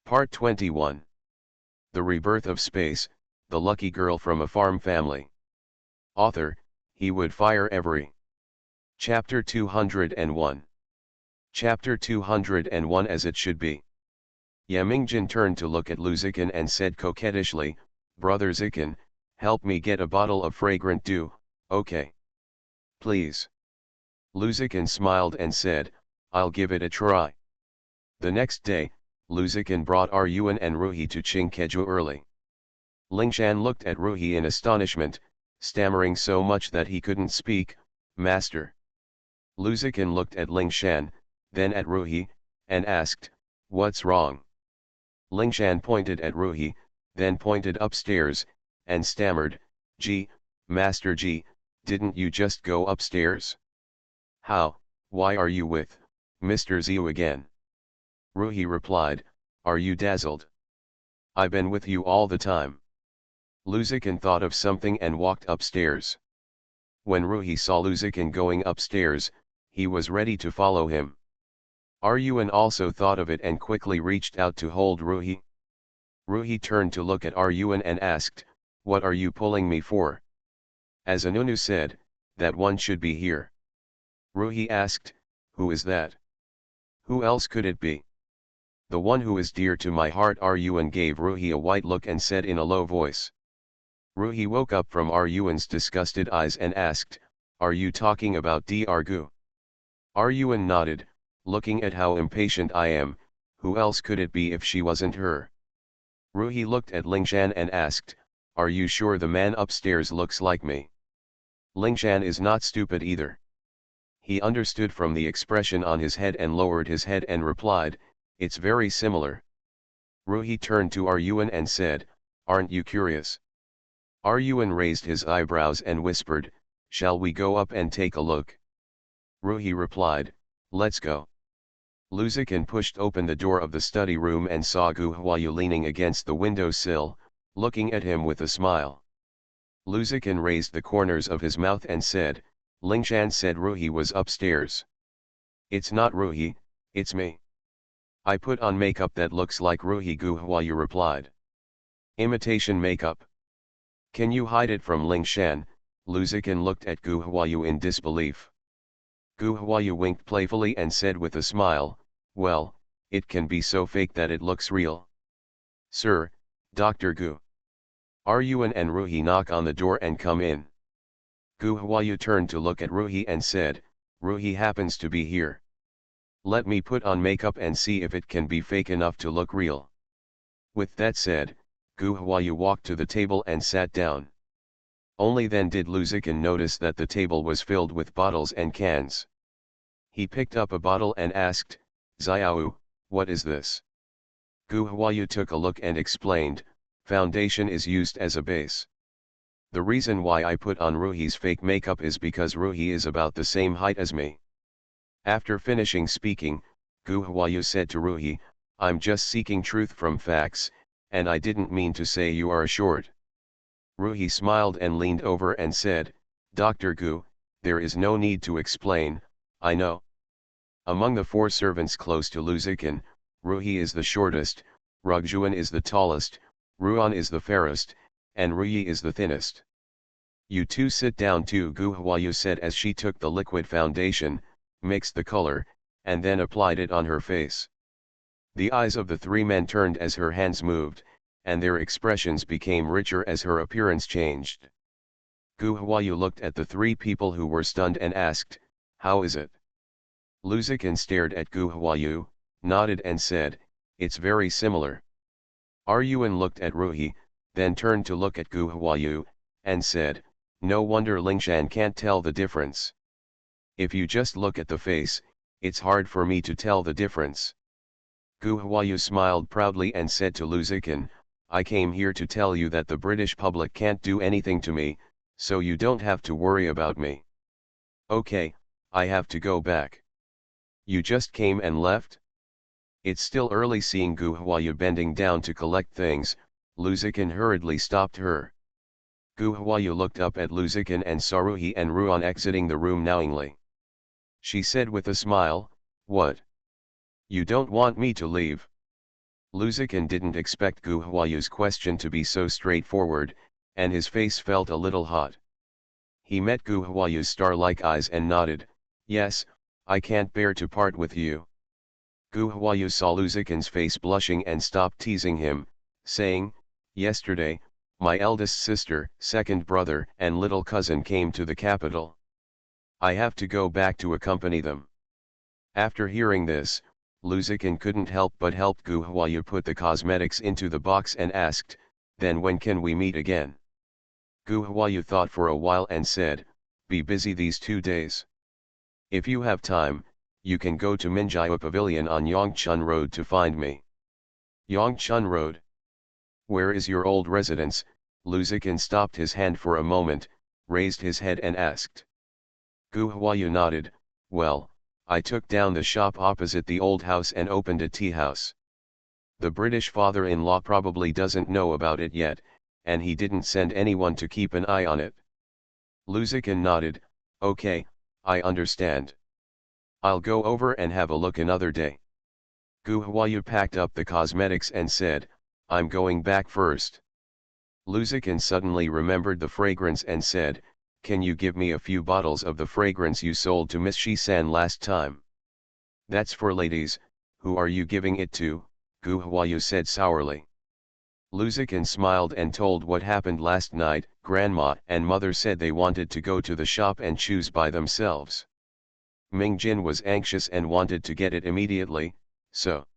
Part 21. The Rebirth of Space, the Lucky Girl from a Farm Family. Author, He Would Fire Every. Chapter 201. Chapter 201 As It Should Be. Yamingjin turned to look at Lu Zikin and said coquettishly, "Brother Zikin, help me get a bottle of fragrant dew, okay? Please." Lu Zikin smiled and said, "I'll give it a try." The next day, Lu Zikin brought Ryuan and Ruhi to Qingkeju early. Lingshan looked at Ruhi in astonishment, stammering so much that he couldn't speak. "Master." Lu Zikin looked at Lingshan, then at Ruhi, and asked, "What's wrong?" Lingshan pointed at Ruhi, then pointed upstairs, and stammered, Master G, didn't you just go upstairs?" "How, why are you with Mr. Ziu again?" Ruhi replied, "Are you dazzled? I've been with you all the time." Lu Zikin thought of something and walked upstairs. When Ruhi saw Lu Zikin going upstairs, he was ready to follow him. Ryuan also thought of it and quickly reached out to hold Ruhi. Ruhi turned to look at Ryuan and asked, "What are you pulling me for?" As Anunu said, that one should be here. Ruhi asked, "Who is that? Who else could it be?" "The one who is dear to my heart." Ryuan gave Ruhi a white look and said in a low voice. Ruhi woke up from Ryuan's disgusted eyes and asked, "Are you talking about Drgu?" Ryuan nodded, looking at how impatient I am. "Who else could it be if she wasn't her?" Ruhi looked at Lingshan and asked, "Are you sure the man upstairs looks like me?" Lingshan is not stupid either. He understood from the expression on his head and lowered his head and replied, "It's very similar." Ruhi turned to Ryuan and said, "Aren't you curious?" Ryuan raised his eyebrows and whispered, "Shall we go up and take a look?" Ruhi replied, "Let's go." Lu Zikin pushed open the door of the study room and saw Gu Huayu leaning against the window sill, looking at him with a smile. Lu Zikin raised the corners of his mouth and said, "Lingshan said Ruhi was upstairs." "It's not Ruhi, it's me. I put on makeup that looks like Ruhi," Gu Huayu replied. "Imitation makeup? Can you hide it from Lingshan?" Lu Zikin looked at Gu Huayu in disbelief. Gu Huayu winked playfully and said with a smile, "Well, it can be so fake that it looks real." "Sir, Dr. Gu." Ryuan and Ruhi knock on the door and come in. Gu Huayu turned to look at Ruhi and said, "Ruhi happens to be here. Let me put on makeup and see if it can be fake enough to look real." With that said, Gu Huayu walked to the table and sat down. Only then did Lu Zikin notice that the table was filled with bottles and cans. He picked up a bottle and asked, "Xiao, what is this?" Gu Huayu took a look and explained, "Foundation is used as a base. The reason why I put on Ruhi's fake makeup is because Ruhi is about the same height as me." After finishing speaking, Gu Huayu said to Ruhi, "I'm just seeking truth from facts, and I didn't mean to say you are short." Ruhi smiled and leaned over and said, "Dr. Gu, there is no need to explain, I know." Among the four servants close to Lu Zikin, Ruhi is the shortest, Rugjuan is the tallest, Ruan is the fairest, and Ruyi is the thinnest. "You two sit down too," Gu Huayu said as she took the liquid foundation, mixed the color, and then applied it on her face. The eyes of the three men turned as her hands moved, and their expressions became richer as her appearance changed. Gu Huayu looked at the three people who were stunned and asked, "How is it?" Lu Zikin stared at Gu Huayu, nodded and said, "It's very similar." Ryuan looked at Ruhi, then turned to look at Gu Huayu, and said, "No wonder Lingshan can't tell the difference. If you just look at the face, it's hard for me to tell the difference." Gu Huayu smiled proudly and said to Lu Zikin, "I came here to tell you that the British public can't do anything to me, so you don't have to worry about me." "Okay, I have to go back." "You just came and left?" It's still early. Seeing Gu Huayu bending down to collect things, Lu Zikin hurriedly stopped her. Gu Huayu looked up at Lu Zikin and saw Ruhi and Ruan exiting the room knowingly. She said with a smile, "What? You don't want me to leave?" Luzikin didn't expect Gu Huayu's question to be so straightforward, and his face felt a little hot. He met Gu Huayu's star-like eyes and nodded, "Yes, I can't bear to part with you." Gu Huayu saw Luzikin's face blushing and stopped teasing him, saying, "Yesterday, my eldest sister, second brother and little cousin came to the capital. I have to go back to accompany them." After hearing this, Luzikin couldn't help but help Gu Huayu put the cosmetics into the box and asked, "Then when can we meet again?" Gu Huayu thought for a while and said, "Be busy these 2 days. If you have time, you can go to Minjiao Pavilion on Yongchun Road to find me." "Yongchun Road? Where is your old residence?" Luzikin stopped his hand for a moment, raised his head and asked. Gu Huayu nodded, "Well, I took down the shop opposite the old house and opened a tea house. The British father-in-law probably doesn't know about it yet, and he didn't send anyone to keep an eye on it." Luzikin nodded, "Okay, I understand. I'll go over and have a look another day." Gu Huayu packed up the cosmetics and said, "I'm going back first." Luzikin suddenly remembered the fragrance and said, "Can you give me a few bottles of the fragrance you sold to Miss Shi-san last time?" "That's for ladies, who are you giving it to?" Gu Huayu said sourly. Luzikin smiled and told what happened last night. Grandma and mother said they wanted to go to the shop and choose by themselves. Ming Jin was anxious and wanted to get it immediately, so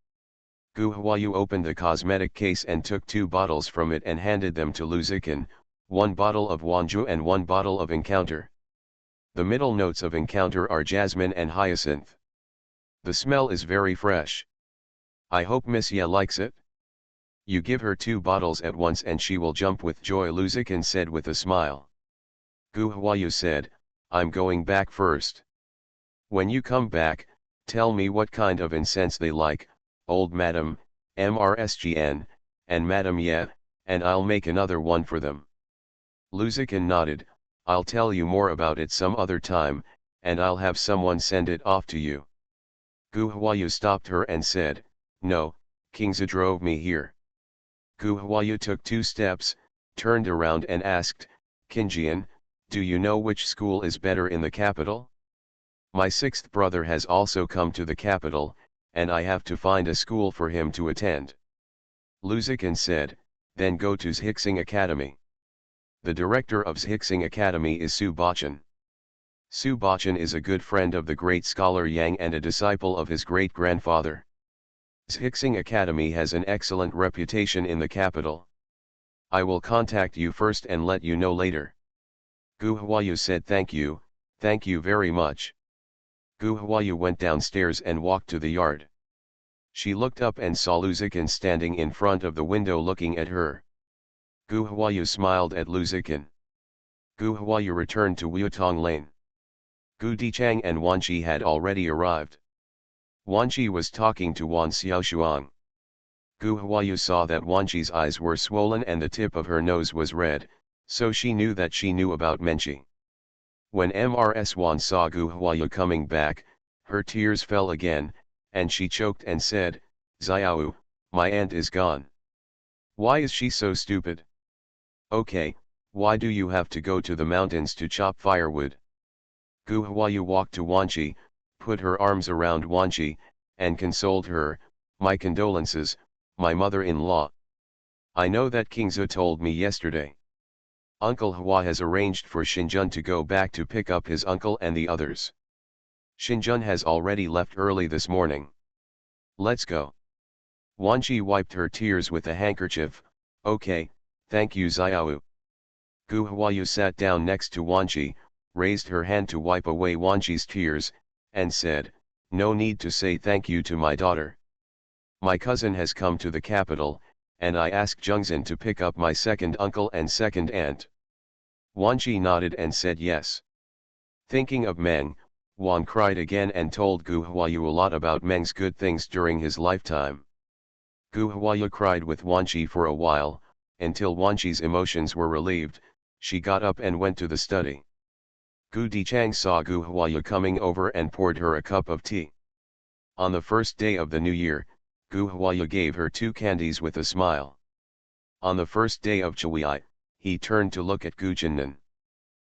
Gu Huayu opened the cosmetic case and took 2 bottles from it and handed them to Luzikin, 1 bottle of Wanju and 1 bottle of Encounter. The middle notes of Encounter are jasmine and hyacinth. The smell is very fresh. I hope Miss Ye likes it. You give her 2 bottles at once and she will jump with joy, Luzikin said with a smile. Gu Huayu said, "I'm going back first. When you come back, tell me what kind of incense they like, old Madam, MRSGN, and Madam Ye, and I'll make another one for them." Luzikin nodded, "I'll tell you more about it some other time, and I'll have someone send it off to you." Gu Huayu stopped her and said, "No, Kingza drove me here." Gu Huayu took 2 steps, turned around and asked, "Qinjian, do you know which school is better in the capital? My 6th brother has also come to the capital, and I have to find a school for him to attend." Luzikin said, "Then go to Zhixing Academy. The director of Zhixing Academy is Su Bachan. Su Bachan is a good friend of the great scholar Yang and a disciple of his great-grandfather. Zhixing Academy has an excellent reputation in the capital. I will contact you first and let you know later." Gu Huayu said, thank you very much." Gu Huayu went downstairs and walked to the yard. She looked up and saw Luzikin standing in front of the window looking at her. Gu Huayu smiled at Luzikin. Gu Huayu returned to Wuitong Lane. Gu Dichang and Wan Qi had already arrived. Wan Qi was talking to Wan Xiaoshuang. Gu Huayu saw that Wan Qi's eyes were swollen and the tip of her nose was red, so she knew that she knew about Menqi. When Mrs. Wan saw Gu Huayu coming back, her tears fell again, and she choked and said, "Xiao, my aunt is gone. Why is she so stupid? Okay, why do you have to go to the mountains to chop firewood?" Gu Huayu walked to Wan Qi, put her arms around Wan Qi, and consoled her, "My condolences, my mother-in-law. I know that Kingza told me yesterday. Uncle Hua has arranged for Xinjun to go back to pick up his uncle and the others. Xinjun has already left early this morning. Let's go." Wan Qi wiped her tears with a handkerchief. "Okay, thank you Xiao." Gu Huayu sat down next to Wan Qi, raised her hand to wipe away Wan Qi's tears, and said, "No need to say thank you to my daughter. My cousin has come to the capital, and I asked Zhengzhen to pick up my second uncle and second aunt." Wan Qi nodded and said yes. Thinking of Meng, Wan cried again and told Gu Huayu a lot about Meng's good things during his lifetime. Gu Huayu cried with Wan Qi for a while, until Wan Qi's emotions were relieved. She got up and went to the study. Gu Dichang saw Gu Huayu coming over and poured her a cup of tea. On the first day of the new year, Gu Huayu gave her 2 candies with a smile. On the first day of Chuyi, he turned to look at Gu Jinnan.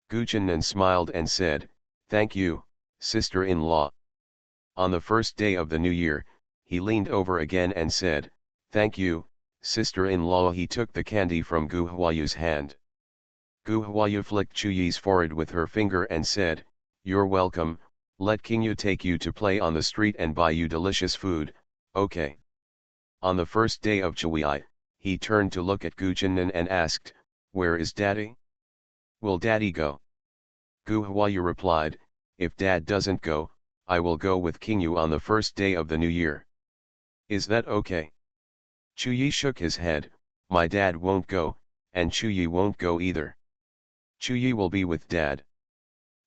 Gu Jinnan smiled and said, "Thank you, sister-in-law." On the first day of the new year, he leaned over again and said, "Thank you, sister-in-law." He took the candy from Gu Huayu's hand. Gu Huayu flicked Chuyi's forehead with her finger and said, "You're welcome, let Qingyu take you to play on the street and buy you delicious food, okay?" On the first day of Chuyi, he turned to look at Gu Jinnan and asked, "Where is daddy? Will daddy go?" Gu Huayu replied, "If dad doesn't go, I will go with Qingyu on the first day of the new year. Is that okay?" Chuyi shook his head, "My dad won't go, and Chuyi won't go either. Chuyi will be with dad."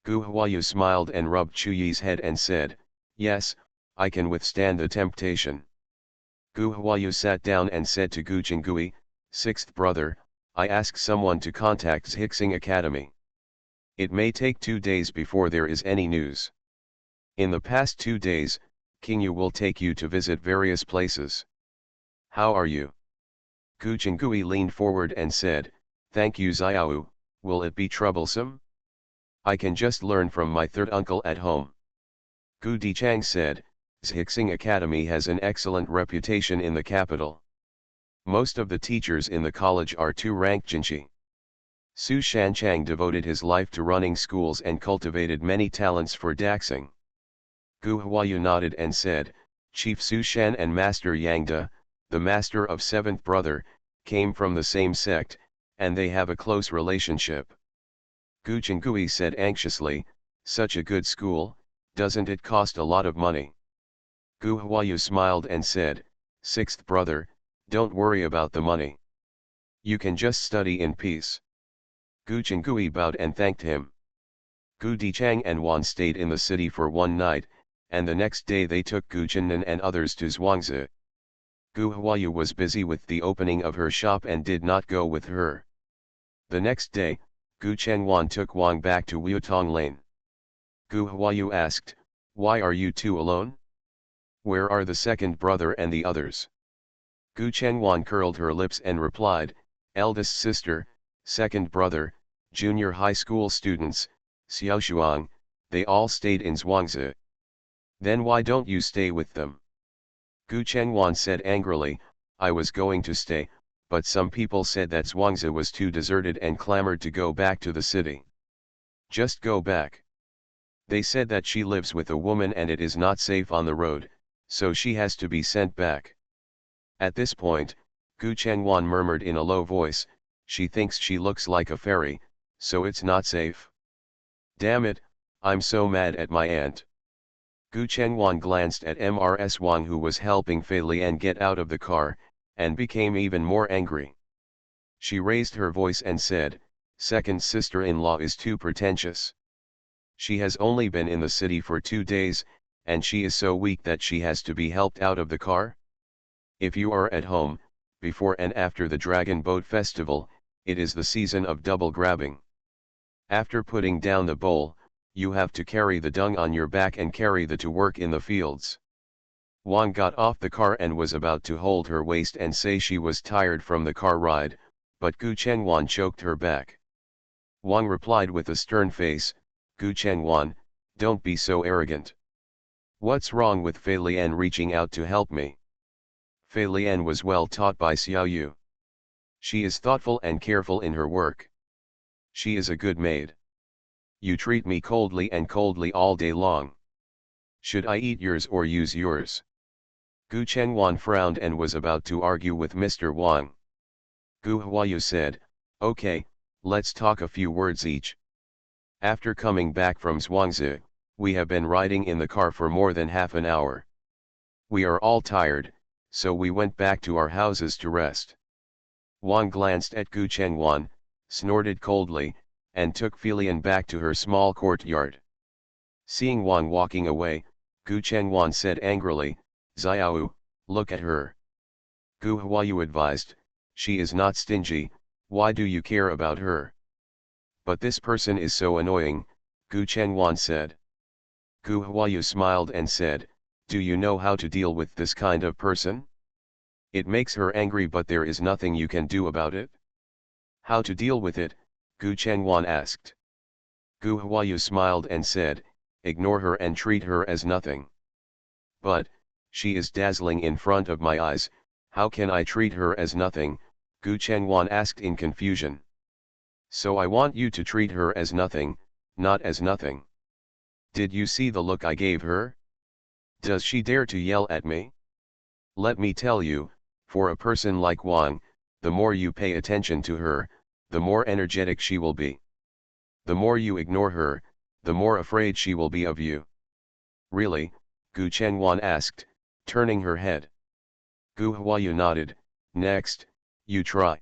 Gu Huayu smiled and rubbed Chuyi's head and said, "Yes, I can withstand the temptation." Gu Huayu sat down and said to Gu Jinggui, "Sixth brother, I ask someone to contact Zhixing Academy. It may take 2 days before there is any news. In the past 2 days, Qingyu will take you to visit various places. How are you?" Gu Jinggui leaned forward and said, "Thank you Xiao, will it be troublesome? I can just learn from my third uncle at home." Gu Dichang said, "Zhixing Academy has an excellent reputation in the capital. Most of the teachers in the college are 2-rank Jinshi. Su Shanchang devoted his life to running schools and cultivated many talents for daxing." Gu Huayu nodded and said, "Chief Su Shan and Master Yangda, the master of 7th brother, came from the same sect, and they have a close relationship." Gu Jinggui said anxiously, "Such a good school, doesn't it cost a lot of money?" Gu Huayu smiled and said, "Sixth brother, don't worry about the money. You can just study in peace." Gu Jinggui bowed and thanked him. Gu Dichang and Wan stayed in the city for 1 night, and the next day they took Gu Jinnan and others to Zhuangzi. Gu Huayu was busy with the opening of her shop and did not go with her. The next day, Gu Chengwan took Wang back to Wutong Lane. Gu Huayu asked, "Why are you 2 alone? Where are the second brother and the others?" Gu Chengwan curled her lips and replied, "Eldest sister, second brother, junior high school students, Xiaoshuang, they all stayed in Zhuangzi. Then why don't you stay with them?" Gu Chengwan said angrily, "I was going to stay, but some people said that Zhuangzi was too deserted and clamored to go back to the city." "Just go back. They said that she lives with a woman and it is not safe on the road, so she has to be sent back." At this point, Gu Chengwan murmured in a low voice, "She thinks she looks like a fairy, so it's not safe. Damn it, I'm so mad at my aunt." Gu Chengwan glanced at Mrs. Wang who was helping Fei Lian get out of the car, and became even more angry. She raised her voice and said, "Second sister-in-law is too pretentious. She has only been in the city for 2 days, and she is so weak that she has to be helped out of the car. If you are at home, before and after the Dragon Boat Festival, it is the season of double grabbing. After putting down the bowl, you have to carry the dung on your back and carry the to work in the fields." Wang got off the car and was about to hold her waist and say she was tired from the car ride, but Gu Chengwan choked her back. Wang replied with a stern face, "Gu Chengwan, don't be so arrogant. What's wrong with Fei Lian reaching out to help me? Fei Lian was well taught by Xiao Yu. She is thoughtful and careful in her work. She is a good maid. You treat me coldly and coldly all day long. Should I eat yours or use yours?" Gu Chengwan frowned and was about to argue with Mr. Wang. Gu Huayu said, "Okay, let's talk a few words each. After coming back from Zhuangzi, we have been riding in the car for more than half an hour. We are all tired, so we went back to our houses to rest." Wang glanced at Gu Chengwan, snorted coldly, and took Felian back to her small courtyard. Seeing Wang walking away, Gu Chengwan said angrily, "Xiao, look at her." Gu Huayu advised, "She is not stingy, why do you care about her?" "But this person is so annoying," Gu Chengwan said. Gu Huayu smiled and said, "Do you know how to deal with this kind of person?" It makes her angry, but there is nothing you can do about it? How to deal with it? Gu Chengwan asked. Gu Huayu smiled and said, ignore her and treat her as nothing. But, she is dazzling in front of my eyes, how can I treat her as nothing? Gu Chengwan asked in confusion. So I want you to treat her as nothing, not as nothing. Did you see the look I gave her? Does she dare to yell at me? Let me tell you, for a person like Wang, the more you pay attention to her, the more energetic she will be. The more you ignore her, the more afraid she will be of you. Really? Gu Chengwan asked, turning her head. Gu Huayu nodded. Next, you try.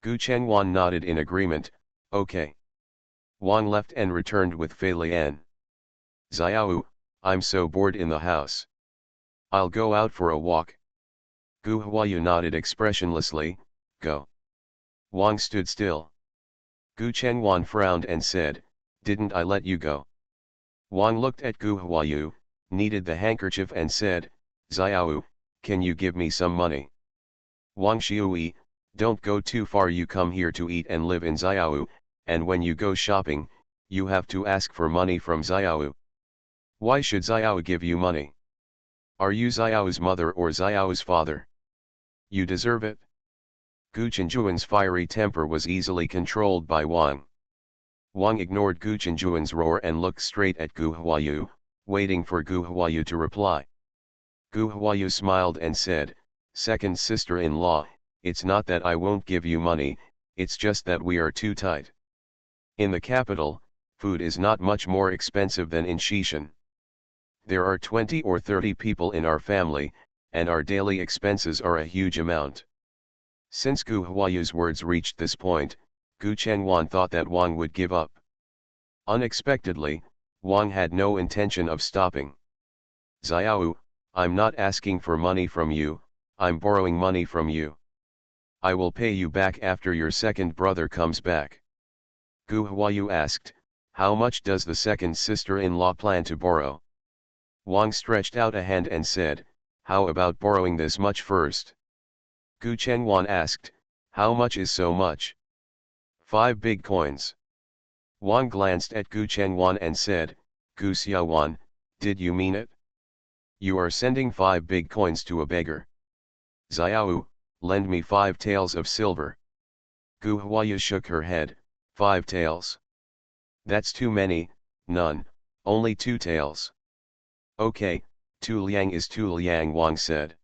Gu Chengwan nodded in agreement. Okay. Wang left and returned with Fei Lian. Xiao, I'm so bored in the house. I'll go out for a walk. Gu Huayu nodded expressionlessly. Go. Wang stood still. Gu Chengwan frowned and said, didn't I let you go? Wang looked at Gu Huayu, kneaded the handkerchief and said, Xiao, can you give me some money? Wang Xiui, don't go too far, you come here to eat and live in Xiao, and when you go shopping, you have to ask for money from Xiao. Why should Xiao give you money? Are you Xiao's mother or Xiao's father? You deserve it. Gu Chenjuan's fiery temper was easily controlled by Wang. Wang ignored Gu Chenjuan's roar and looked straight at Gu Huayu, waiting for Gu Huayu to reply. Gu Huayu smiled and said, second sister-in-law, it's not that I won't give you money, it's just that we are too tight. In the capital, food is not much more expensive than in Xishan. There are 20 or 30 people in our family, and our daily expenses are a huge amount. Since Gu Huayu's words reached this point, Gu Chengwan thought that Wang would give up. Unexpectedly, Wang had no intention of stopping. Xiao, I'm not asking for money from you, I'm borrowing money from you. I will pay you back after your second brother comes back. Gu Huayu asked, how much does the second sister-in-law plan to borrow? Wang stretched out a hand and said, how about borrowing this much first? Gu Chengwan asked, how much is so much? 5 big coins. Wang glanced at Gu Chengwan and said, Gu Xiaowan, did you mean it? You are sending 5 big coins to a beggar. Xiao, lend me 5 taels of silver. Gu Huayu shook her head, 5 taels. That's too many, none, only 2 taels. Okay, 2 liang is 2 liang, Wang said.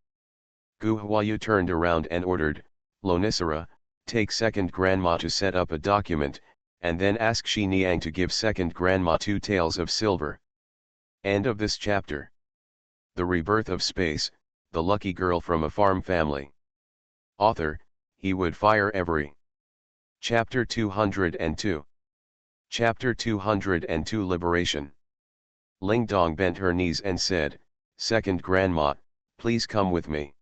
Gu Huayu turned around and ordered, Lonicera, take second grandma to set up a document, and then ask Shi Niang to give second grandma 2 taels of silver. End of this chapter. The Rebirth of Space, the lucky girl from a farm family. Author, he would fire every. Chapter 202. Chapter 202 Liberation. Ling Dong bent her knees and said, second grandma, please come with me.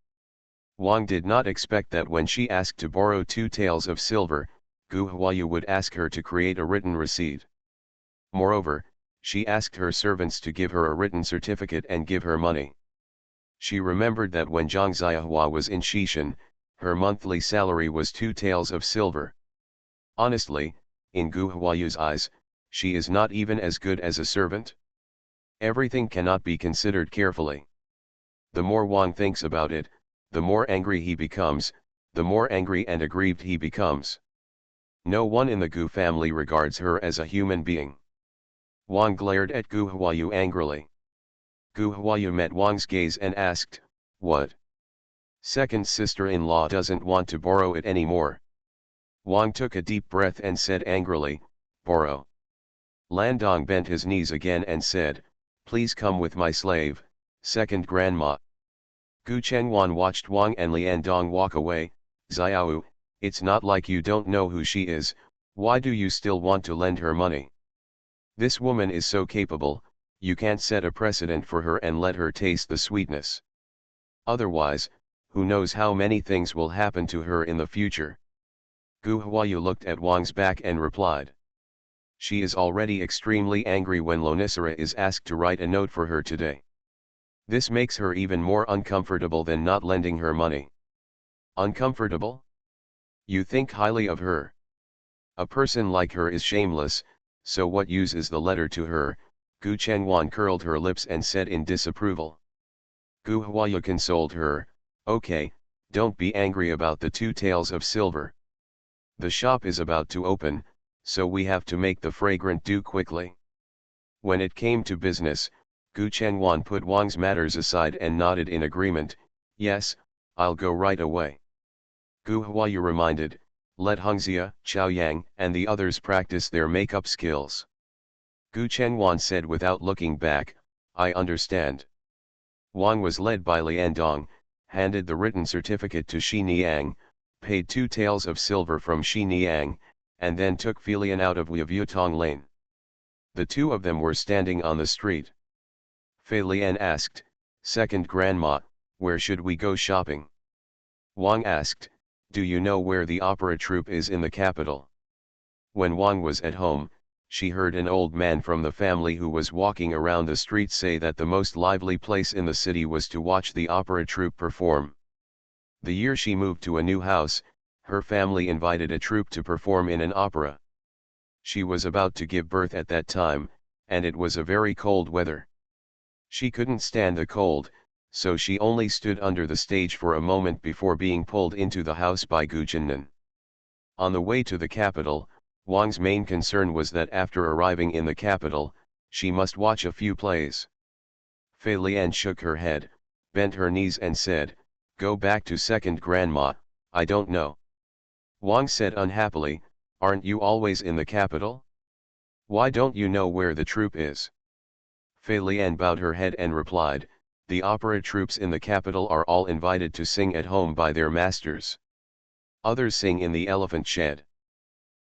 Wang did not expect that when she asked to borrow 2 taels of silver, Gu Huayu would ask her to create a written receipt. Moreover, she asked her servants to give her a written certificate and give her money. She remembered that when Zhang Xiahua was in Xishan, her monthly salary was 2 taels of silver. Honestly, in Gu Huayu's eyes, she is not even as good as a servant. Everything cannot be considered carefully. The more Wang thinks about it, the more angry he becomes, the more angry and aggrieved he becomes. No one in the Gu family regards her as a human being. Wang glared at Gu Huayu angrily. Gu Huayu met Wang's gaze and asked, what? Second sister-in-law doesn't want to borrow it anymore. Wang took a deep breath and said angrily, borrow. Landong bent his knees again and said, please come with my slave, second grandma. Gu Chengwan watched Wang and Liandong walk away. Xiao, it's not like you don't know who she is, why do you still want to lend her money? This woman is so capable, you can't set a precedent for her and let her taste the sweetness. Otherwise, who knows how many things will happen to her in the future. Gu Huayu looked at Wang's back and replied. She is already extremely angry when Lonicera is asked to write a note for her today. This makes her even more uncomfortable than not lending her money. Uncomfortable? You think highly of her. A person like her is shameless, so what use is the letter to her? Gu Chengwan curled her lips and said in disapproval. Gu Huayu consoled her, okay, don't be angry about the 2 taels of silver. The shop is about to open, so we have to make the fragrant dew quickly. When it came to business, Gu Chengwan put Wang's matters aside and nodded in agreement, yes, I'll go right away. Gu Huayu reminded, let Hengxia, Chaoyang and the others practice their makeup skills. Gu Chengwan said without looking back, I understand. Wang was led by Liandong, handed the written certificate to Xi Niang, paid 2 taels of silver from Xi Niang, and then took Felian out of Wuyutong Lane. The 2 of them were standing on the street. Fei Lian asked, second grandma, where should we go shopping? Wang asked, do you know where the opera troupe is in the capital? When Wang was at home, she heard an old man from the family who was walking around the street say that the most lively place in the city was to watch the opera troupe perform. The year she moved to a new house, her family invited a troupe to perform in an opera. She was about to give birth at that time, and it was a very cold weather. She couldn't stand the cold, so she only stood under the stage for a moment before being pulled into the house by Gu Jinnan. On the way to the capital, Wang's main concern was that after arriving in the capital, she must watch a few plays. Fei Lian shook her head, bent her knees and said, go back to second grandma, I don't know. Wang said unhappily, aren't you always in the capital? Why don't you know where the troupe is? Fei Lian bowed her head and replied, the opera troupes in the capital are all invited to sing at home by their masters. Others sing in the elephant shed.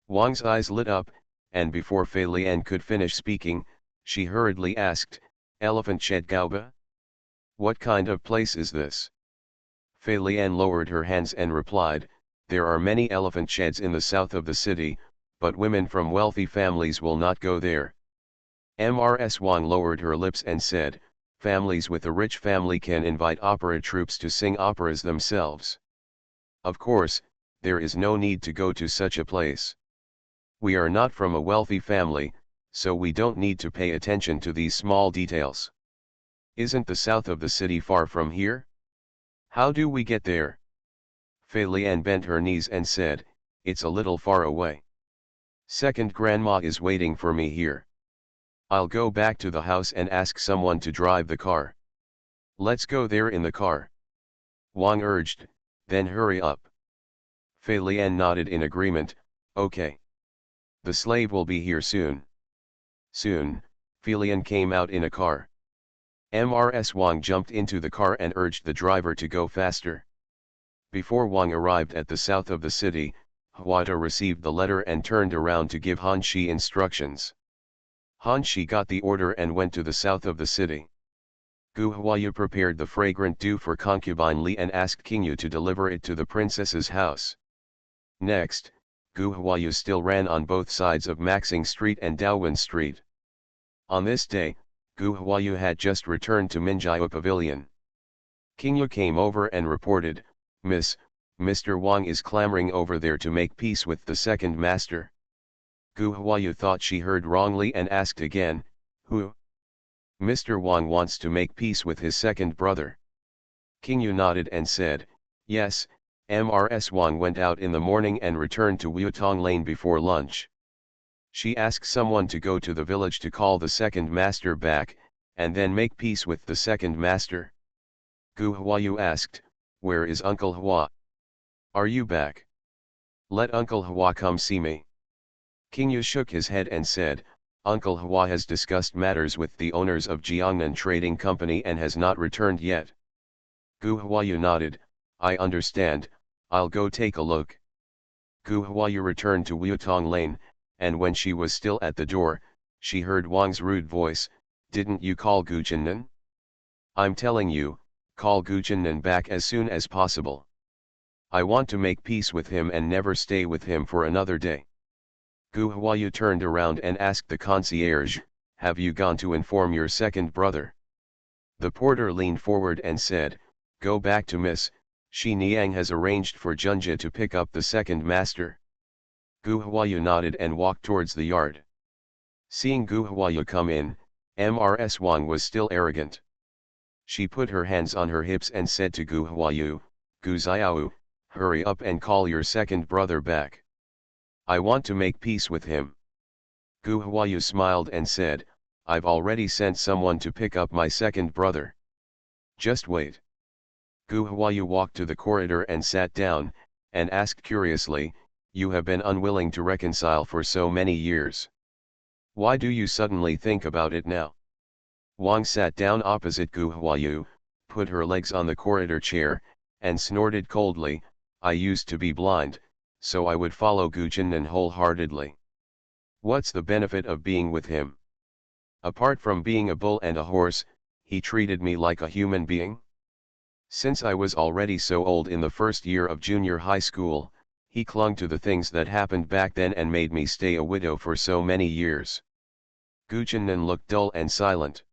Wang's eyes lit up, and before Fei Lian could finish speaking, she hurriedly asked, elephant shed Gaoba? What kind of place is this? Fei Lian lowered her hands and replied, there are many elephant sheds in the south of the city, but women from wealthy families will not go there. Mrs. Wang lowered her lips and said, families with a rich family can invite opera troupes to sing operas themselves. Of course, there is no need to go to such a place. We are not from a wealthy family, so we don't need to pay attention to these small details. Isn't the south of the city far from here? How do we get there? Fei Lian bent her knees and said, it's a little far away. Second grandma is waiting for me here. I'll go back to the house and ask someone to drive the car. Let's go there in the car. Wang urged, then hurry up. Fei Lian nodded in agreement, okay. The slave will be here soon. Soon, Fei Lian came out in a car. Mrs. Wang jumped into the car and urged the driver to go faster. Before Wang arrived at the south of the city, Huata received the letter and turned around to give Han Shi instructions. Han Shi got the order and went to the south of the city. Gu Huayu prepared the fragrant dew for concubine Li and asked King Yu to deliver it to the princess's house. Next, Gu Huayu still ran on both sides of Maxing Street and Daowen Street. On this day, Gu Huayu had just returned to Minjiao Pavilion. King Yu came over and reported, Mr. Wang is clamoring over there to make peace with the second master. Gu Huayu thought she heard wrongly and asked again, who? Mr. Wang wants to make peace with his second brother. King Yu nodded and said, yes, Mrs. Wang went out in the morning and returned to Wuyutong Lane before lunch. She asked someone to go to the village to call the second master back, and then make peace with the second master. Gu Huayu asked, where is Uncle Hua? Are you back? Let Uncle Hua come see me. King Yu shook his head and said, Uncle Hua has discussed matters with the owners of Jiangnan Trading Company and has not returned yet. Gu Huayu nodded, I understand, I'll go take a look. Gu Huayu returned to Wuyutong Lane, and when she was still at the door, she heard Wang's rude voice, didn't you call Gu Jinnan? I'm telling you, call Gu Jinnan back as soon as possible. I want to make peace with him and never stay with him for another day. Gu Huayu turned around and asked the concierge, have you gone to inform your second brother? The porter leaned forward and said, go back to Miss Shi Niang has arranged for Junja to pick up the second master. Gu Huayu nodded and walked towards the yard. Seeing Gu Huayu come in, Mrs. Wang was still arrogant. She put her hands on her hips and said to Gu Huayu, "Gu Xiao, hurry up and call your second brother back. I want to make peace with him." Gu Huayu smiled and said, "I've already sent someone to pick up my second brother. Just wait." Gu Huayu walked to the corridor and sat down, and asked curiously, "You have been unwilling to reconcile for so many years. Why do you suddenly think about it now?" Wang sat down opposite Gu Huayu, put her legs on the corridor chair, and snorted coldly, "I used to be blind, so I would follow Gu Jinnan wholeheartedly. What's the benefit of being with him? Apart from being a bull and a horse, he treated me like a human being. Since I was already so old in the first year of junior high school, he clung to the things that happened back then and made me stay a widow for so many years." Gu Jinnan looked dull and silent.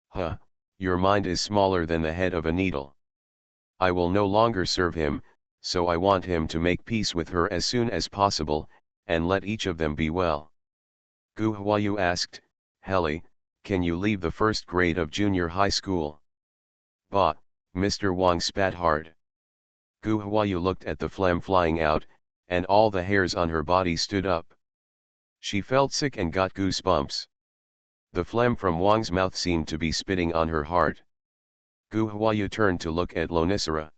"Huh, your mind is smaller than the head of a needle. I will no longer serve him, so I want him to make peace with her as soon as possible, and let each of them be well." Gu Huayu asked, "Heli, can you leave the first grade of junior high school?" "Bah," Mr. Wang spat hard. Gu Huayu looked at the phlegm flying out, and all the hairs on her body stood up. She felt sick and got goosebumps. The phlegm from Wang's mouth seemed to be spitting on her heart. Gu Huayu turned to look at Lonicera.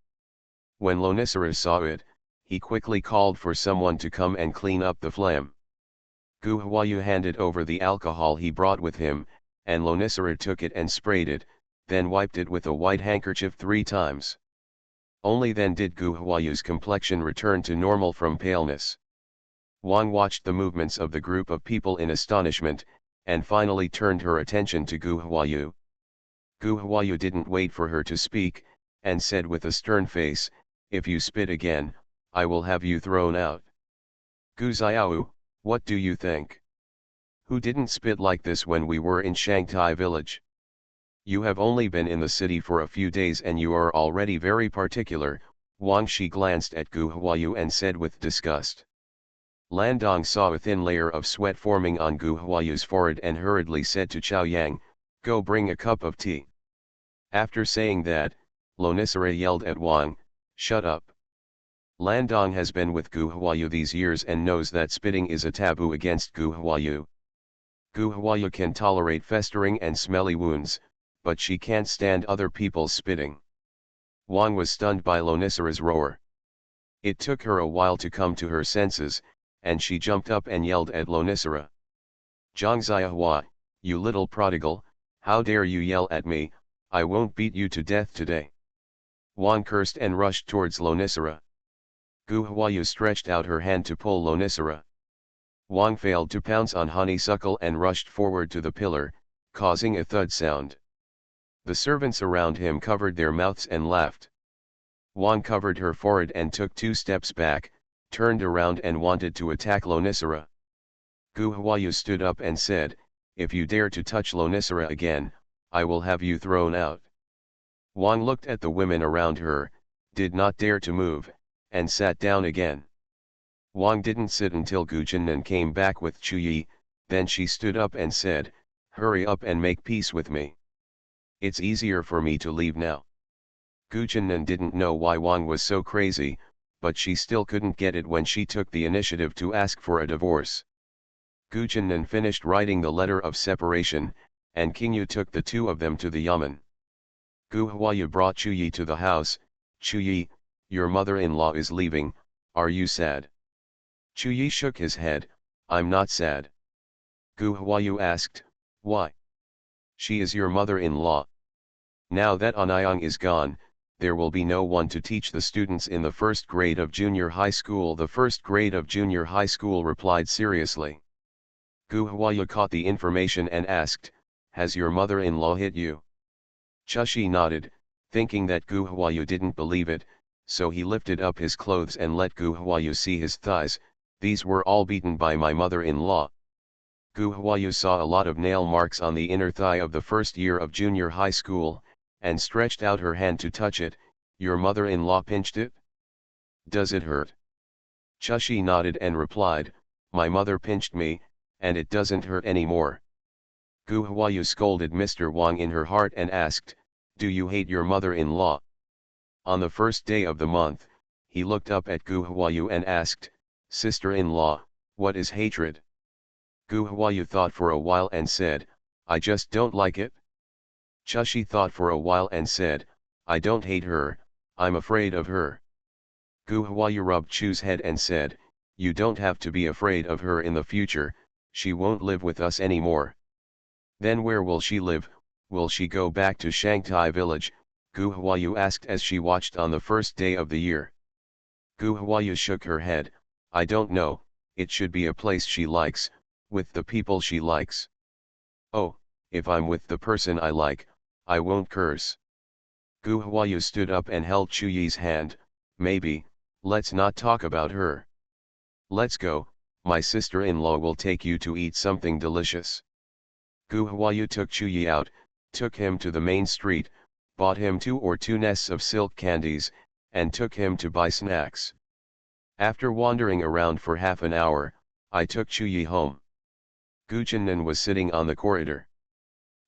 When Lonicera saw it, he quickly called for someone to come and clean up the phlegm. Gu Huayu handed over the alcohol he brought with him, and Lonicera took it and sprayed it, then wiped it with a white handkerchief 3 times. Only then did Gu Huayu's complexion return to normal from paleness. Wang watched the movements of the group of people in astonishment, and finally turned her attention to Gu Huayu. Gu Huayu didn't wait for her to speak, and said with a stern face, "If you spit again, I will have you thrown out." "Gu Xiao, what do you think? Who didn't spit like this when we were in Shanghai village? You have only been in the city for a few days and you are already very particular." Wang Shi glanced at Gu Huayu and said with disgust. Landong saw a thin layer of sweat forming on Gu Huayu's forehead and hurriedly said to Chao Yang, "Go bring a cup of tea." After saying that, Lonicera yelled at Wang, "Shut up." Landong has been with Gu Huayu these years and knows that spitting is a taboo against Gu Huayu. Gu Huayu can tolerate festering and smelly wounds, but she can't stand other people's spitting. Wang was stunned by Lonicera's roar. It took her a while to come to her senses, and she jumped up and yelled at Lonicera. "Zhang Xiahua, you little prodigal, how dare you yell at me, I won't beat you to death today." Wang cursed and rushed towards Lonicera. Gu Huayu stretched out her hand to pull Lonicera. Wang failed to pounce on Honeysuckle and rushed forward to the pillar, causing a thud sound. The servants around him covered their mouths and laughed. Wang covered her forehead and took 2 steps back, turned around and wanted to attack Lonicera. Gu Huayu stood up and said, "If you dare to touch Lonicera again, I will have you thrown out." Wang looked at the women around her, did not dare to move, and sat down again. Wang didn't sit until Gu Jinnan came back with Chuyi, then she stood up and said, "Hurry up and make peace with me. It's easier for me to leave now." Gu Jinnan didn't know why Wang was so crazy, but she still couldn't get it when she took the initiative to ask for a divorce. Gu Jinnan finished writing the letter of separation, and Qingyu took the 2 of them to the yamen. Gu Huayu brought Chuyi to the house. "Chuyi, your mother-in-law is leaving, are you sad?" Chuyi shook his head, "I'm not sad." Gu Huayu asked, "Why?" "She is your mother-in-law. Now that Anyang is gone, there will be no one to teach the students in the first grade of junior high school." The first grade of junior high school replied seriously. Gu Huayu caught the information and asked, "Has your mother-in-law hit you?" Chushi nodded, thinking that Gu Huayu didn't believe it, so he lifted up his clothes and let Gu Huayu see his thighs. "These were all beaten by my mother-in-law." Gu Huayu saw a lot of nail marks on the inner thigh of the first year of junior high school, and stretched out her hand to touch it. Your mother-in-law pinched it? Does it hurt? Chushi nodded and replied, my mother pinched me, and it doesn't hurt anymore. Gu Huayu scolded Mr. Wang in her heart and asked, do you hate your mother-in-law? On the first day of the month, he looked up at Gu Huayu and asked, sister-in-law, what is hatred? Gu Huayu thought for a while and said, I just don't like it. Chushi thought for a while and said, I don't hate her, I'm afraid of her. Gu Huayu rubbed Chu's head and said, you don't have to be afraid of her in the future, she won't live with us anymore. Then where will she live? Will she go back to Shangtai village? Gu Huayu asked as she watched on the first day of the year. Gu Huayu shook her head, I don't know, it should be a place she likes, with the people she likes. Oh, if I'm with the person I like, I won't curse. Gu Huayu stood up and held Chu Yi's hand, maybe, let's not talk about her. Let's go, my sister-in-law will take you to eat something delicious. Gu Huayu took Chu Yi out, took him to the main street, bought him 2 or 2 nests of silk candies, and took him to buy snacks. After wandering around for half an hour, I took Chu Yi home. Gu Chennan was sitting on the corridor.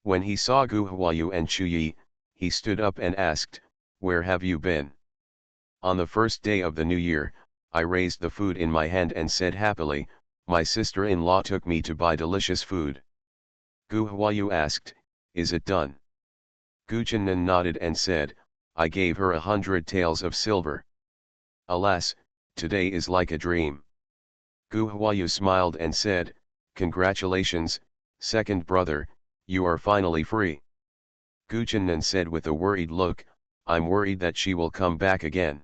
When he saw Gu Huayu and Chu Yi, he stood up and asked, where have you been? On the first day of the new year, I raised the food in my hand and said happily, my sister-in-law took me to buy delicious food. Gu Huayu asked, is it done? Gu Chennan nodded and said, I gave her 100 taels of silver. Alas, today is like a dream. Gu Huayu smiled and said, congratulations, second brother, you are finally free. Gu Chennan said with a worried look, I'm worried that she will come back again.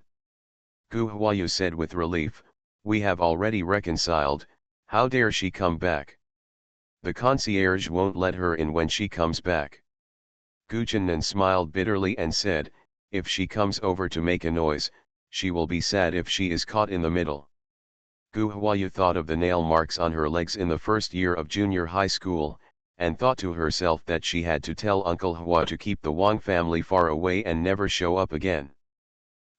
Gu Huayu said with relief, we have already reconciled, how dare she come back? The concierge won't let her in when she comes back. Gu Chennan smiled bitterly and said, if she comes over to make a noise, she will be sad if she is caught in the middle. Gu Huayu thought of the nail marks on her legs in the first year of junior high school, and thought to herself that she had to tell Uncle Hua to keep the Wang family far away and never show up again.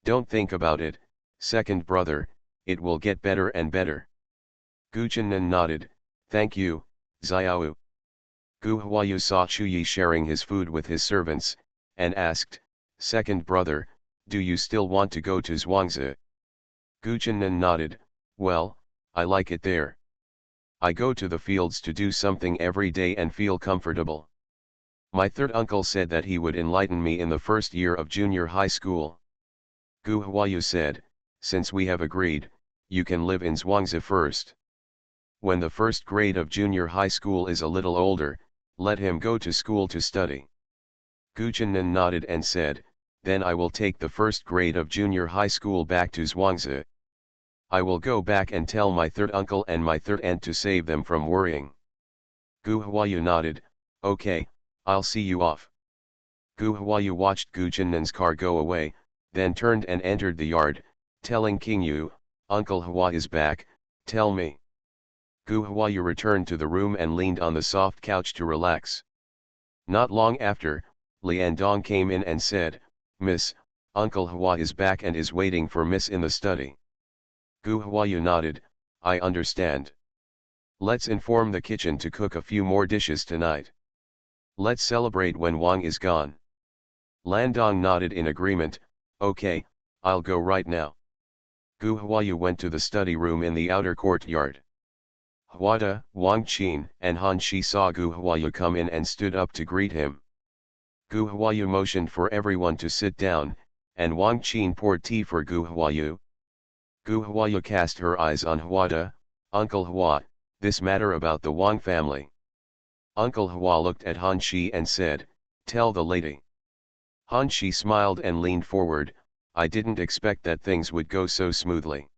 Don't think about it, second brother, it will get better and better. Gu Chennan nodded, thank you, Xiao. Gu Huayu saw Chu Yi sharing his food with his servants, and asked, second brother, do you still want to go to Zhuangzi? Gu Chennan nodded, well, I like it there. I go to the fields to do something every day and feel comfortable. My third uncle said that he would enlighten me in the first year of junior high school. Gu Huayu said, since we have agreed, you can live in Zhuangzi first. When the first grade of junior high school is a little older, let him go to school to study. Gu Chennan nodded and said, then I will take the first grade of junior high school back to Zhuangzi. I will go back and tell my third uncle and my third aunt to save them from worrying. Gu Huayu nodded, okay, I'll see you off. Gu Huayu watched Gu Chennan's car go away, then turned and entered the yard, telling King Yu, Uncle Hua is back, tell me. Gu Huayu returned to the room and leaned on the soft couch to relax. Not long after, Lian Dong came in and said, Miss, Uncle Hua is back and is waiting for Miss in the study. Gu Huayu nodded, I understand. Let's inform the kitchen to cook a few more dishes tonight. Let's celebrate when Wang is gone. Landong nodded in agreement, okay, I'll go right now. Gu Huayu went to the study room in the outer courtyard. Huada, Wang Qin, and Han Shi saw Gu Huayu come in and stood up to greet him. Gu Huayu motioned for everyone to sit down, and Wang Qin poured tea for Gu Huayu. Gu Huayu cast her eyes on Huada, Uncle Hua, this matter about the Wang family. Uncle Hua looked at Han Shi and said, tell the lady. Han Shi smiled and leaned forward, I didn't expect that things would go so smoothly.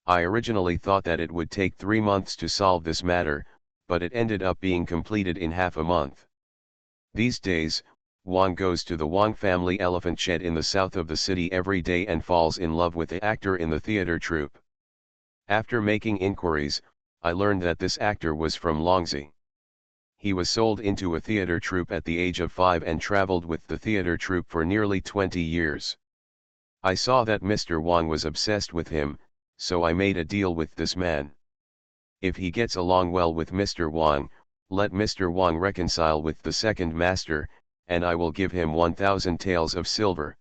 I originally thought that it would take 3 months to solve this matter, but it ended up being completed in half a month. These days, Wang goes to the Wang family elephant shed in the south of the city every day and falls in love with the actor in the theater troupe. After making inquiries, I learned that this actor was from Longzi. He was sold into a theater troupe at the age of 5 and traveled with the theater troupe for nearly 20 years. I saw that Mr. Wang was obsessed with him, so I made a deal with this man. If he gets along well with Mr. Wang, let Mr. Wang reconcile with the second master, and I will give him 1,000 taels of silver.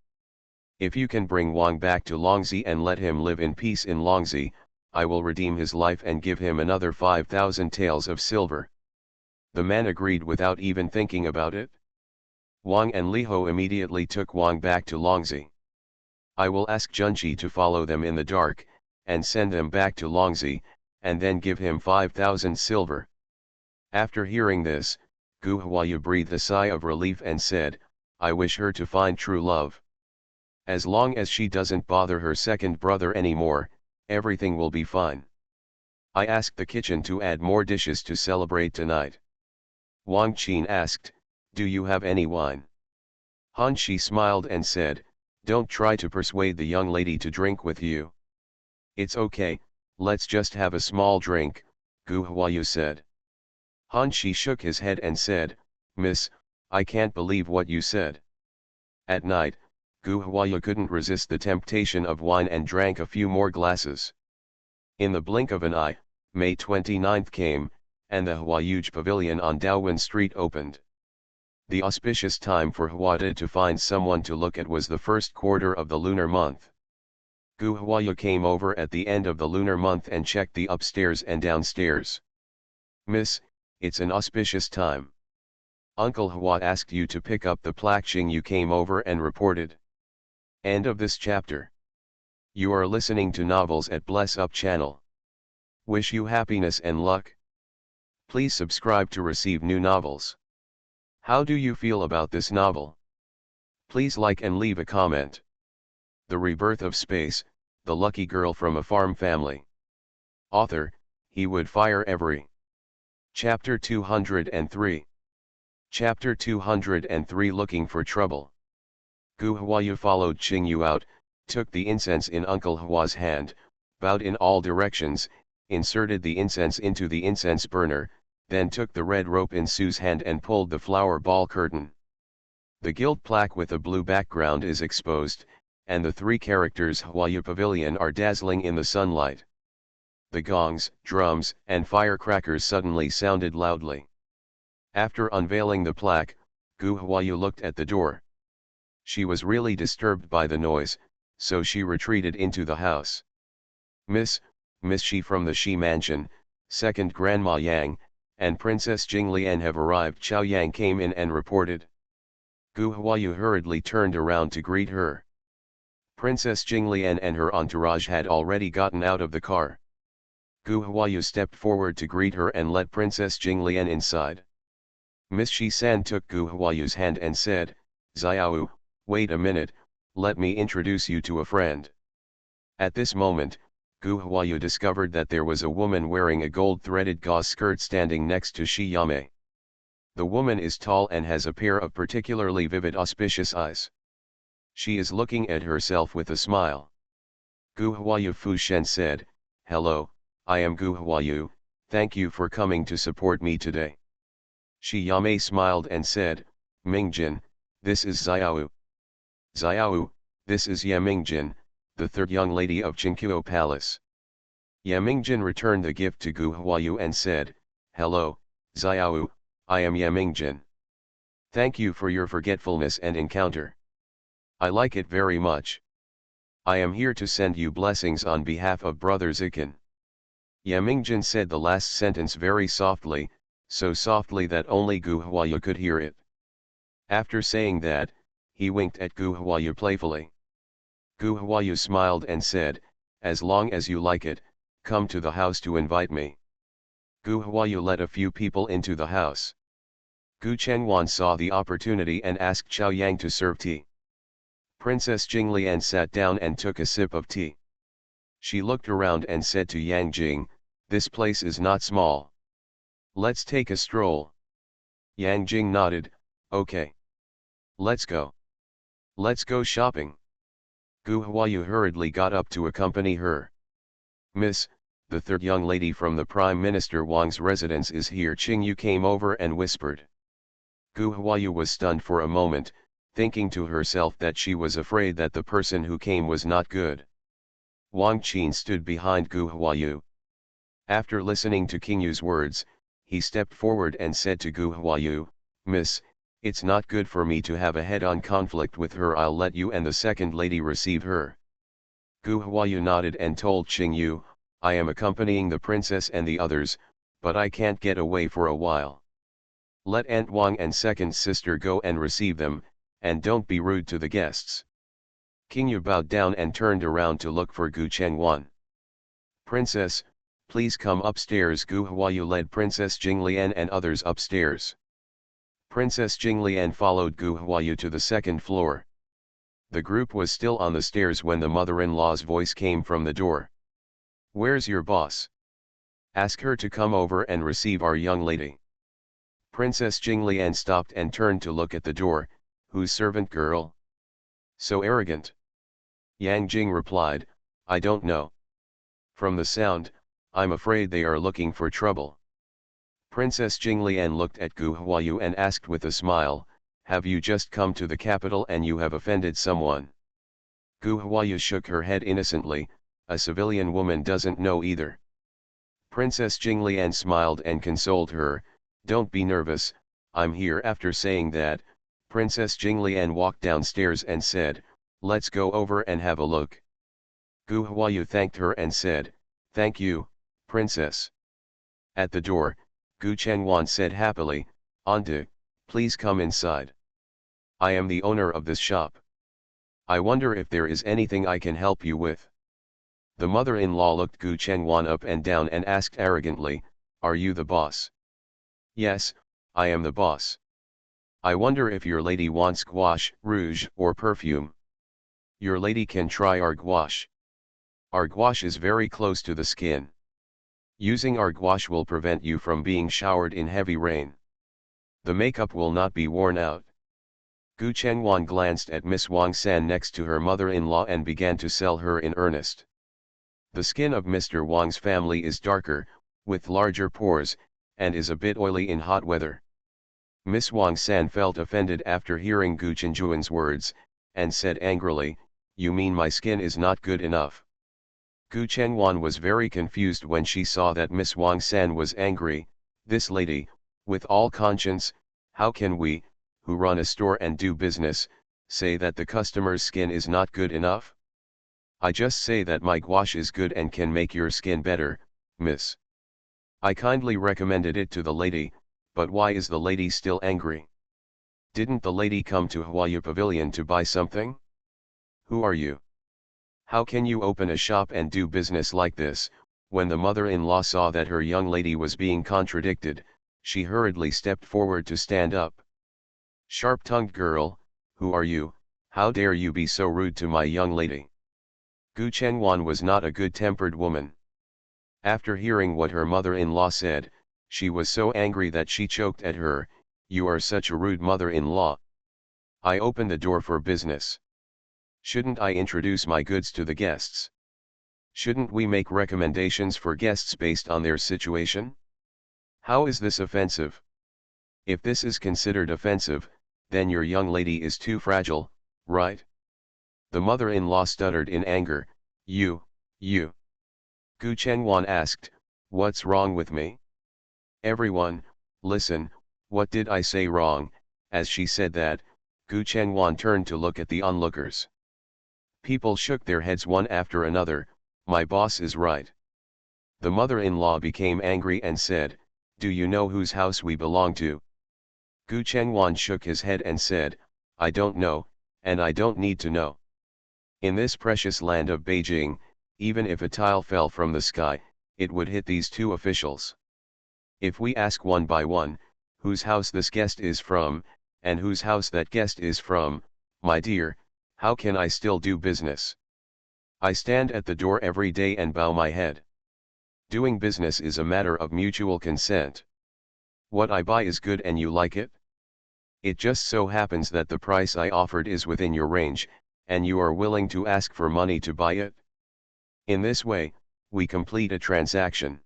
If you can bring Wang back to Longzi and let him live in peace in Longzi, I will redeem his life and give him another 5,000 taels of silver. The man agreed without even thinking about it. Wang and Liho immediately took Wang back to Longzi. I will ask Junji to follow them in the dark, and send them back to Longzi, and then give him 5,000 silver. After hearing this, Gu Huayu breathed a sigh of relief and said, I wish her to find true love. As long as she doesn't bother her second brother anymore, everything will be fine. I asked the kitchen to add more dishes to celebrate tonight. Wang Qin asked, do you have any wine? Han Shi smiled and said, don't try to persuade the young lady to drink with you. It's okay, let's just have a small drink, Gu Huayu said. Han Shi shook his head and said, Miss, I can't believe what you said. At night, Gu Huayu couldn't resist the temptation of wine and drank a few more glasses. In the blink of an eye, May 29th came, and the Huayuj Pavilion on Daowen Street opened. The auspicious time for Huada to find someone to look at was the first quarter of the lunar month. Gu Huayu came over at the end of the lunar month and checked the upstairs and downstairs. Miss, it's an auspicious time. Uncle Hua asked you to pick up the plaque you came over and reported. End of this chapter. You are listening to novels at Bless Up channel. Wish you happiness and luck. Please subscribe to receive new novels. How do you feel about this novel? Please like and leave a comment. The Rebirth of Space, the lucky girl from a farm family. Author, he would fire every. Chapter 203. Chapter 203 Looking for Trouble. Gu Huayu followed Qing Yu out, took the incense in Uncle Hua's hand, bowed in all directions, inserted the incense into the incense burner, then took the red rope in Su's hand and pulled the flower ball curtain. The gilt plaque with a blue background is exposed, and the three characters Huayu Pavilion are dazzling in the sunlight. The gongs, drums, and firecrackers suddenly sounded loudly. After unveiling the plaque, Gu Huayu looked at the door. She was really disturbed by the noise, so she retreated into the house. Miss Shi from the Shi Mansion, second Grandma Yang, and Princess Jinglian have arrived. Chao Yang came in and reported. Gu Huayu hurriedly turned around to greet her. Princess Jinglian and her entourage had already gotten out of the car. Gu Huayu stepped forward to greet her and let Princess Jinglian inside. Miss Shi-san took Gu Huayu's hand and said, Xiao, wait a minute, let me introduce you to a friend. At this moment, Gu Huayu discovered that there was a woman wearing a gold-threaded gauze skirt standing next to Shi Yame. The woman is tall and has a pair of particularly vivid auspicious eyes. She is looking at herself with a smile. Gu Huayu Fushen said, Hello, I am Gu Huayu, thank you for coming to support me today. Shi Yame smiled and said, Mingjin, this is Xiao. Xiao, this is Ye Mingjin, the third young lady of Qingqiu Palace. Ye Mingjin returned the gift to Gu Huayu and said, Hello, Xiao, I am Ye Mingjin. Thank you for your forgetfulness and encounter. I like it very much. I am here to send you blessings on behalf of Brother Zikin. Ye Mingjin said the last sentence very softly, so softly that only Gu Huayu could hear it. After saying that, he winked at Gu Huayu playfully. Gu Huayu smiled and said, As long as you like it, come to the house to invite me. Gu Huayu let a few people into the house. Gu Chengwan saw the opportunity and asked Chao Yang to serve tea. Princess Jinglian sat down and took a sip of tea. She looked around and said to Yang Jing, this place is not small. Let's take a stroll. Yang Jing nodded, okay. Let's go. Let's go shopping. Gu Huayu hurriedly got up to accompany her. Miss, the third young lady from the Prime Minister Wang's residence is here. Qing Yu came over and whispered. Gu Huayu was stunned for a moment, thinking to herself that she was afraid that the person who came was not good. Wang Qin stood behind Gu Huayu. After listening to King Yu's words, he stepped forward and said to Gu Huayu, "Miss, it's not good for me to have a head-on conflict with her. I'll let you and the second lady receive her." Gu Huayu nodded and told Qing Yu, "I am accompanying the princess and the others, but I can't get away for a while. Let Aunt Wang and second sister go and receive them, and don't be rude to the guests." King Yu bowed down and turned around to look for Gu Chengwan. "Princess, please come upstairs." Gu Huayu led Princess Jinglian and others upstairs. Princess Jinglian followed Gu Huayu to the second floor. The group was still on the stairs when the mother-in-law's voice came from the door. "Where's your boss? Ask her to come over and receive our young lady." Princess Jinglian stopped and turned to look at the door. "Whose servant girl? So arrogant." Yang Jing replied, "I don't know. From the sound, I'm afraid they are looking for trouble." Princess Jinglian looked at Gu Huayu and asked with a smile, "Have you just come to the capital and you have offended someone?" Gu Huayu shook her head innocently, "A civilian woman doesn't know either." Princess Jinglian smiled and consoled her, "Don't be nervous, I'm here." After saying that, Princess Jinglian walked downstairs and said, "Let's go over and have a look." Gu Huayu thanked her and said, "Thank you, Princess." At the door, Gu Chengwan said happily, "Auntie, please come inside. I am the owner of this shop. I wonder if there is anything I can help you with." The mother-in-law looked Gu Chengwan up and down and asked arrogantly, "Are you the boss?" "Yes, I am the boss. I wonder if your lady wants gouache, rouge, or perfume. Your lady can try our gouache. Our gouache is very close to the skin. Using our gouache will prevent you from being showered in heavy rain. The makeup will not be worn out." Gu Chengwan glanced at Miss Wang San next to her mother-in-law and began to sell her in earnest. The skin of Mr. Wang's family is darker, with larger pores, and is a bit oily in hot weather. Miss Wang San felt offended after hearing Gu Chengwan's words, and said angrily, "You mean my skin is not good enough?" Gu Chengwan was very confused when she saw that Miss Wang San was angry. "This lady, with all conscience, how can we, who run a store and do business, say that the customer's skin is not good enough? I just say that my gouache is good and can make your skin better, miss. I kindly recommended it to the lady, but why is the lady still angry? Didn't the lady come to Huayu Pavilion to buy something? Who are you? How can you open a shop and do business like this?" When the mother-in-law saw that her young lady was being contradicted, she hurriedly stepped forward to stand up. "Sharp-tongued girl, who are you? How dare you be so rude to my young lady?" Gu Chengwan was not a good-tempered woman. After hearing what her mother-in-law said, she was so angry that she choked at her, "You are such a rude mother-in-law. I opened the door for business. Shouldn't I introduce my goods to the guests? Shouldn't we make recommendations for guests based on their situation? How is this offensive? If this is considered offensive, then your young lady is too fragile, right?" The mother-in-law stuttered in anger, You. Gu Chengwan asked, "What's wrong with me? Everyone, listen, what did I say wrong?" As she said that, Gu Chengwan turned to look at the onlookers. People shook their heads one after another. "My boss is right." The mother-in-law became angry and said, "Do you know whose house we belong to?" Gu Chengwan shook his head and said, "I don't know, and I don't need to know. In this precious land of Beijing, even if a tile fell from the sky, it would hit these two officials. If we ask one by one, whose house this guest is from, and whose house that guest is from, my dear, how can I still do business? I stand at the door every day and bow my head. Doing business is a matter of mutual consent. What I buy is good and you like it? It just so happens that the price I offered is within your range, and you are willing to ask for money to buy it. In this way, we complete a transaction.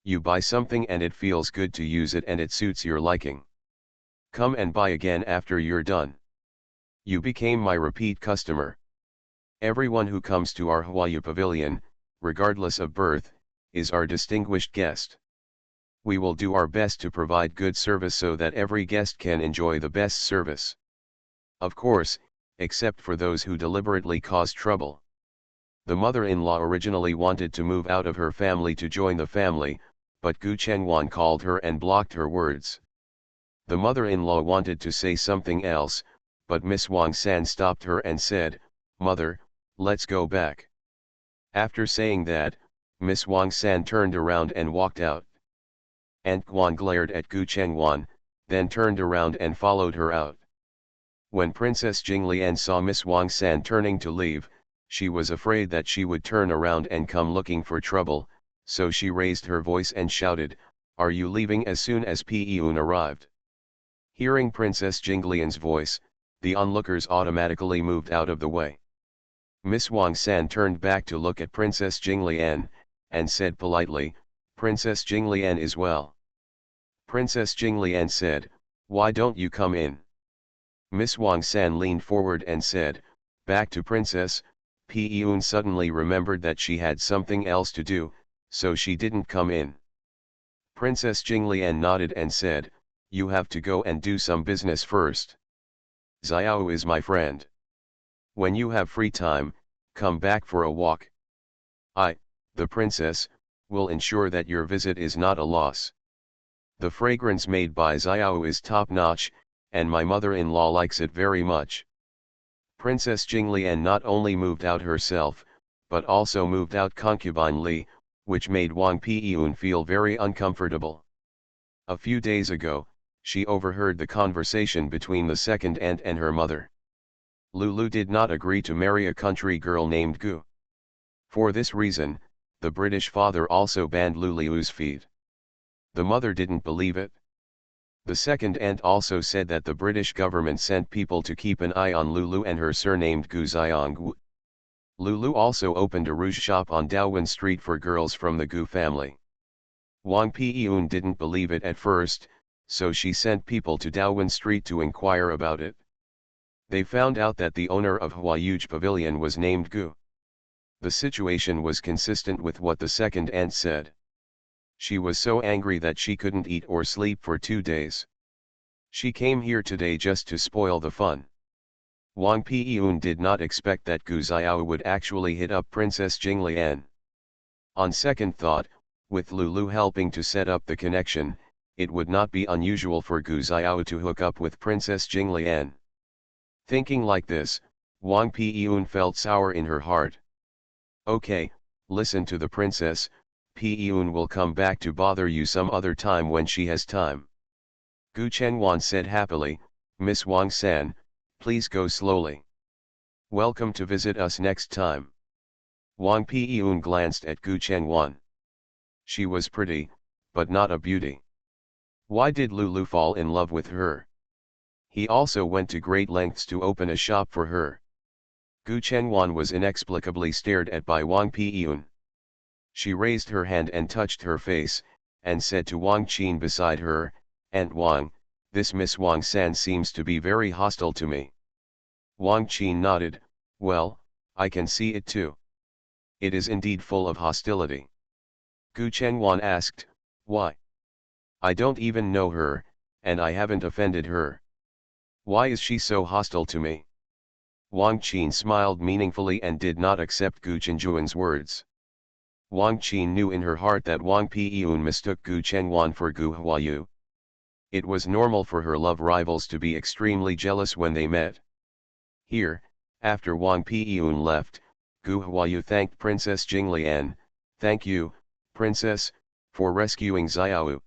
You buy something and it feels good to use it and it suits your liking. Come and buy again after you're done. You became my repeat customer. Everyone who comes to our Huayu pavilion, regardless of birth, is our distinguished guest. We will do our best to provide good service so that every guest can enjoy the best service. Of course, except for those who deliberately cause trouble. The mother-in-law originally wanted to move out of her family to join the family, but Gu Chengwan called her and blocked her words. The mother-in-law wanted to say something else, but Miss Wang San stopped her and said, "Mother, let's go back." After saying that, Miss Wang San turned around and walked out. Aunt Guan glared at Gu Chengwan, then turned around and followed her out. When Princess Jinglian saw Miss Wang San turning to leave, she was afraid that she would turn around and come looking for trouble, so she raised her voice and shouted, "Are you leaving?" as soon as Pi-Yun arrived. Hearing Princess Jinglian's voice, the onlookers automatically moved out of the way. Miss Wang San turned back to look at Princess Jinglian, and said politely, "Princess Jinglian is well." Princess Jinglian said, "Why don't you come in?" Miss Wang San leaned forward and said, "Back to Princess." Pi-Yun suddenly remembered that she had something else to do, so she didn't come in. Princess Jinglian nodded and said, "You have to go and do some business first. Xiao is my friend. When you have free time, come back for a walk. I, the princess, will ensure that your visit is not a loss. The fragrance made by Xiao is top-notch, and my mother-in-law likes it very much." Princess Jinglian not only moved out herself, but also moved out concubine Li, which made Wang Pi-Yun feel very uncomfortable. A few days ago, she overheard the conversation between the second aunt and her mother. Lulu did not agree to marry a country girl named Gu. For this reason, the British father also banned Lulu's feet. The mother didn't believe it. The second aunt also said that the British government sent people to keep an eye on Lulu and her surnamed Gu Xiangwu. Lulu also opened a rouge shop on Daowen Street for girls from the Gu family. Wang Pi-Yun didn't believe it at first, so she sent people to Daowen Street to inquire about it. They found out that the owner of Huayuj Pavilion was named Gu. The situation was consistent with what the second aunt said. She was so angry that she couldn't eat or sleep for 2 days. She came here today just to spoil the fun. Wang Pi-Yun did not expect that Gu Xiao would actually hit up Princess Jinglian. On second thought, with Lulu helping to set up the connection, it would not be unusual for Gu Xiao to hook up with Princess Jinglian. Thinking like this, Wang Pi-Yun felt sour in her heart. "Okay, listen to the princess, Pi-Yun will come back to bother you some other time when she has time." Gu Chengwan said happily, "Miss Wang San, please go slowly. Welcome to visit us next time." Wang Pi-Yun glanced at Gu Chengwan. She was pretty, but not a beauty. Why did Lulu fall in love with her? He also went to great lengths to open a shop for her. Gu Chengwan was inexplicably stared at by Wang Pi-Yun. She raised her hand and touched her face, and said to Wang Qin beside her, "Aunt Wang, this Miss Wang San seems to be very hostile to me." Wang Qin nodded, "Well, I can see it too. It is indeed full of hostility." Gu Chengwan asked, "Why? I don't even know her, and I haven't offended her. Why is she so hostile to me?" Wang Qin smiled meaningfully and did not accept Gu Chengwan's words. Wang Qin knew in her heart that Wang Pi-Yun mistook Gu Chengwan for Gu Huayu. It was normal for her love rivals to be extremely jealous when they met. Here, after Wang Pi-Yun left, Gu Huayu thanked Princess Jinglian, "Thank you, Princess, for rescuing Xiao."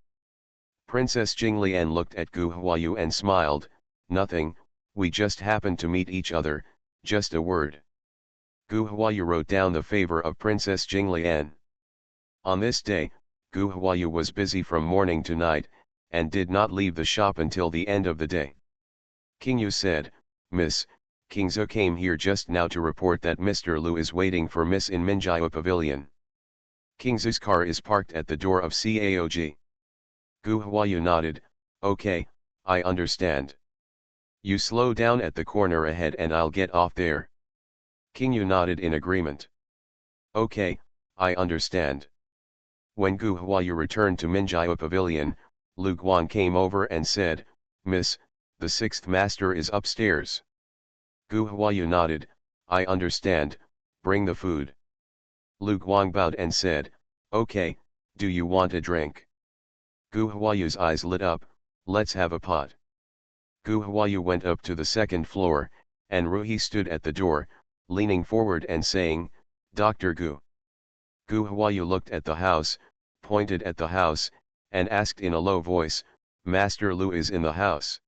Princess Jinglian looked at Gu Huayu and smiled, "Nothing, we just happened to meet each other, just a word." Gu Huayu wrote down the favor of Princess Jinglian. On this day, Gu Huayu was busy from morning to night, and did not leave the shop until the end of the day. King Yu said, "Miss, King Zhou came here just now to report that Mr. Lu is waiting for Miss in Minjiao Pavilion. King Zhou's car is parked at the door of Caog." Gu Huayu nodded, "Okay, I understand." You slow down at the corner ahead and I'll get off there. King Yu nodded in agreement. Okay, I understand. When Gu Huayu returned to Minjiao Pavilion, Lu Guang came over and said, Miss, the sixth master is upstairs. Gu Huayu nodded, I understand, bring the food. Lu Guang bowed and said, okay, do you want a drink? Gu Huayu's eyes lit up, let's have a pot. Gu Huayu went up to the second floor, and Ruhi stood at the door, leaning forward and saying, Dr. Gu. Gu Huayu looked at the house, pointed at the house, and asked in a low voice, Master Lu is in the house.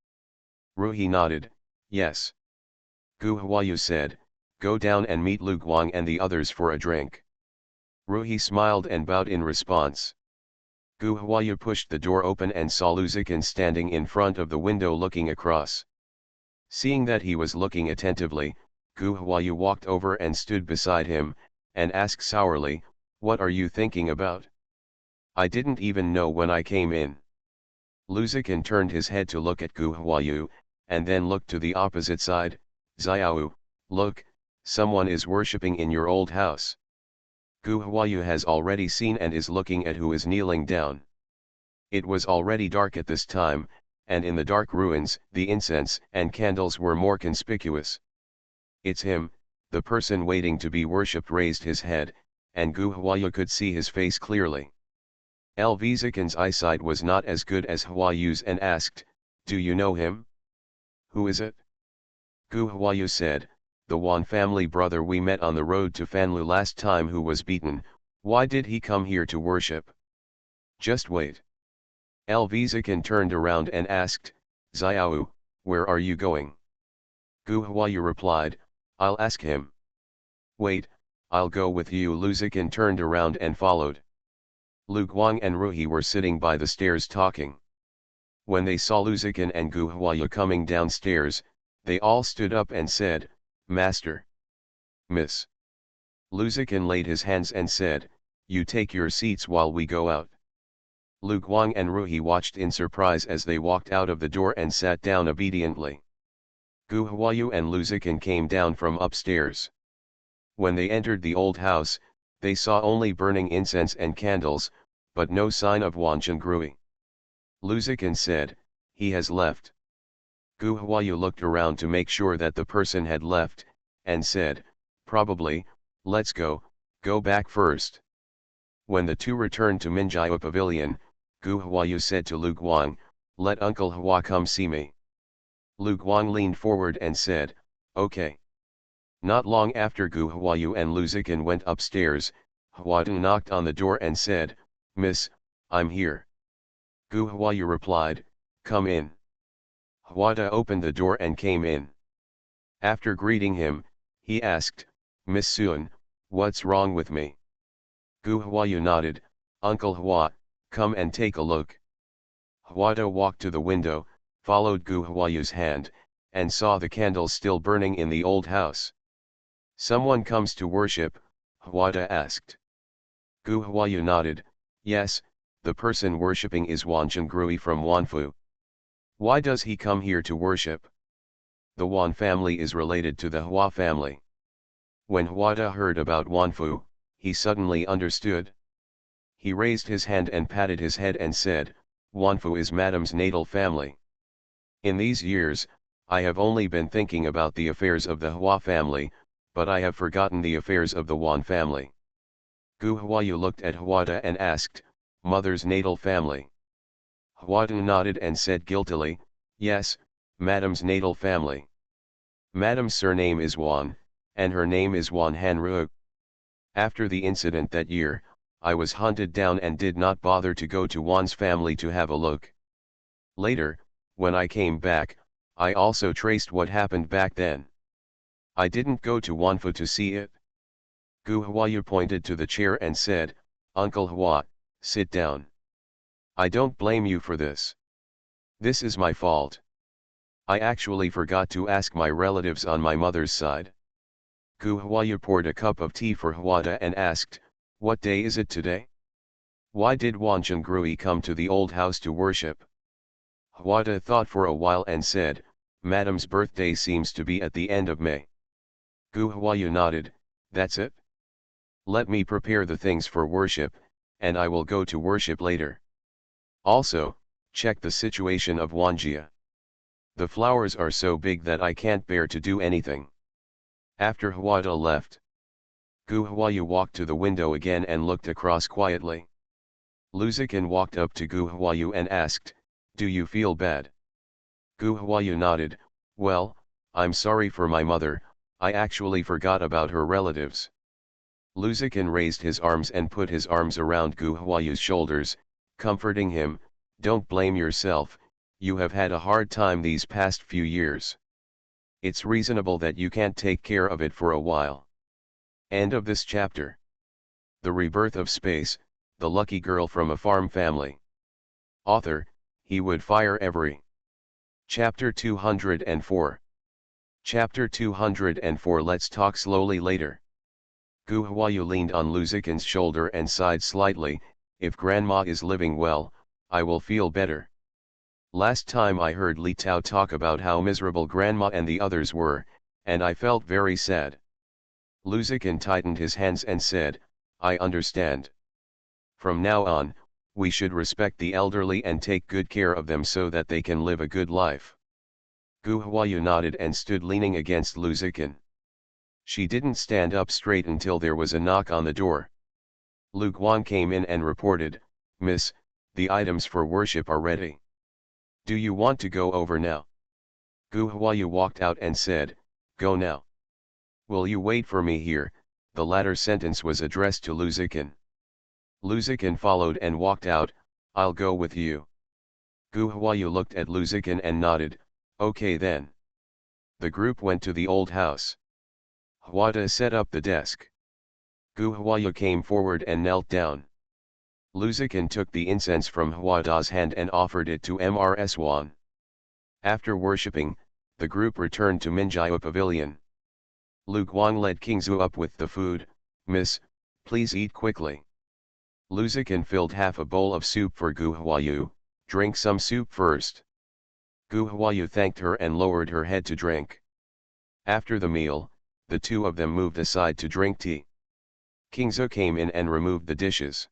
Ruhi nodded, yes. Gu Huayu said, go down and meet Lu Guang and the others for a drink. Ruhi smiled and bowed in response. Gu Huayu pushed the door open and saw Lu Zikin standing in front of the window looking across. Seeing that he was looking attentively, Gu Huayu walked over and stood beside him, and asked sourly, what are you thinking about? I didn't even know when I came in. Lu Zikin turned his head to look at Gu Huayu, and then looked to the opposite side, Xiao, look, someone is worshipping in your old house. Gu Huayu has already seen and is looking at who is kneeling down. It was already dark at this time, and in the dark ruins the incense and candles were more conspicuous. It's him, the person waiting to be worshipped raised his head, and Gu Huayu could see his face clearly. LV Zikin's eyesight was not as good as Huayu's and asked, do you know him? Who is it? Gu Huayu said, the Wan family brother we met on the road to Fanlu last time who was beaten. Why did he come here to worship? Just wait. LV Zikin turned around and asked, Xiao, where are you going? Gu Huayu replied, I'll ask him. Wait, I'll go with you. Lu Zikin turned around and followed. Lu Guang and Ruhi were sitting by the stairs talking. When they saw Lu Zikin and Gu Huayu coming downstairs, they all stood up and said, Master. Miss. Lu Zikin laid his hands and said, you take your seats while we go out. Lu Guang and Ruhi watched in surprise as they walked out of the door and sat down obediently. Gu Huayu and Lu Zikin came down from upstairs. When they entered the old house, they saw only burning incense and candles, but no sign of Wan Chenggrui. Lu Zikin said, he has left. Gu Huayu looked around to make sure that the person had left, and said, probably, let's go back first. When the two returned to Minjiao Pavilion, Gu Huayu said to Lu Guang, let Uncle Hua come see me. Lu Guang leaned forward and said, okay. Not long after Gu Huayu and Lu Zikin went upstairs, Huada knocked on the door and said, Miss, I'm here. Gu Huayu replied, come in. Huada opened the door and came in. After greeting him, he asked, Miss Suan, what's wrong with me? Gu Huayu nodded, Uncle Hua, come and take a look. Huada walked to the window, followed Gu Huayu's hand, and saw the candles still burning in the old house. Someone comes to worship, Huada asked. Gu Huayu nodded, yes, the person worshipping is Wan Chenggrui from Wanfu. Why does he come here to worship? The Wan family is related to the Hua family. When Huada heard about Wanfu, he suddenly understood. He raised his hand and patted his head and said, Wanfu is Madame's natal family. In these years, I have only been thinking about the affairs of the Hua family, but I have forgotten the affairs of the Wan family. Gu Huayu looked at Huada and asked, Mother's natal family? Huada nodded and said guiltily, yes, Madame's natal family. Madame's surname is Wan, and her name is Wan Hanru. After the incident that year, I was hunted down and did not bother to go to Wan's family to have a look. Later, when I came back, I also traced what happened back then. I didn't go to Wanfu to see it. Gu Huayu pointed to the chair and said, Uncle Hua, sit down. I don't blame you for this. This is my fault. I actually forgot to ask my relatives on my mother's side. Gu Huayu poured a cup of tea for Huada and asked, what day is it today? Why did Wan Chenggrui come to the old house to worship? Huada thought for a while and said, Madam's birthday seems to be at the end of May. Gu Huayu nodded, that's it? Let me prepare the things for worship, and I will go to worship later. Also, check the situation of Wanjia. The flowers are so big that I can't bear to do anything. After Huada left, Gu Huayu walked to the window again and looked across quietly. Lu Ziqin walked up to Gu Huayu and asked, do you feel bad? Gu Huayu nodded, well, I'm sorry for my mother, I actually forgot about her relatives. Lu Ziqin raised his arms and put his arms around Gu Huayu's shoulders, comforting him, don't blame yourself, you have had a hard time these past few years. It's reasonable that you can't take care of it for a while. End of this chapter. The Rebirth of Space, the lucky girl from a farm family. Author, he would fire every. Chapter 204. Chapter 204. Let's talk slowly later. Gu Huayu leaned on Lu Ziqin's shoulder and sighed slightly, if grandma is living well, I will feel better. Last time I heard Li Tao talk about how miserable grandma and the others were, and I felt very sad. Lu Ziqin tightened his hands and said, I understand. From now on, we should respect the elderly and take good care of them so that they can live a good life. Gu Huayu nodded and stood leaning against Lu Ziqin. She didn't stand up straight until there was a knock on the door. Lu Guan came in and reported, Miss, the items for worship are ready. Do you want to go over now? Gu Huayu walked out and said, go now. Will you wait for me here? The latter sentence was addressed to Lu Ziqin. Lu Ziqin followed and walked out, I'll go with you. Gu Huayu looked at Lu Ziqin and nodded, okay then. The group went to the old house. Huada set up the desk. Gu Huayu came forward and knelt down. Lu Ziqin took the incense from Huada's hand and offered it to Mrs. Wan. After worshipping, the group returned to Minjiao Pavilion. Lu Guang led King Zhu up with the food, Miss, please eat quickly. Lu Ziqin filled half a bowl of soup for Gu Huayu, drink some soup first. Gu Huayu thanked her and lowered her head to drink. After the meal, the two of them moved aside to drink tea. King Zhu came in and removed the dishes.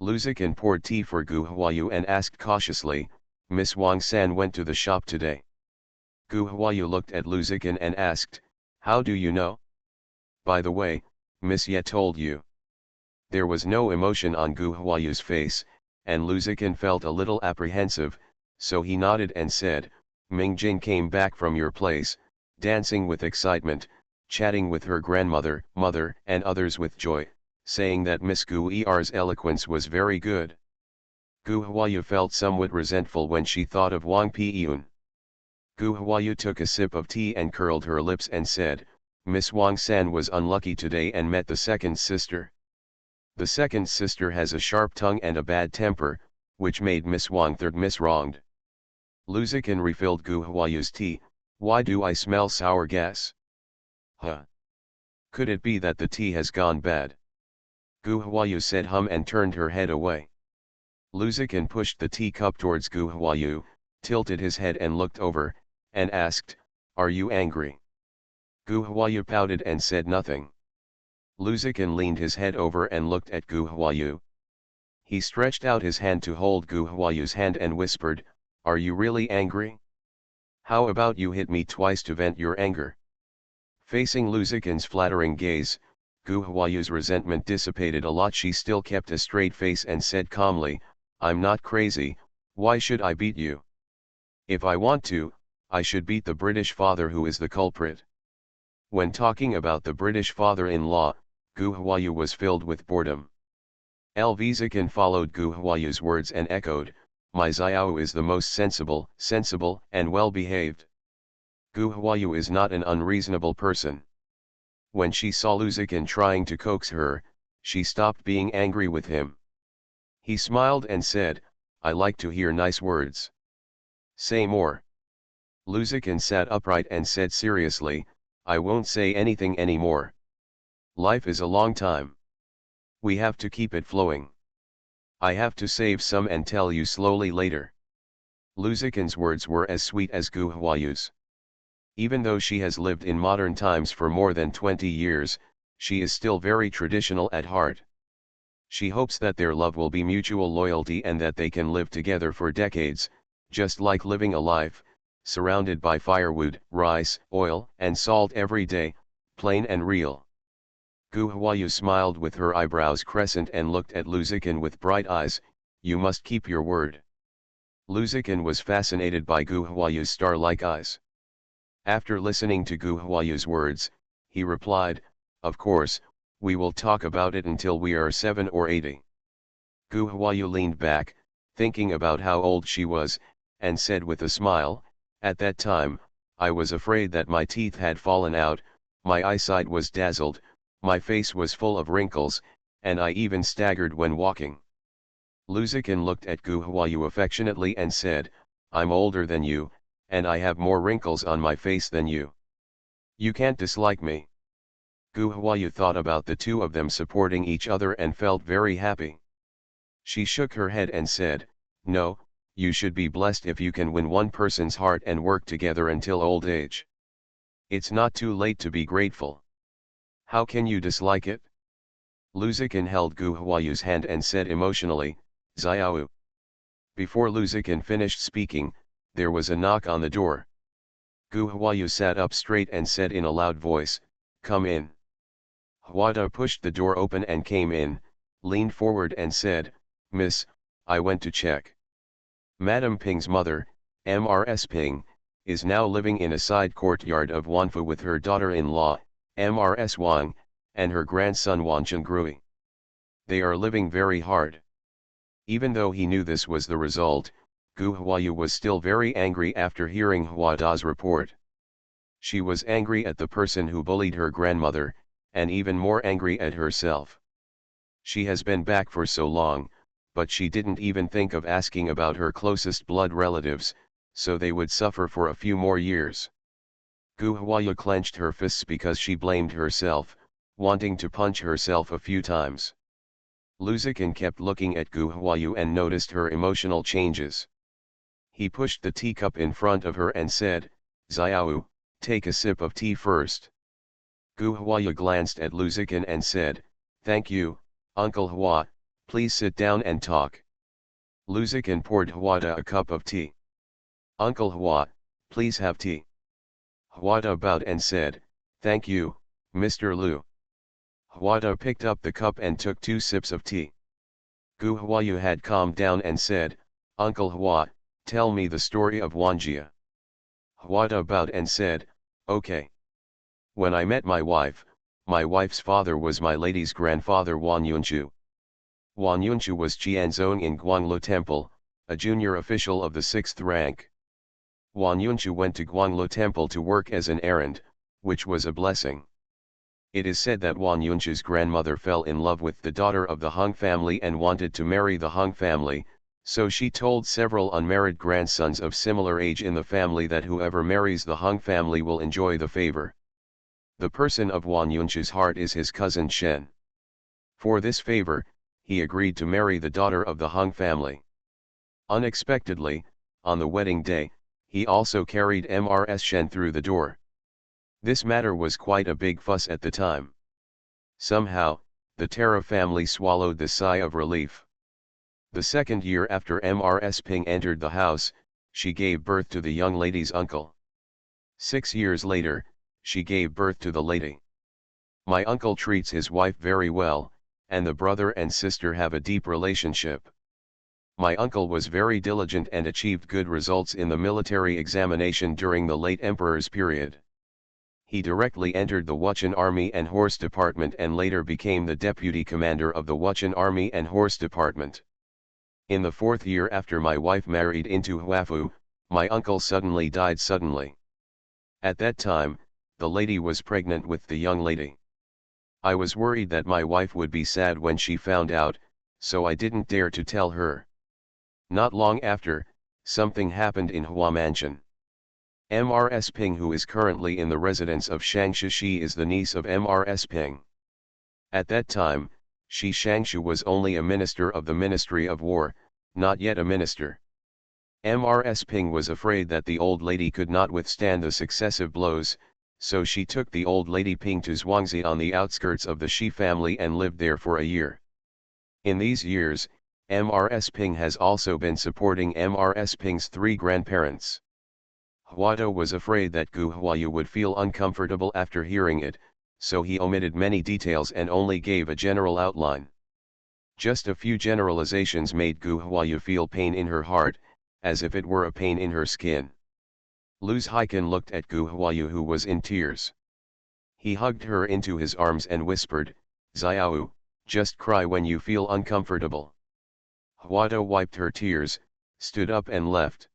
Lu Ziqin poured tea for Gu Huayu and asked cautiously, Miss Wang San went to the shop today. Gu Huayu looked at Lu Ziqin and asked, how do you know? By the way, Miss Ye told you. There was no emotion on Gu Huayu's face, and Lu Ziqin felt a little apprehensive, so he nodded and said, Ming Jing came back from your place, dancing with excitement, chatting with her grandmother, mother, and others with joy, saying that Miss Gu Er's eloquence was very good. Gu Huayu felt somewhat resentful when she thought of Wang Piyun. Gu Huayu took a sip of tea and curled her lips and said, Miss Wang San was unlucky today and met the second sister. The second sister has a sharp tongue and a bad temper, which made Miss Wang third miss wronged. Lu Ziqin refilled Gu Huayu's tea, why do I smell sour gas? Huh. Could it be that the tea has gone bad? Gu Huayu said hum and turned her head away. Lu Ziqin pushed the teacup towards Gu Huayu, tilted his head and looked over, and asked, are you angry? Gu Huayu pouted and said nothing. Lu Ziqin leaned his head over and looked at Gu Huayu. He stretched out his hand to hold Gu Huayu's hand and whispered, are you really angry? How about you hit me twice to vent your anger? Facing Lu Ziqin's flattering gaze, Gu Huayu's resentment dissipated a lot. She still kept a straight face and said calmly, I'm not crazy, why should I beat you? If I want to, I should beat the British father who is the culprit. When talking about the British father-in-law, Gu Huayu was filled with boredom. Lv Ziqin followed Gu Huayu's words and echoed, my Xiao is the most sensible, and well-behaved. Gu Huayu is not an unreasonable person. When she saw Lu Ziqin trying to coax her, she stopped being angry with him. He smiled and said, I like to hear nice words. Say more. Lu Ziqin sat upright and said seriously, I won't say anything anymore. Life is a long time. We have to keep it flowing. I have to save some and tell you slowly later. Lu Ziqin's words were as sweet as Gu Huayu's. Even though she has lived in modern times for more than 20 years, she is still very traditional at heart. She hopes that their love will be mutual loyalty and that they can live together for decades, just like living a life, surrounded by firewood, rice, oil, and salt every day, plain and real. Gu Huayu smiled with her eyebrows crescent and looked at Lu Ziqin with bright eyes. You must keep your word. Lu Ziqin was fascinated by Gu Huayu's star-like eyes. After listening to Gu Huayu's words, he replied, of course, we will talk about it until we are 7 or 80. Gu Huayu leaned back, thinking about how old she was, and said with a smile, at that time, I was afraid that my teeth had fallen out, my eyesight was dazzled, my face was full of wrinkles, and I even staggered when walking. Lu Ziqin looked at Gu Huayu affectionately and said, I'm older than you, and I have more wrinkles on my face than you. You can't dislike me. Gu Huayu thought about the two of them supporting each other and felt very happy. She shook her head and said, no, you should be blessed if you can win one person's heart and work together until old age. It's not too late to be grateful. How can you dislike it? Lu Ziqin held Gu Huayu's hand and said emotionally, Xiao. Before Lu Ziqin finished speaking, there was a knock on the door. Gu Huayu sat up straight and said in a loud voice, come in. Huada pushed the door open and came in, leaned forward and said, Miss, I went to check. Madam Ping's mother, Ms. Ping, is now living in a side courtyard of Wanfu with her daughter-in-law, Ms. Wang, and her grandson Wan Chenggrui. They are living very hard. Even though he knew this was the result, Gu Huayu was still very angry after hearing Huada's report. She was angry at the person who bullied her grandmother, and even more angry at herself. She has been back for so long, but she didn't even think of asking about her closest blood relatives, so they would suffer for a few more years. Gu Huayu clenched her fists because she blamed herself, wanting to punch herself a few times. Lu Ziqin kept looking at Gu Huayu and noticed her emotional changes. He pushed the teacup in front of her and said, Xiao, take a sip of tea first. Gu Huayu glanced at Lu Ziqin and said, thank you, Uncle Hua, please sit down and talk. Lu Ziqin poured Huada a cup of tea. Uncle Hua, please have tea. Huada bowed and said, thank you, Mr. Lu. Huada picked up the cup and took 2 sips of tea. Gu Huayu had calmed down and said, Uncle Hua, tell me the story of Wanjia. Huada bowed and said, okay. When I met my wife's father was my lady's grandfather Wan Yunchu. Wan Yunchu was Qianzong in Guanglu Temple, a junior official of the 6th rank. Wan Yunchu went to Guanglu Temple to work as an errand, which was a blessing. It is said that Wan Yunchu's grandmother fell in love with the daughter of the Hung family and wanted to marry the Hung family, so she told several unmarried grandsons of similar age in the family that whoever marries the Hung family will enjoy the favor. The person of Wan Yunchu's heart is his cousin Shen. For this favor, he agreed to marry the daughter of the Hung family. Unexpectedly, on the wedding day, he also carried Ms. Shen through the door. This matter was quite a big fuss at the time. Somehow, the Tara family swallowed the sigh of relief. The second year after Ms. Ping entered the house, she gave birth to the young lady's uncle. 6 years later, she gave birth to the lady. My uncle treats his wife very well, and the brother and sister have a deep relationship. My uncle was very diligent and achieved good results in the military examination during the late emperor's period. He directly entered the Wuchen Army and Horse Department and later became the deputy commander of the Wuchen Army and Horse Department. In the 4th year after my wife married into Huafu, my uncle suddenly died suddenly. At that time, the lady was pregnant with the young lady. I was worried that my wife would be sad when she found out, so I didn't dare to tell her. Not long after, something happened in Hua Mansion. Ms. Ping, who is currently in the residence of Shang Shi, is the niece of Ms. Ping. At that time, Shi Shangshu was only a minister of the Ministry of War, not yet a minister. Mrs. Ping was afraid that the old lady could not withstand the successive blows, so she took the old lady Ping to Zhuangzi on the outskirts of the Shi family and lived there for a year. In these years, Mrs. Ping has also been supporting Mrs. Ping's three grandparents. Huado was afraid that Gu Huayu would feel uncomfortable after hearing it, so he omitted many details and only gave a general outline. Just a few generalizations made Gu Huayu feel pain in her heart, as if it were a pain in her skin. Luz Haikan looked at Gu Huayu, who was in tears. He hugged her into his arms and whispered, "Xiao, just cry when you feel uncomfortable." Huado wiped her tears, stood up and left.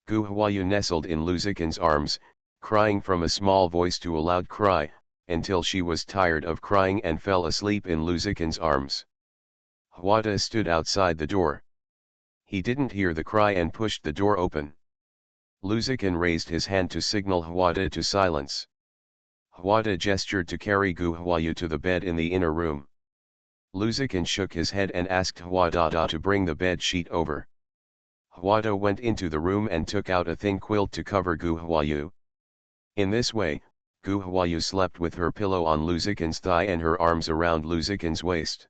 Gu Huayu nestled in Luzikin's arms, crying from a small voice to a loud cry, until she was tired of crying and fell asleep in Luzikin's arms. Huada stood outside the door. He didn't hear the cry and pushed the door open. Luzikin raised his hand to signal Huada to silence. Huada gestured to carry Gu Huayu to the bed in the inner room. Luzikin shook his head and asked Huada to bring the bed sheet over. Huada went into the room and took out a thin quilt to cover Gu Huayu. In this way, Gu Huayu slept with her pillow on Luzikin's thigh and her arms around Luzikin's waist.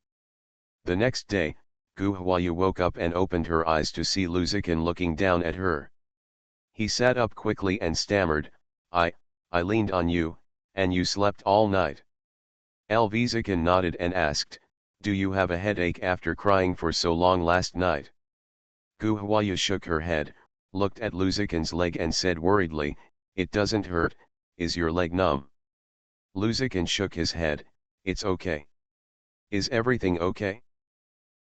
The next day, Gu Huayu woke up and opened her eyes to see Luzikin looking down at her. He sat up quickly and stammered, I leaned on you, and you slept all night." Luzikin nodded and asked, "Do you have a headache after crying for so long last night?" Gu Huayu shook her head, looked at Luzikin's leg and said worriedly, "It doesn't hurt, is your leg numb?" Luzikin shook his head, "It's okay." "Is everything okay?"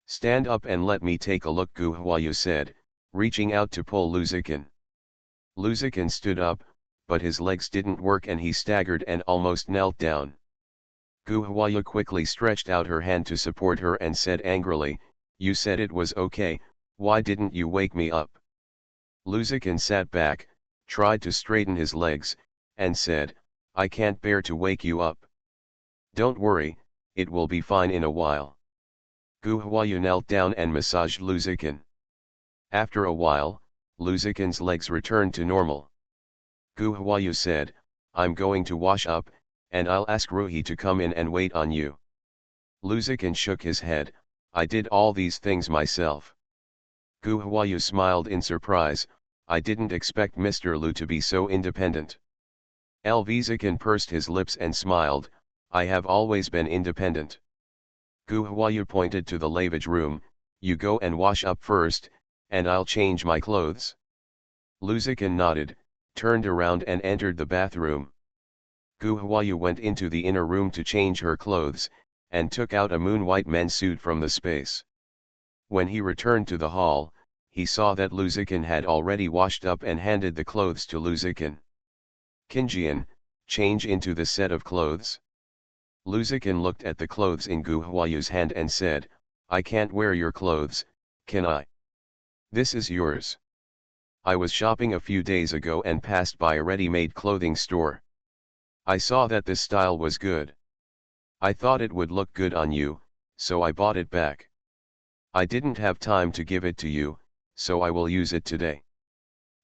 "Stand up and let me take a look," Gu Huayu said, reaching out to pull Luzikin. Luzikin stood up, but his legs didn't work and he staggered and almost knelt down. Gu Huayu quickly stretched out her hand to support her and said angrily, "You said it was okay, why didn't you wake me up?" Luzikin sat back, tried to straighten his legs, and said, "I can't bear to wake you up." "Don't worry, it will be fine in a while." Gu Huayu knelt down and massaged Luzikin. After a while, Luzikin's legs returned to normal. Gu Huayu said, "I'm going to wash up, and I'll ask Ruhi to come in and wait on you." Luzikin shook his head, "I did all these things myself." Gu Huayu smiled in surprise, "I didn't expect Mr. Lu to be so independent." Luzikin pursed his lips and smiled, "I have always been independent." Gu Huayu pointed to the lavage room, "You go and wash up first, and I'll change my clothes." Luzikin nodded, turned around and entered the bathroom. Gu Huayu went into the inner room to change her clothes, and took out a moon-white men's suit from the space. When he returned to the hall, he saw that Luzikin had already washed up and handed the clothes to Luzikin. "Qinjian, change into the set of clothes." Luzikin looked at the clothes in Gu Huayu's hand and said, "I can't wear your clothes, can I?" "This is yours. I was shopping a few days ago and passed by a ready-made clothing store. I saw that this style was good. I thought it would look good on you, so I bought it back. I didn't have time to give it to you, so I will use it today."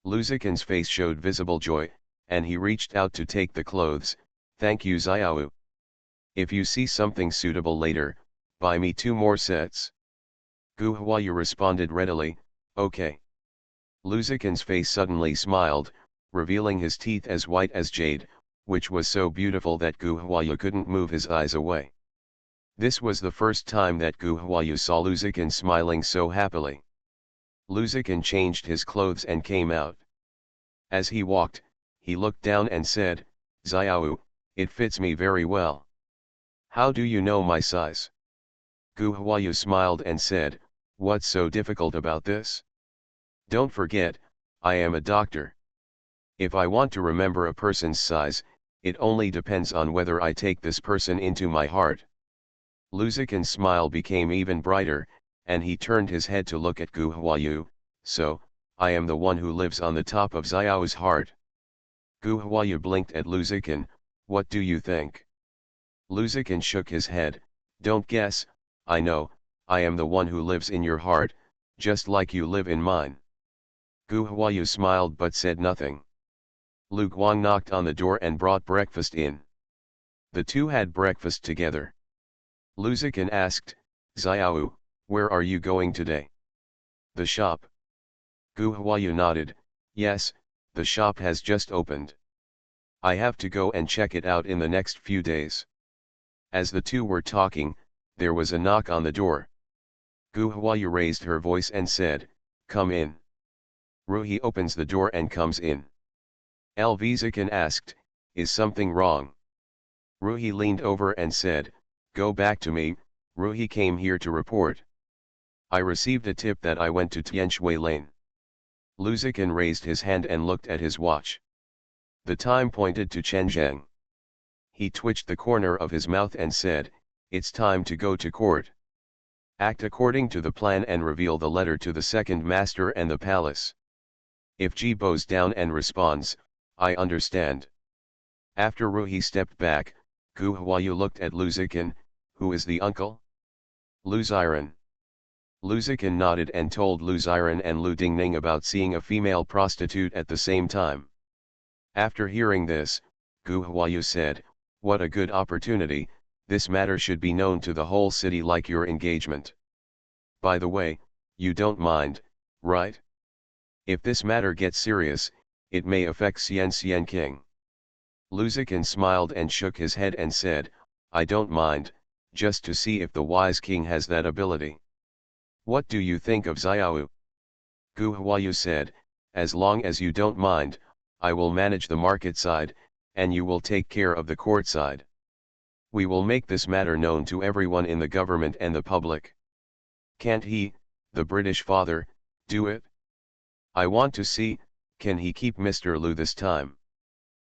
Luzikin's face showed visible joy, and he reached out to take the clothes. "Thank you, Xiao. If you see something suitable later, buy me 2 more sets." Gu Huayu responded readily, "Okay." Luzikin's face suddenly smiled, revealing his teeth as white as jade, which was so beautiful that Gu Huayu couldn't move his eyes away. This was the first time that Gu Huayu saw Luzikin smiling so happily. Luzikin changed his clothes and came out. As he walked, he looked down and said, "Xiao, it fits me very well. How do you know my size?" Gu Huayu smiled and said, "What's so difficult about this? Don't forget, I am a doctor. If I want to remember a person's size, it only depends on whether I take this person into my heart." Luzikin's smile became even brighter, and he turned his head to look at Gu Huayu, "So, I am the one who lives on the top of Xiao's heart." Gu Huayu blinked at Luzikin, "What do you think?" Luzikin shook his head, "Don't guess, I know, I am the one who lives in your heart, just like you live in mine." Gu Huayu smiled but said nothing. Lu Guang knocked on the door and brought breakfast in. The two had breakfast together. Lu Zikan asked, Xiao, where are you going today? The shop. Gu Huayu nodded, yes, the shop has just opened. I have to go and check it out in the next few days. As the two were talking, there was a knock on the door. Gu Huayu raised her voice and said, come in. Ruhi opens the door and comes in. Zikan asked, is something wrong? Ruhi leaned over and said, go back to me, Ruhi came here to report. I received a tip that I went to Tianshui Lane. Lu Zikan raised his hand and looked at his watch. The time pointed to Chenzheng. He twitched the corner of his mouth and said, it's time to go to court. Act according to the plan and reveal the letter to the second master and the palace. If Ji bows down and responds, I understand. After Ruhi stepped back, Gu Huayu looked at Lu Zikan, who is the uncle? Lu Ziran. Lu Zikan nodded and told Lu Ziran and Lu Dingning about seeing a female prostitute at the same time. After hearing this, Gu Huayu said, what a good opportunity, this matter should be known to the whole city like your engagement. By the way, you don't mind, right? If this matter gets serious, it may affect Xian King. Lu Zikan smiled and shook his head and said, I don't mind, just to see if the wise king has that ability. What do you think of Xiao? Gu Huayu said, as long as you don't mind, I will manage the market side, and you will take care of the court side. We will make this matter known to everyone in the government and the public. Can't he, the British father, do it? I want to see, can he keep Mr. Lu this time?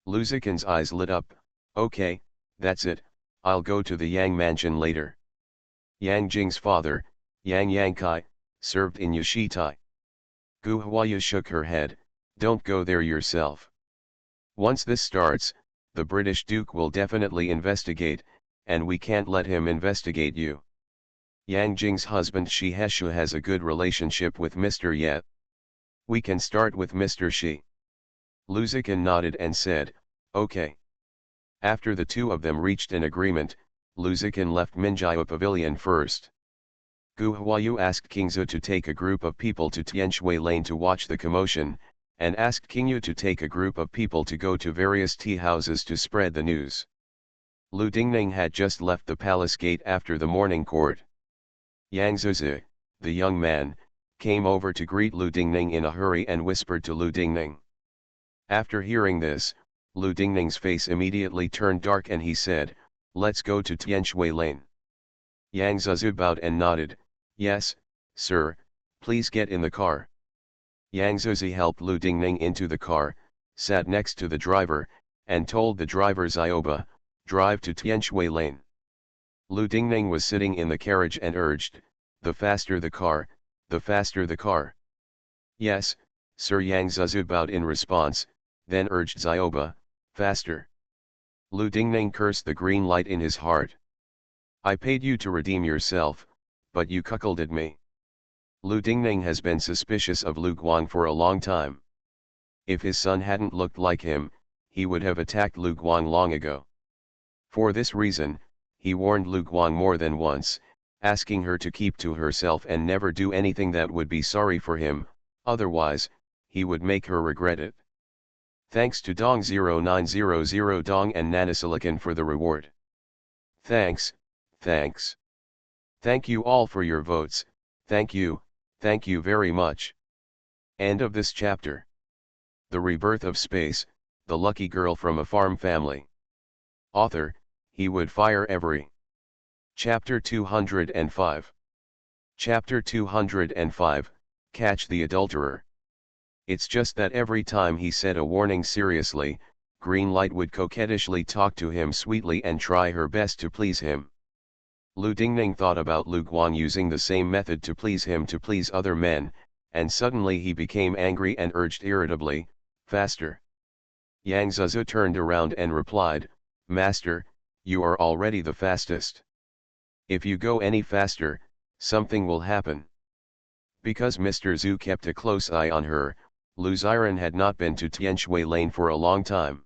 Lu Zikan's eyes lit up, okay, that's it, I'll go to the Yang mansion later. Yang Jing's father, Yang Yangkai, served in Yushitai. Gu Huayu shook her head, don't go there yourself. Once this starts, the British Duke will definitely investigate, and we can't let him investigate you. Yang Jing's husband Shi Heshu has a good relationship with Mr. Ye. We can start with Mr. Shi. Lu Zikan nodded and said, okay. After the two of them reached an agreement, Lu Zikan left Minjiao Pavilion first. Gu Huayu asked King Zhu to take a group of people to Tianshui Lane to watch the commotion, and asked King Yu to take a group of people to go to various tea houses to spread the news. Lu Dingning had just left the palace gate after the morning court. Yang Zuzi, the young man, came over to greet Lu Dingning in a hurry and whispered to Lu Dingning. After hearing this, Lu Dingning's face immediately turned dark and he said, let's go to Tianshui Lane. Yang Zuzi bowed and nodded, yes, sir, please get in the car. Yang Zuzi helped Lu Dingning into the car, sat next to the driver, and told the driver Zioba, drive to Tianshui Lane. Lu Dingning was sitting in the carriage and urged, the faster the car, the faster the car. Yes, sir. Yang Zuzi bowed in response, then urged Zioba, faster. Lu Dingning cursed the green light in his heart. I paid you to redeem yourself, but you cuckolded me. Lu Dingning has been suspicious of Lu Guang for a long time. If his son hadn't looked like him, he would have attacked Lu Guang long ago. For this reason, he warned Lu Guang more than once, asking her to keep to herself and never do anything that would be sorry for him, otherwise, he would make her regret it. Thanks to Dong0900 Dong and Nanosilicon for the reward. Thanks. Thank you all for your votes, thank you very much. End of this chapter. The Rebirth of Space, the lucky girl from a farm family. Author, he would fire every. Chapter 205. Chapter 205, Catch the Adulterer. It's just that every time he said a warning seriously, Greenlight would coquettishly talk to him sweetly and try her best to please him. Lu Dingning thought about Lu Guang using the same method to please him to please other men, and suddenly he became angry and urged irritably, faster. Yang Zuzi turned around and replied, Master, you are already the fastest. If you go any faster, something will happen. Because Mr. Zhu kept a close eye on her, Lu Xiren had not been to Tianshui Lane for a long time.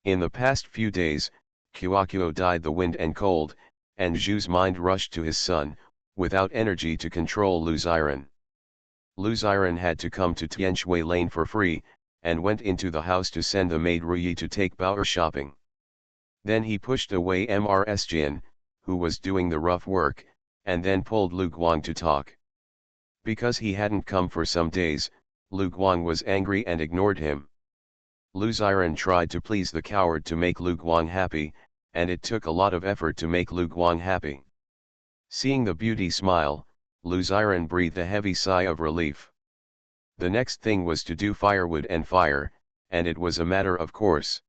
In the past few days, Kuokuo died the wind and cold, and Zhu's mind rushed to his son, without energy to control Lu Xiren. Lu Xiren had to come to Tianshui Lane for free, and went into the house to send the maid Ruyi to take Bao'er shopping. Then he pushed away Mrs. Jin, who was doing the rough work, and then pulled Lu Guang to talk. Because he hadn't come for some days, Lu Guang was angry and ignored him. Lu Xiren tried to please the coward to make Lu Guang happy, and it took a lot of effort to make Lu Guang happy. Seeing the beauty smile, Lu Xiren breathed a heavy sigh of relief. The next thing was to do firewood and fire, and it was a matter of course.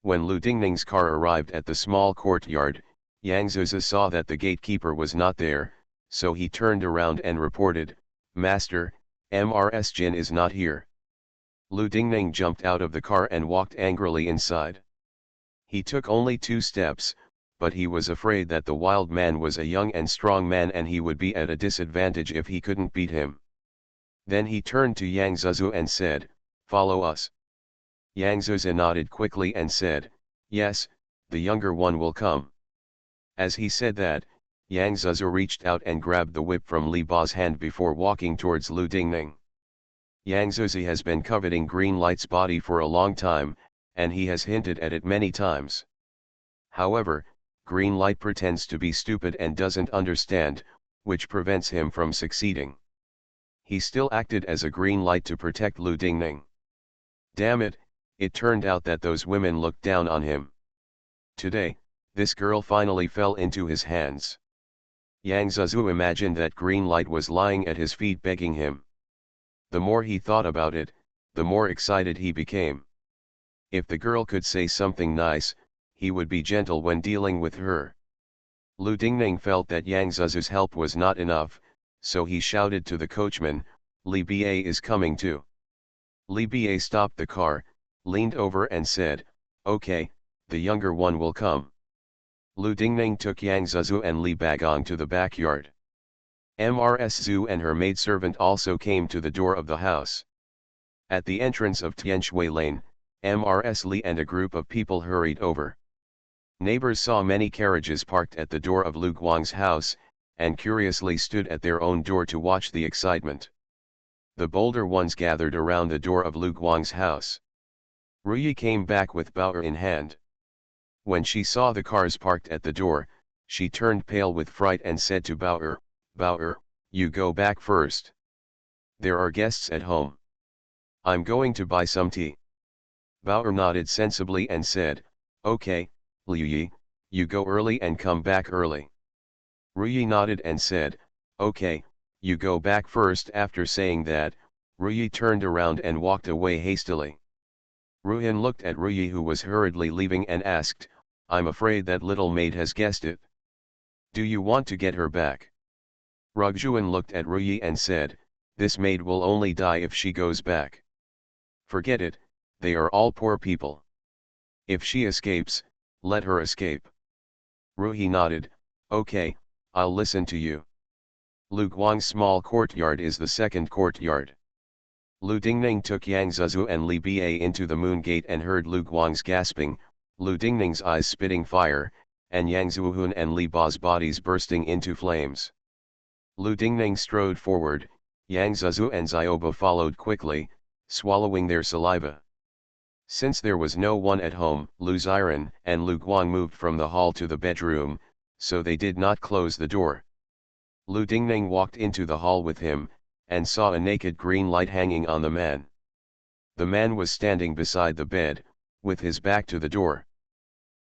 When Lu Dingning's car arrived at the small courtyard, Yang Zuzi saw that the gatekeeper was not there, so he turned around and reported, "Master, Mrs. Jin is not here." Lu Dingning jumped out of the car and walked angrily inside. He took only 2 steps, but he was afraid that the wild man was a young and strong man and he would be at a disadvantage if he couldn't beat him. Then he turned to Yang Zuzu and said, "Follow us." Yang Zuzu nodded quickly and said, "Yes, the younger one will come." As he said that, Yang Zuzu reached out and grabbed the whip from Li Ba's hand before walking towards Lu Dingning. Yang Zuzi has been coveting Green Light's body for a long time, and he has hinted at it many times. However, Green Light pretends to be stupid and doesn't understand, which prevents him from succeeding. He still acted as a green light to protect Lu Dingning. Damn it, it turned out that those women looked down on him. Today, this girl finally fell into his hands. Yang Zuzu imagined that Green Light was lying at his feet begging him. The more he thought about it, the more excited he became. If the girl could say something nice, he would be gentle when dealing with her. Lu Dingning felt that Yang Zuzu's help was not enough, so he shouted to the coachman, "Li Ba is coming too." Li Ba stopped the car, leaned over and said, "Okay, the younger one will come." Lu Dingning took Yang Zuzu and Li Bagong to the backyard. Mrs. Zhu and her maidservant also came to the door of the house. At the entrance of Tianshui Lane, Mrs. Li and a group of people hurried over. Neighbors saw many carriages parked at the door of Lu Guang's house, and curiously stood at their own door to watch the excitement. The bolder ones gathered around the door of Lu Guang's house. Ruyi came back with Bao'er in hand. When she saw the cars parked at the door, she turned pale with fright and said to Bao'er, "Bao'er, you go back first. There are guests at home. I'm going to buy some tea." Bao'er nodded sensibly and said, "Okay, Liuyi, you go early and come back early." Ruyi nodded and said, "Okay, you go back first." After saying that, Ruyi turned around and walked away hastily. Ruyin looked at Ruyi who was hurriedly leaving and asked, "I'm afraid that little maid has guessed it. Do you want to get her back?" Rugjuan looked at Ruyi and said, "This maid will only die if she goes back. Forget it, they are all poor people. If she escapes, let her escape." Ruyi nodded, "Okay, I'll listen to you." Lu Guang's small courtyard is the second courtyard. Lu Dingning took Yang Zuzu and Li Ba into the moon gate and heard Lu Guang's gasping, Lu Dingning's eyes spitting fire, and Yang Zuhun and Li Ba's bodies bursting into flames. Lu Dingning strode forward, Yang Zuzu and Zioba followed quickly, swallowing their saliva. Since there was no one at home, Lu Xiren and Lu Guang moved from the hall to the bedroom, so they did not close the door. Lu Dingning walked into the hall with him, and saw a naked green light hanging on the man. The man was standing beside the bed, with his back to the door.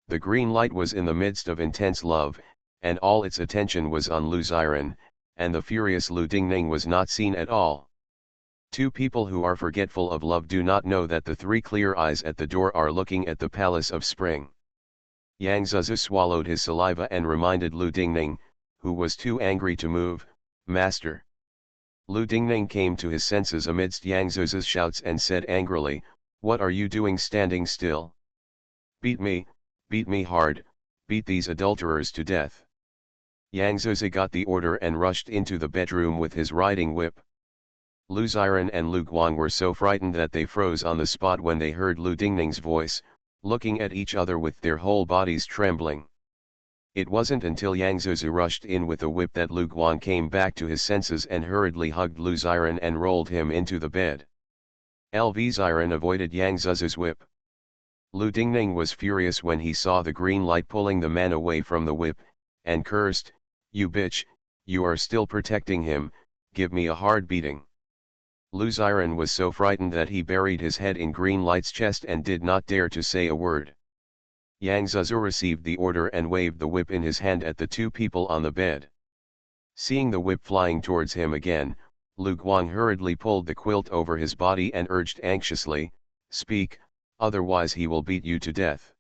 The green light was in the midst of intense love, and all its attention was on Lu Xiren, and the furious Lu Dingning was not seen at all. Two people who are forgetful of love do not know that the 3 clear eyes at the door are looking at the palace of spring. Yang Zuzu swallowed his saliva and reminded Lu Dingning, who was too angry to move, "Master." Lu Dingning came to his senses amidst Yang Zuzu's shouts and said angrily, "What are you doing standing still? Beat me hard, beat these adulterers to death." Yang Zuzu got the order and rushed into the bedroom with his riding whip. Lu Xiren and Lu Guang were so frightened that they froze on the spot when they heard Lu Dingning's voice, looking at each other with their whole bodies trembling. It wasn't until Yang Zuzu rushed in with a whip that Lu Guang came back to his senses and hurriedly hugged Lu Xiren and rolled him into the bed. Lv Xiren avoided Yang Zuzu's whip. Lu Dingning was furious when he saw the green light pulling the man away from the whip, and cursed, "You bitch, you are still protecting him, give me a hard beating." Lu Xiren was so frightened that he buried his head in green light's chest and did not dare to say a word. Yang Zuzu received the order and waved the whip in his hand at the two people on the bed. Seeing the whip flying towards him again, Lu Guang hurriedly pulled the quilt over his body and urged anxiously, "Speak, otherwise he will beat you to death."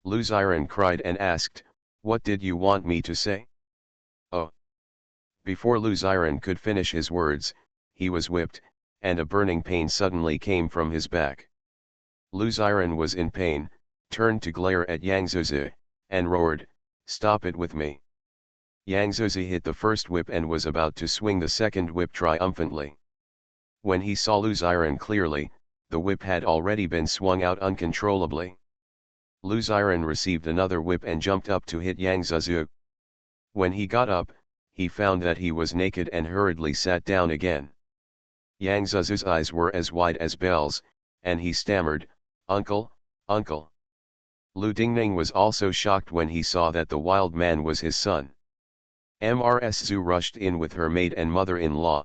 Lu Xiren cried and asked, "What did you want me to say?" "Oh." Before Lu Xiren could finish his words, he was whipped, and a burning pain suddenly came from his back. Lu Xiren was in pain, turned to glare at Yang Zuzi, and roared, "Stop it with me." Yang Zuzi hit the first whip and was about to swing the second whip triumphantly. When he saw Lu Xiren clearly, the whip had already been swung out uncontrollably. Lu Xiren received another whip and jumped up to hit Yang Zuzu. When he got up, he found that he was naked and hurriedly sat down again. Yang Zuzu's eyes were as wide as bells, and he stammered, "Uncle, uncle." Lu Dingning was also shocked when he saw that the wild man was his son. Mrs. Zhu rushed in with her maid and mother-in-law.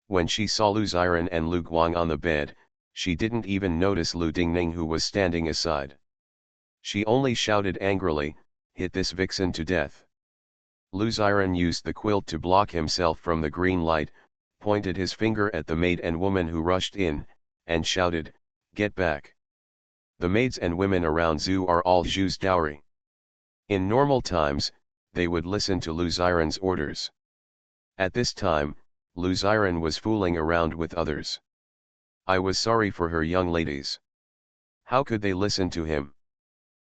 When she saw Lu Xiren and Lu Guang on the bed, she didn't even notice Lu Dingning, who was standing aside. She only shouted angrily, "Hit this vixen to death." Lu Xiren used the quilt to block himself from the green light, pointed his finger at the maid and woman who rushed in, and shouted, "Get back." The maids and women around Zhu are all Zhu's dowry. In normal times, they would listen to Lu Xiren's orders. At this time, Lu Xiren was fooling around with others. I was sorry for her young ladies. How could they listen to him?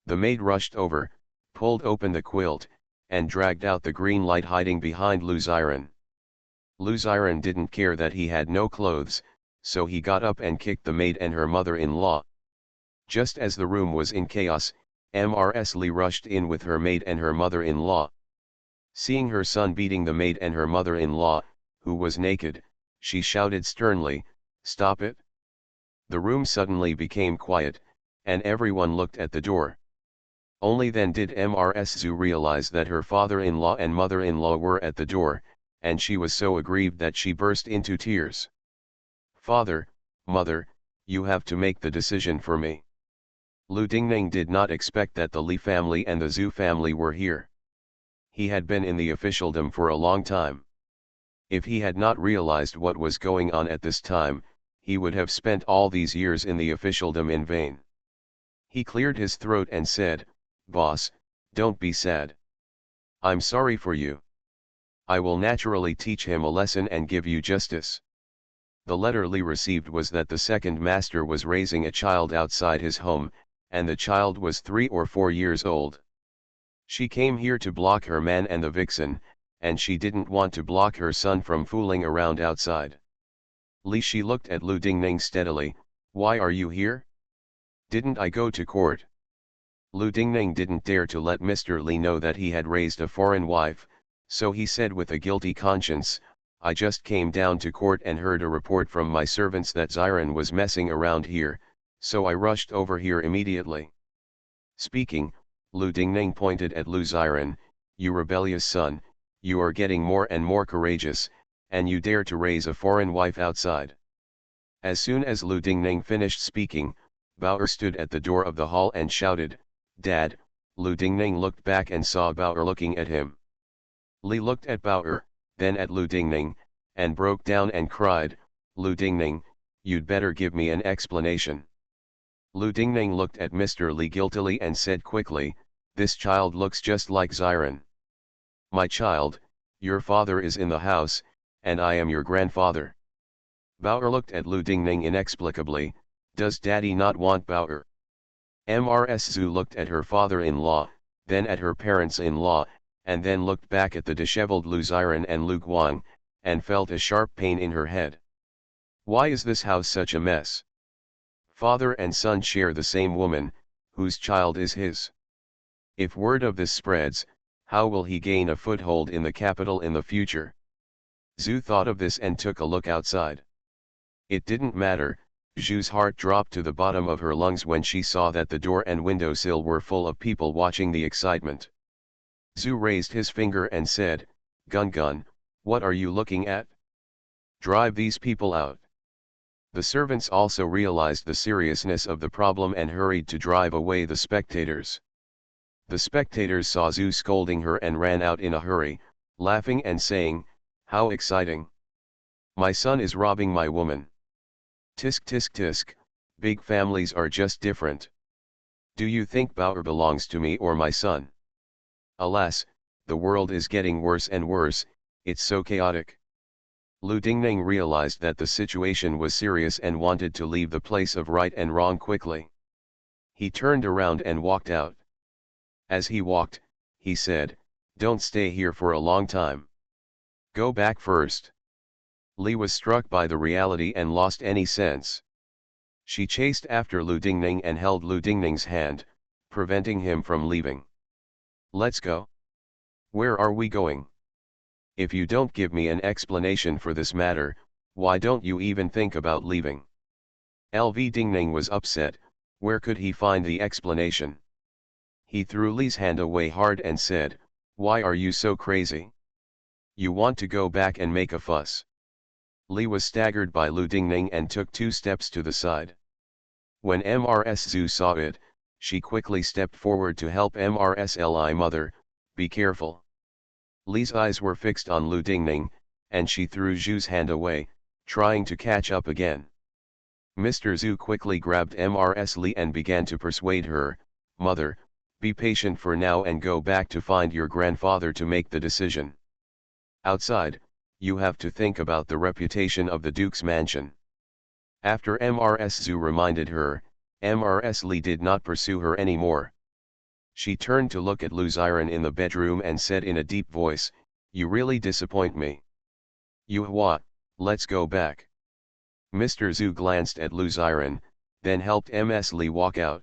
The maid rushed over, pulled open the quilt, and dragged out the green light hiding behind Lu Xiren. Lu Xiren didn't care that he had no clothes, so he got up and kicked the maid and her mother-in-law. Just as the room was in chaos, Mrs. Li rushed in with her maid and her mother-in-law. Seeing her son beating the maid and her mother-in-law, who was naked, she shouted sternly, "Stop it!" The room suddenly became quiet, and everyone looked at the door. Only then did Mrs. Zhu realize that her father-in-law and mother-in-law were at the door, and she was so aggrieved that she burst into tears. "Father, mother, you have to make the decision for me." Lu Dingning did not expect that the Li family and the Zhu family were here. He had been in the officialdom for a long time. If he had not realized what was going on at this time, he would have spent all these years in the officialdom in vain. He cleared his throat and said, "Boss, don't be sad. I'm sorry for you. I will naturally teach him a lesson and give you justice." The letter Li received was that the second master was raising a child outside his home, and the child was 3 or 4 years old. She came here to block her man and the vixen, and she didn't want to block her son from fooling around outside. She looked at Lu Dingning steadily, "Why are you here? Didn't I go to court?" Lu Dingning didn't dare to let Mr. Li know that he had raised a foreign wife, so he said with a guilty conscience, "I just came down to court and heard a report from my servants that Xiren was messing around here, so I rushed over here immediately." Speaking, Lu Dingning pointed at Lu Xiren, "You rebellious son, you are getting more and more courageous, and you dare to raise a foreign wife outside." As soon as Lu Dingning finished speaking, Bauer stood at the door of the hall and shouted, "Dad." Lu Dingning looked back and saw Bauer looking at him. Li looked at Bauer, then at Lu Dingning, and broke down and cried, "Lu Dingning, you'd better give me an explanation." Lu Dingning looked at Mr. Li guiltily and said quickly, "This child looks just like Xiren." "My child, your father is in the house, and I am your grandfather." Bauer looked at Lu Dingning inexplicably, "Does daddy not want Bauer?" Mrs. Zhu looked at her father-in-law, then at her parents-in-law, and then looked back at the disheveled Lu Xiren and Lu Guang, and felt a sharp pain in her head. Why is this house such a mess? Father and son share the same woman, whose child is his. If word of this spreads, how will he gain a foothold in the capital in the future? Zhu thought of this and took a look outside. It didn't matter, Zhu's heart dropped to the bottom of her lungs when she saw that the door and windowsill were full of people watching the excitement. Zhu raised his finger and said, "Gun Gun, what are you looking at? Drive these people out." The servants also realized the seriousness of the problem and hurried to drive away the spectators. The spectators saw Zhu scolding her and ran out in a hurry, laughing and saying, "How exciting! My son is robbing my woman. Tisk tisk tisk, big families are just different. Do you think Bauer belongs to me or my son? Alas, the world is getting worse and worse, it's so chaotic." Lu Dingning realized that the situation was serious and wanted to leave the place of right and wrong quickly. He turned around and walked out. As he walked, he said, "Don't stay here for a long time. Go back first." Li was struck by the reality and lost any sense. She chased after Lu Dingning and held Lu Dingning's hand, preventing him from leaving. "Let's go. Where are we going? If you don't give me an explanation for this matter, why don't you even think about leaving?" LV Dingning was upset. Where could he find the explanation? He threw Li's hand away hard and said, "Why are you so crazy? You want to go back and make a fuss." Li was staggered by Lu Dingning and took 2 steps to the side. When Mrs. Zhu saw it, she quickly stepped forward to help Mrs. Li. "Mother, be careful." Li's eyes were fixed on Lu Dingning, and she threw Zhu's hand away, trying to catch up again. Mr. Zhu quickly grabbed Mrs. Li and began to persuade her, "Mother, be patient for now and go back to find your grandfather to make the decision. Outside, you have to think about the reputation of the Duke's mansion." After Mrs. Zhu reminded her, Mrs. Li did not pursue her anymore. She turned to look at Lu Xiren in the bedroom and said in a deep voice, "You really disappoint me. Yuhua, let's go back." Mr. Zhu glanced at Lu Xiren, then helped Ms. Li walk out.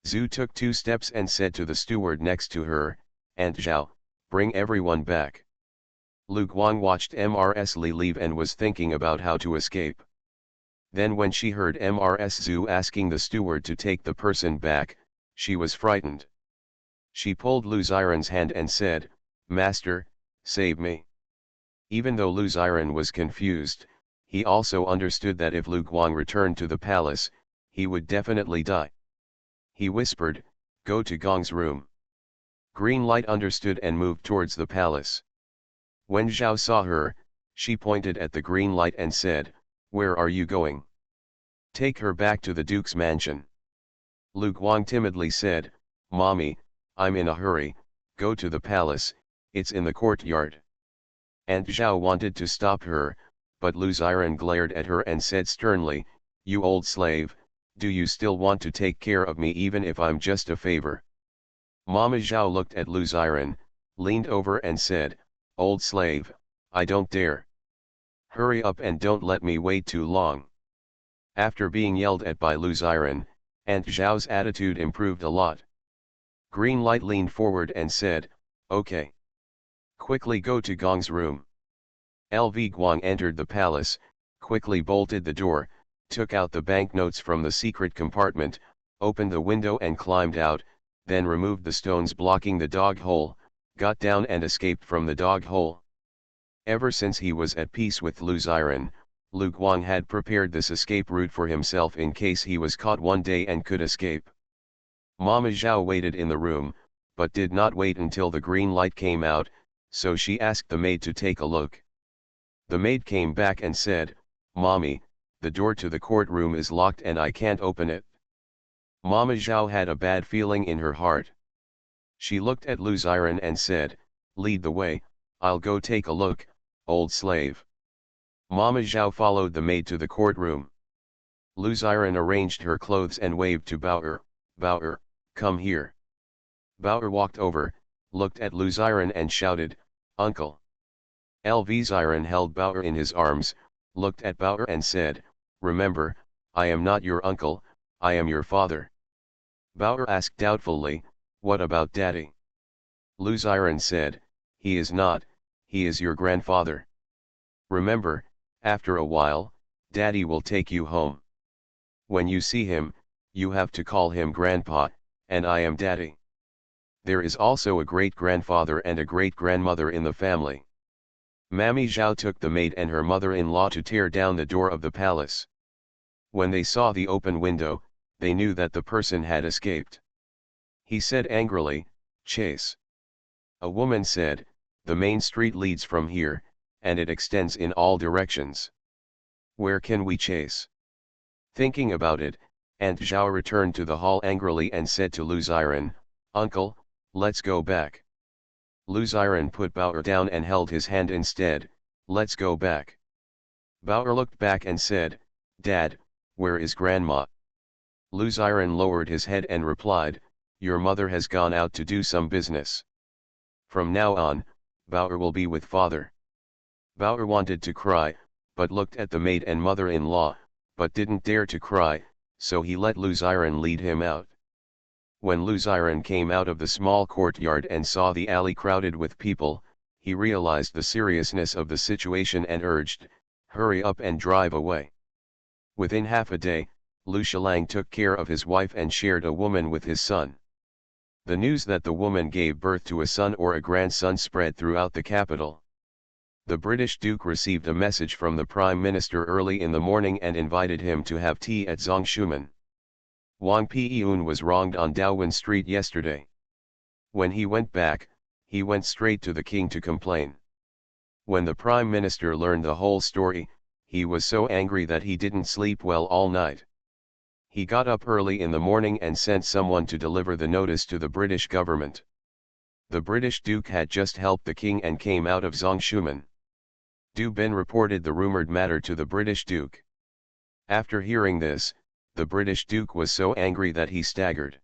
Zhu took 2 steps and said to the steward next to her, "Aunt Zhao, bring everyone back." Lu Guang watched Mrs. Li leave and was thinking about how to escape. Then when she heard Mrs. Zhu asking the steward to take the person back, she was frightened. She pulled Lu Xiren's hand and said, "Master, save me." Even though Lu Xiren was confused, he also understood that if Lu Guang returned to the palace, he would definitely die. He whispered, "Go to Gong's room." Green Light understood and moved towards the palace. When Zhao saw her, she pointed at the green light and said, "Where are you going?" "Take her back to the Duke's mansion." Lu Guang timidly said, "Mommy, I'm in a hurry, go to the palace, it's in the courtyard." Aunt Zhao wanted to stop her, but Lu Xiren glared at her and said sternly, "You old slave, do you still want to take care of me even if I'm just a favor?" Mama Zhao looked at Lu Xiren, leaned over and said, "Old slave, I don't dare. Hurry up and don't let me wait too long." After being yelled at by Lu Xiren, Aunt Zhao's attitude improved a lot. Green Light leaned forward and said, "Okay. Quickly go to Gong's room." LV Guang entered the palace, quickly bolted the door, took out the banknotes from the secret compartment, opened the window and climbed out, then removed the stones blocking the dog hole, got down and escaped from the dog hole. Ever since he was at peace with Lu Xiren, Lu Guang had prepared this escape route for himself in case he was caught one day and could escape. Mama Zhao waited in the room, but did not wait until the green light came out, so she asked the maid to take a look. The maid came back and said, "Mommy, the door to the courtroom is locked and I can't open it." Mama Zhao had a bad feeling in her heart. She looked at Lu Xiren and said, "Lead the way, I'll go take a look, old slave." Mama Zhao followed the maid to the courtroom. Lu Xiren arranged her clothes and waved to Bauer, "Bauer, come here." Bauer walked over, looked at Lu Xiren and shouted, "Uncle." LV Xiren held Bauer in his arms, looked at Bauer and said, "Remember, I am not your uncle, I am your father." Bauer asked doubtfully, "What about Daddy?" Luziren said, "He is not, he is your grandfather. Remember, after a while, Daddy will take you home. When you see him, you have to call him Grandpa, and I am Daddy. There is also a great-grandfather and a great-grandmother in the family." Mammy Zhao took the maid and her mother-in-law to tear down the door of the palace. When they saw the open window, they knew that the person had escaped. He said angrily, "Chase." A woman said, "The main street leads from here, and it extends in all directions. Where can we chase?" Thinking about it, Aunt Zhao returned to the hall angrily and said to Luziren, "Uncle, let's go back." Luziren put Bauer down and held his hand instead, "Let's go back." Bauer looked back and said, "Dad, where is Grandma?" Luziren lowered his head and replied, "Your mother has gone out to do some business. From now on, Bauer will be with father." Bauer wanted to cry, but looked at the maid and mother-in-law, but didn't dare to cry, so he let Luziren lead him out. When Luziren came out of the small courtyard and saw the alley crowded with people, he realized the seriousness of the situation and urged, "Hurry up and drive away." Within half a day, Lu Shilang took care of his wife and shared a woman with his son. The news that the woman gave birth to a son or a grandson spread throughout the capital. The British Duke received a message from the Prime Minister early in the morning and invited him to have tea at Zongshumen. Wang Piyun was wronged on Daowen Street yesterday. When he went back, he went straight to the king to complain. When the Prime Minister learned the whole story, he was so angry that he didn't sleep well all night. He got up early in the morning and sent someone to deliver the notice to the British government. The British Duke had just helped the king and came out of Zongshumen. Du Bin reported the rumored matter to the British Duke. After hearing this, the British Duke was so angry that he staggered.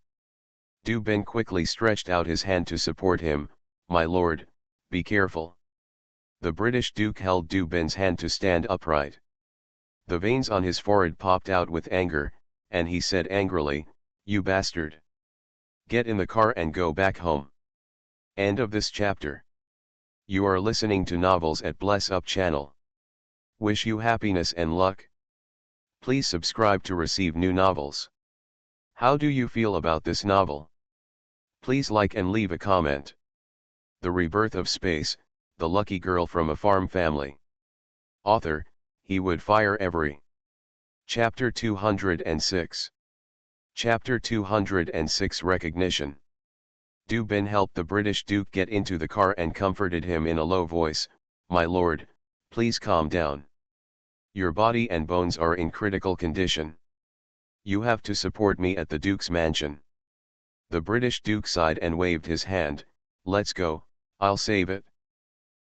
Du Bin quickly stretched out his hand to support him, "My lord, be careful." The British Duke held Du Bin's hand to stand upright. The veins on his forehead popped out with anger, and he said angrily, "You bastard! Get in the car and go back home." End of this chapter. You are listening to novels at Bless Up channel. Wish you happiness and luck. Please subscribe to receive new novels. How do you feel about this novel? Please like and leave a comment. The Rebirth of Space, the lucky girl from a farm family. Author, he would fire every. Chapter 206. Chapter 206 Recognition. Du Bin helped the British Duke get into the car and comforted him in a low voice, "My lord, please calm down. Your body and bones are in critical condition. You have to support me at the Duke's mansion." The British Duke sighed and waved his hand, "Let's go, I'll save it."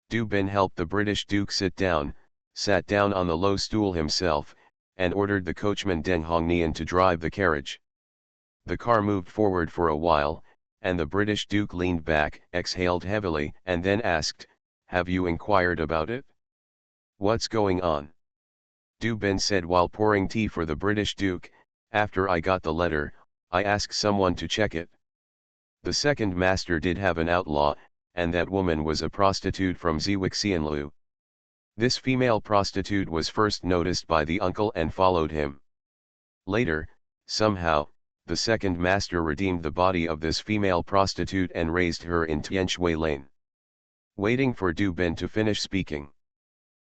Du Bin helped the British Duke sit down, sat down on the low stool himself, and ordered the coachman Deng Hongnian to drive the carriage. The car moved forward for a while, and the British Duke leaned back, exhaled heavily, and then asked, "Have you inquired about it? What's going on?" Du Bin said while pouring tea for the British Duke, "After I got the letter, I asked someone to check it. The second master did have an outlaw, and that woman was a prostitute from Ziwixianlu. This female prostitute was first noticed by the uncle and followed him. Later, somehow, the second master redeemed the body of this female prostitute and raised her in Tianshui Lane." Waiting for Du Bin to finish speaking,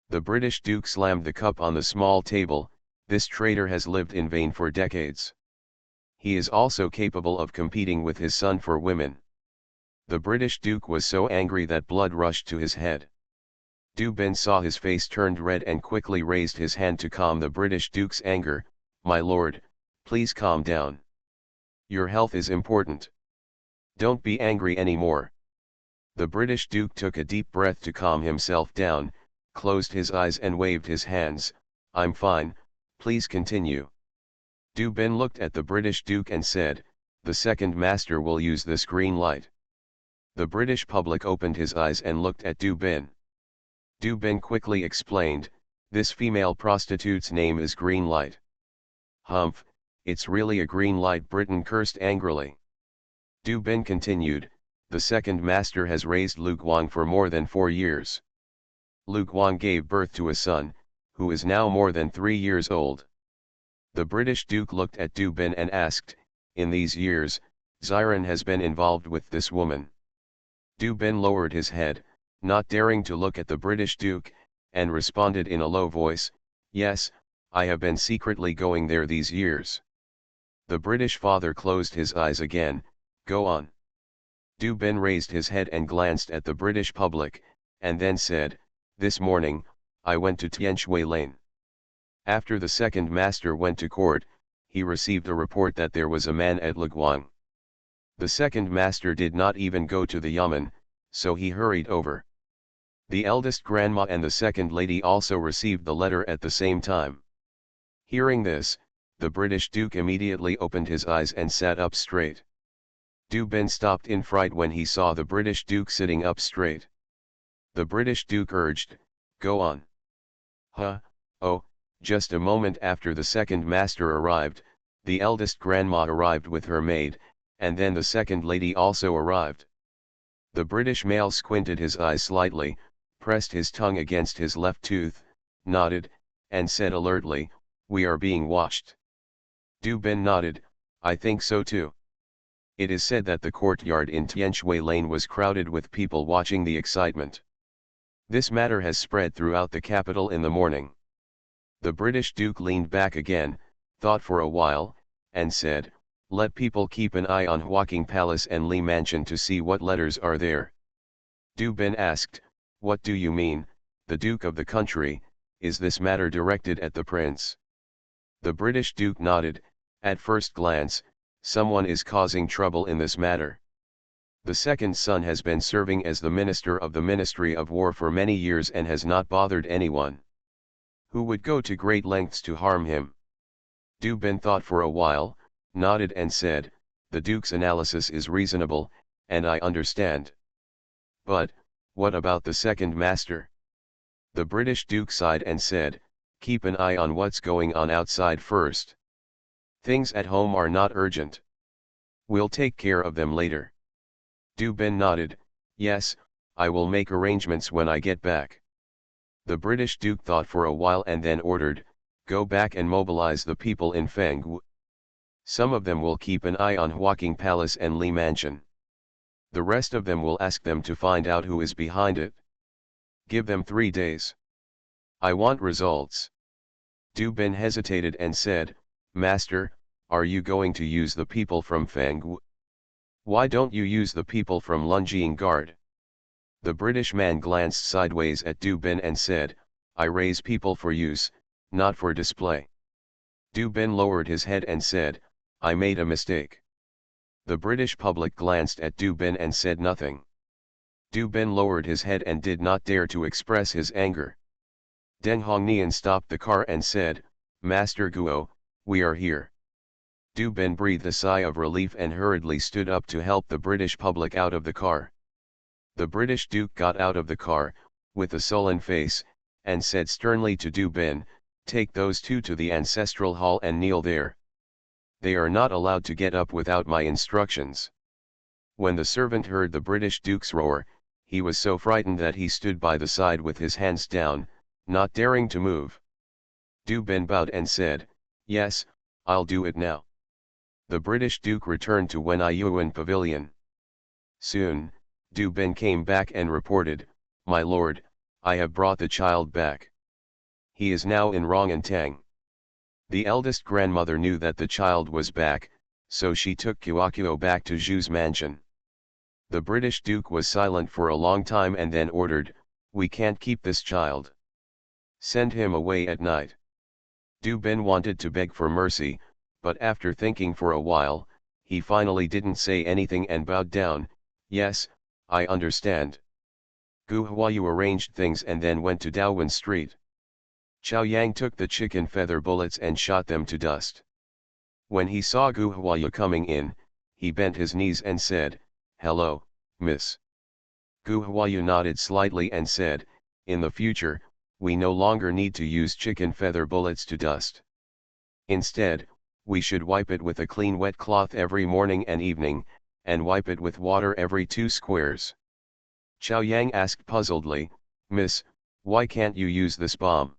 the British Duke slammed the cup on the small table. "This traitor has lived in vain for decades. He is also capable of competing with his son for women." The British Duke was so angry that blood rushed to his head. Du Bin saw his face turned red and quickly raised his hand to calm the British Duke's anger, "My lord, please calm down. Your health is important. Don't be angry anymore." The British Duke took a deep breath to calm himself down, closed his eyes and waved his hands, "I'm fine, please continue." Du Bin looked at the British Duke and said, "The second master will use this green light." The British public opened his eyes and looked at Du Bin. Du Bin quickly explained, This female prostitute's name is Green Light. Humph, it's really a green light, Britain cursed angrily. Du Bin continued, the second master has raised Lu Guang for more than 4 years. Lu Guang gave birth to a son, who is now more than 3 years old. The British Duke looked at Du Bin and asked, in these years, Xiran has been involved with this woman. Du Bin lowered his head, not daring to look at the British Duke, and responded in a low voice, yes, I have been secretly going there these years. The British father closed his eyes again, go on. Du Bin raised his head and glanced at the British public, and then said, this morning, I went to Tianshui Lane. After the second master went to court, he received a report that there was a man at Luguang. The second master did not even go to the Yamen, so he hurried over. The eldest grandma and the second lady also received the letter at the same time. Hearing this, the British Duke immediately opened his eyes and sat up straight. Du Bin stopped in fright when he saw the British Duke sitting up straight. The British Duke urged, go on. Oh, just a moment after the second master arrived, the eldest grandma arrived with her maid, and then the second lady also arrived. The British male squinted his eyes slightly, pressed his tongue against his left tooth, nodded, and said alertly, we are being watched. Du Bin nodded, I think so too. It is said that the courtyard in Tianshui Lane was crowded with people watching the excitement. This matter has spread throughout the capital in the morning. The British Duke leaned back again, thought for a while, and said, let people keep an eye on Huaking Palace and Li Mansion to see what letters are there. Du Bin asked, what do you mean, the Duke of the country, is this matter directed at the prince? The British Duke nodded, at first glance, someone is causing trouble in this matter. The second son has been serving as the minister of the Ministry of War for many years and has not bothered anyone. Who would go to great lengths to harm him? Du Bin thought for a while, nodded and said, the Duke's analysis is reasonable, and I understand. But, what about the second master? The British Duke sighed and said, keep an eye on what's going on outside first. Things at home are not urgent. We'll take care of them later. Du Bin nodded, yes, I will make arrangements when I get back. The British Duke thought for a while and then ordered, go back and mobilize the people in Fengwu. Some of them will keep an eye on Huaking Palace and Li Mansion. The rest of them will ask them to find out who is behind it. Give them 3 days. I want results. Du Bin hesitated and said, Master, are you going to use the people from Fengwu? Why don't you use the people from Lunjing Guard? The British man glanced sideways at Du Bin and said, I raise people for use, not for display. Du Bin lowered his head and said, I made a mistake. The British public glanced at Du Bin and said nothing. Du Bin lowered his head and did not dare to express his anger. Deng Hongnian stopped the car and said, Master Guo, we are here. Du Bin breathed a sigh of relief and hurriedly stood up to help the British public out of the car. The British Duke got out of the car, with a sullen face, and said sternly to Du Bin, take those two to the ancestral hall and kneel there. They are not allowed to get up without my instructions. When the servant heard the British Duke's roar, he was so frightened that he stood by the side with his hands down, not daring to move. Du Bin bowed and said, yes, I'll do it now. The British Duke returned to Wen Yuan Pavilion. Soon, Du Bin came back and reported, my lord, I have brought the child back. He is now in Rongantang. The eldest grandmother knew that the child was back, so she took Kuakuo back to Zhu's mansion. The British Duke was silent for a long time and then ordered, we can't keep this child. Send him away at night. Du Bin wanted to beg for mercy, but after thinking for a while, he finally didn't say anything and bowed down, yes, I understand. Gu Huayu arranged things and then went to Daowen Street. Chao Yang took the chicken feather bullets and shot them to dust. When he saw Gu Huayu coming in, he bent his knees and said, hello, miss. Gu Huayu nodded slightly and said, in the future, we no longer need to use chicken feather bullets to dust. Instead, we should wipe it with a clean wet cloth every morning and evening, and wipe it with water every 2 squares. Chao Yang asked puzzledly, Miss, why can't you use this bomb?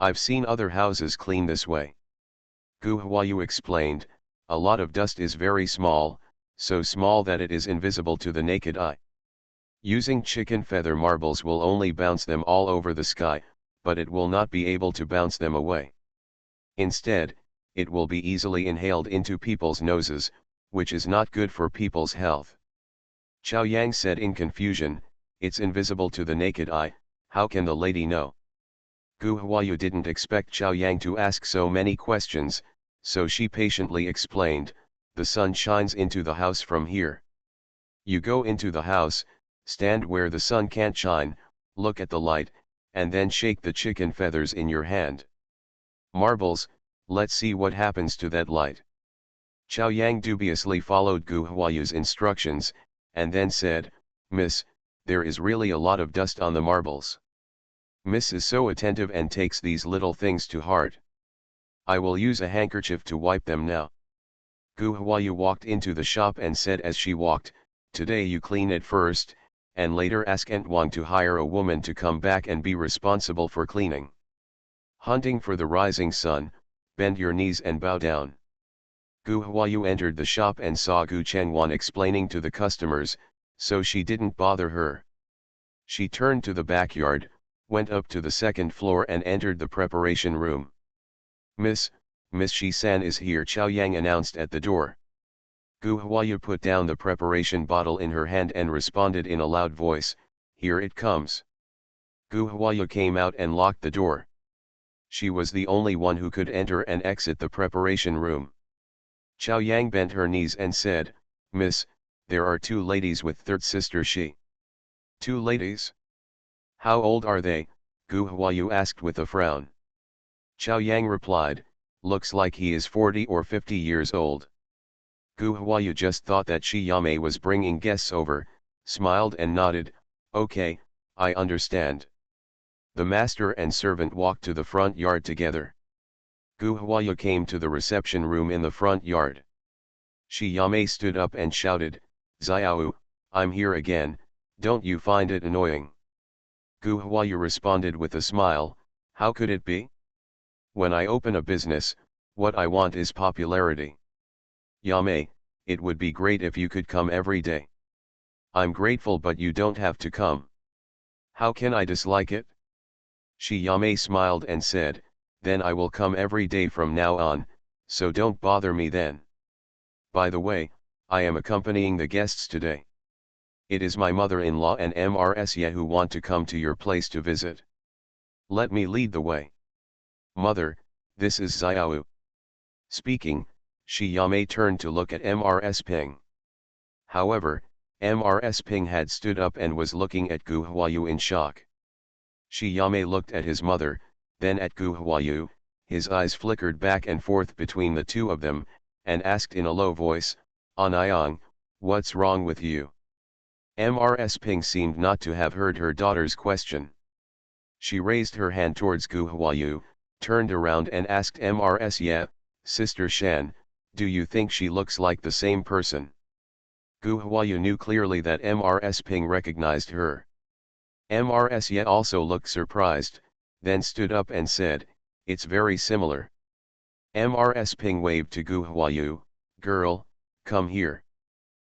I've seen other houses clean this way. Gu Huayu explained, a lot of dust is very small, so small that it is invisible to the naked eye. Using chicken feather marbles will only bounce them all over the sky, but it will not be able to bounce them away. Instead, it will be easily inhaled into people's noses, which is not good for people's health. Chao Yang said in confusion, it's invisible to the naked eye, how can the lady know? Gu Huayu didn't expect Chao Yang to ask so many questions, so she patiently explained, the sun shines into the house from here. You go into the house, stand where the sun can't shine, look at the light, and then shake the chicken feathers in your hand. Marbles, let's see what happens to that light. Chao Yang dubiously followed Gu Huayu's instructions, and then said, Miss, there is really a lot of dust on the marbles. Miss is so attentive and takes these little things to heart. I will use a handkerchief to wipe them now. Gu Huayu walked into the shop and said as she walked, today you clean it first, and later ask Aunt Wang to hire a woman to come back and be responsible for cleaning. Hunting for the rising sun, bend your knees and bow down. Gu Huayu entered the shop and saw Gu Chengwan explaining to the customers, so she didn't bother her. She turned to the backyard, went up to the second floor and entered the preparation room. Miss Shi-san is here, Chao Yang announced at the door. Gu Huayu put down the preparation bottle in her hand and responded in a loud voice, here it comes. Gu Huayu came out and locked the door. She was the only one who could enter and exit the preparation room. Chao Yang bent her knees and said, Miss, there are 2 ladies with third sister Shi. 2 ladies? How old are they? Gu Huayu asked with a frown. Chao Yang replied, looks like he is 40 or 50 years old. Gu Huayu just thought that Shi Yame was bringing guests over, smiled and nodded, okay, I understand. The master and servant walked to the front yard together. Gu Huayu came to the reception room in the front yard. Shi Yame stood up and shouted, Xiao, I'm here again, don't you find it annoying? Gu Huayu responded with a smile, how could it be? When I open a business, what I want is popularity. Yame, it would be great if you could come every day. I'm grateful but you don't have to come. How can I dislike it? Shi Yame smiled and said, then I will come every day from now on, so don't bother me then. By the way, I am accompanying the guests today. It is my mother-in-law and Mrs. who want to come to your place to visit. Let me lead the way. Mother, this is Xiao. Speaking, Shi Yame turned to look at Mrs. Ping. However, Mrs. Ping had stood up and was looking at Gu Huayu in shock. Shi Yame looked at his mother, then at Gu Huayu, his eyes flickered back and forth between the two of them, and asked in a low voice, Anayang, what's wrong with you? Mrs. Ping seemed not to have heard her daughter's question. She raised her hand towards Gu Huayu, turned around and asked Mrs. Sister Shan, do you think she looks like the same person? Gu Huayu knew clearly that Mrs. Ping recognized her. Mrs. also looked surprised, then stood up and said, it's very similar. Mrs. Ping waved to Gu Huayu, girl, come here.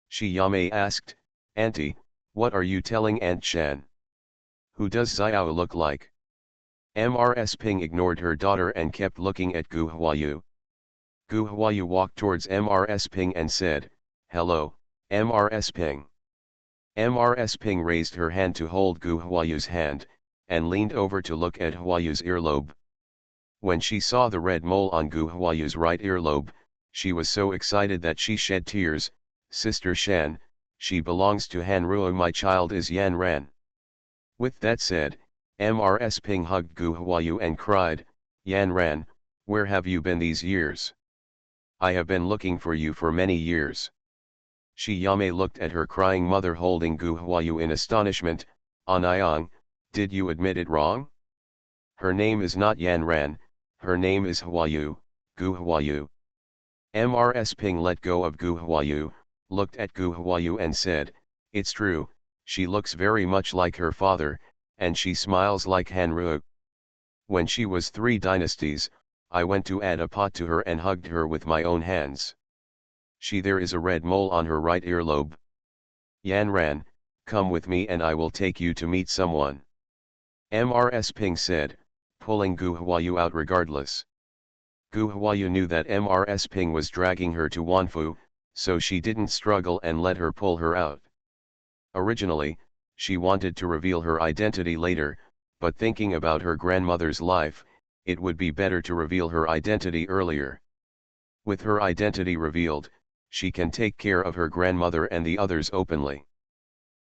Shi Yame asked, Auntie, what are you telling Aunt Shan? Who does Xiao look like? Mrs. Ping ignored her daughter and kept looking at Gu Huayu. Gu Huayu walked towards Mrs. Ping and said, hello, Mrs. Ping. Mrs. Ping raised her hand to hold Gu Huayu's hand, and leaned over to look at Huayu's earlobe. When she saw the red mole on Gu Huayu's right earlobe, she was so excited that she shed tears. Sister Shan, she belongs to Han Ruo, my child is Yan Ran. With that said, Mrs. Ping hugged Gu Huayu and cried, Yan Ran, where have you been these years? I have been looking for you for many years. Shi Yame looked at her crying mother holding Gu Huayu in astonishment. Anayang, did you admit it wrong? Her name is not Yan Ran, her name is Huayu, Gu Huayu. MRS Ping let go of Gu Huayu, looked at Gu Huayu and said, it's true, she looks very much like her father, and she smiles like Han Ruo. When she was 3 dynasties, I went to add a pot to her and hugged her with my own hands. There is a red mole on her right earlobe. Yan Ran, come with me and I will take you to meet someone. MRS Ping said, pulling Gu Huayu out regardless. Gu Huayu knew that MRS Ping was dragging her to Wanfu, so she didn't struggle and let her pull her out. Originally, she wanted to reveal her identity later, but thinking about her grandmother's life, it would be better to reveal her identity earlier. With her identity revealed, she can take care of her grandmother and the others openly.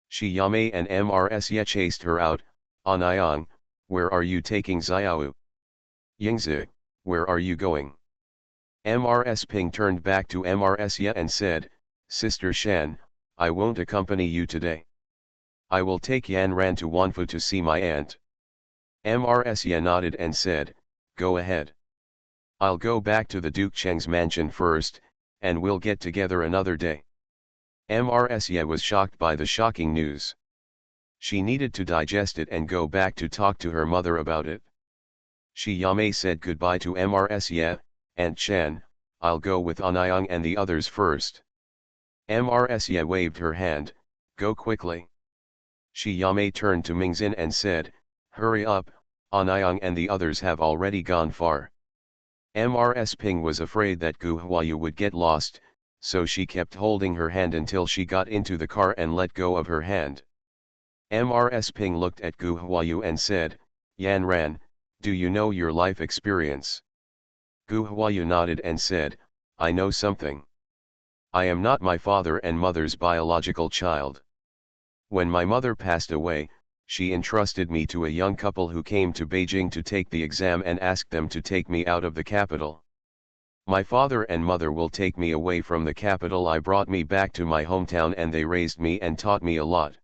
Shi Yamei and MRS Ye chased her out. Anayang, where are you taking Xiao? Yingzi, where are you going? MRS Ping turned back to MRS Ye and said, Sister Shan, I won't accompany you today. I will take Yan Ran to Wanfu to see my aunt. MRS Ye nodded and said, go ahead. I'll go back to the Duke Cheng's mansion first, and we'll get together another day. MRS Ye was shocked by the shocking news. She needed to digest it and go back to talk to her mother about it. Shi Yamei said goodbye to MRS Ye, Aunt Shan, I'll go with Anayang and the others first. MRS Ye waved her hand, go quickly. Shi Yamei turned to Mingzin and said, hurry up, Anayang and the others have already gone far. MRS Ping was afraid that Gu Huayu would get lost, so she kept holding her hand until she got into the car and let go of her hand. MRS Ping looked at Gu Huayu and said, Yan Ran, do you know your life experience? Gu Huayu nodded and said, I know something. I am not my father and mother's biological child. When my mother passed away, she entrusted me to a young couple who came to Beijing to take the exam and asked them to take me out of the capital. My father and mother will take me away from the capital. I brought me back to my hometown and they raised me and taught me a lot.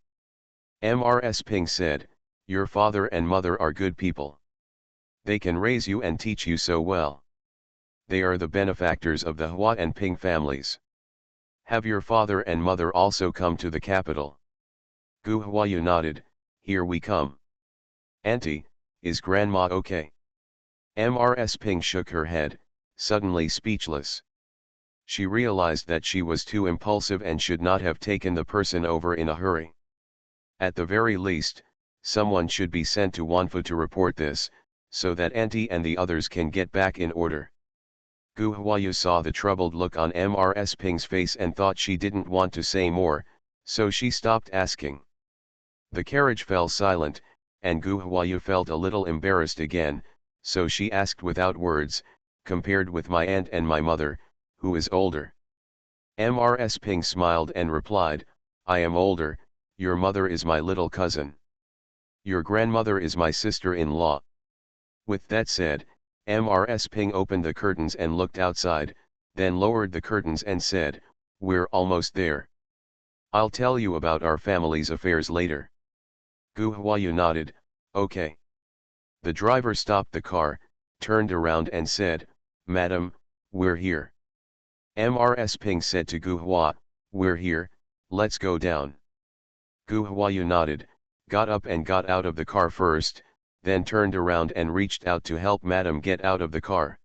MRS Ping said, your father and mother are good people. They can raise you and teach you so well. They are the benefactors of the Hua and Ping families. Have your father and mother also come to the capital? Gu Huayu nodded, here we come. Auntie, is grandma okay? MRS Ping shook her head, suddenly speechless. She realized that she was too impulsive and should not have taken the person over in a hurry. At the very least, someone should be sent to Wanfu to report this, so that Auntie and the others can get back in order. Gu Huayu saw the troubled look on MRS Ping's face and thought she didn't want to say more, so she stopped asking. The carriage fell silent, and Gu Huayu felt a little embarrassed again, so she asked without words, compared with my aunt and my mother, who is older? MRS Ping smiled and replied, I am older, your mother is my little cousin. Your grandmother is my sister-in-law. With that said, MRS Ping opened the curtains and looked outside, then lowered the curtains and said, we're almost there. I'll tell you about our family's affairs later. Gu Huayu nodded, okay. The driver stopped the car, turned around and said, Madam, we're here. MRS Ping said to Gu Hua, we're here, let's go down. Gu Huayu nodded, got up and got out of the car first, then turned around and reached out to help Madam get out of the car.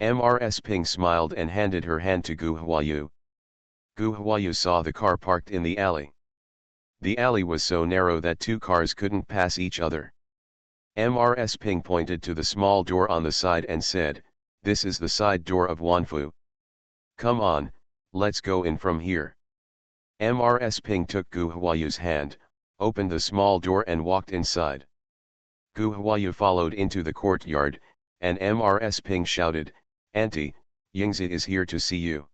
MRS Ping smiled and handed her hand to Gu Huayu. Gu Huayu saw the car parked in the alley. The alley was so narrow that 2 cars couldn't pass each other. MRS Ping pointed to the small door on the side and said, this is the side door of Wanfu. Come on, let's go in from here. MRS Ping took Gu Huayu's hand, opened the small door and walked inside. Gu Huayu followed into the courtyard, and MRS Ping shouted, Auntie, Yingzi is here to see you.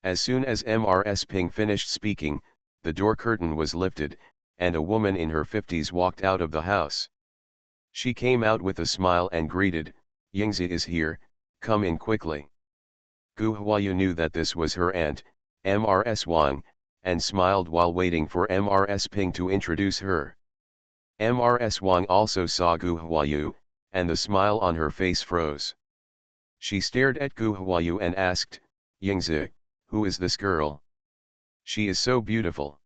As soon as MRS Ping finished speaking, the door curtain was lifted, and a woman in her 50s walked out of the house. She came out with a smile and greeted, Yingzi is here, come in quickly. Gu Huayu knew that this was her aunt, MRS Wang, and smiled while waiting for MRS Ping to introduce her. MRS Wang also saw Gu Huayu, and the smile on her face froze. She stared at Gu Huayu and asked, Yingzi, who is this girl? She is so beautiful.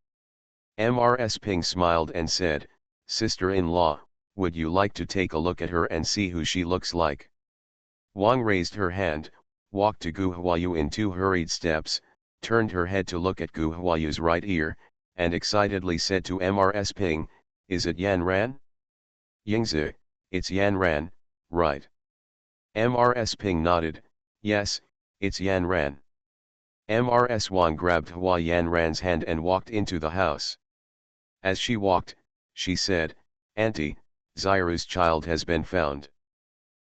Mrs. Ping smiled and said, Sister-in-law, would you like to take a look at her and see who she looks like? Wang raised her hand, walked to Gu Huayu in 2 hurried steps, turned her head to look at Gu Huayu's right ear, and excitedly said to Mrs. Ping, is it Yan Ran? Yingzi, it's Yan Ran, right? Mrs. Ping nodded, yes, it's Yan Ran. Mrs. Wang grabbed Hua Yan Ran's hand and walked into the house. As she walked, she said, Auntie, Xiru's child has been found.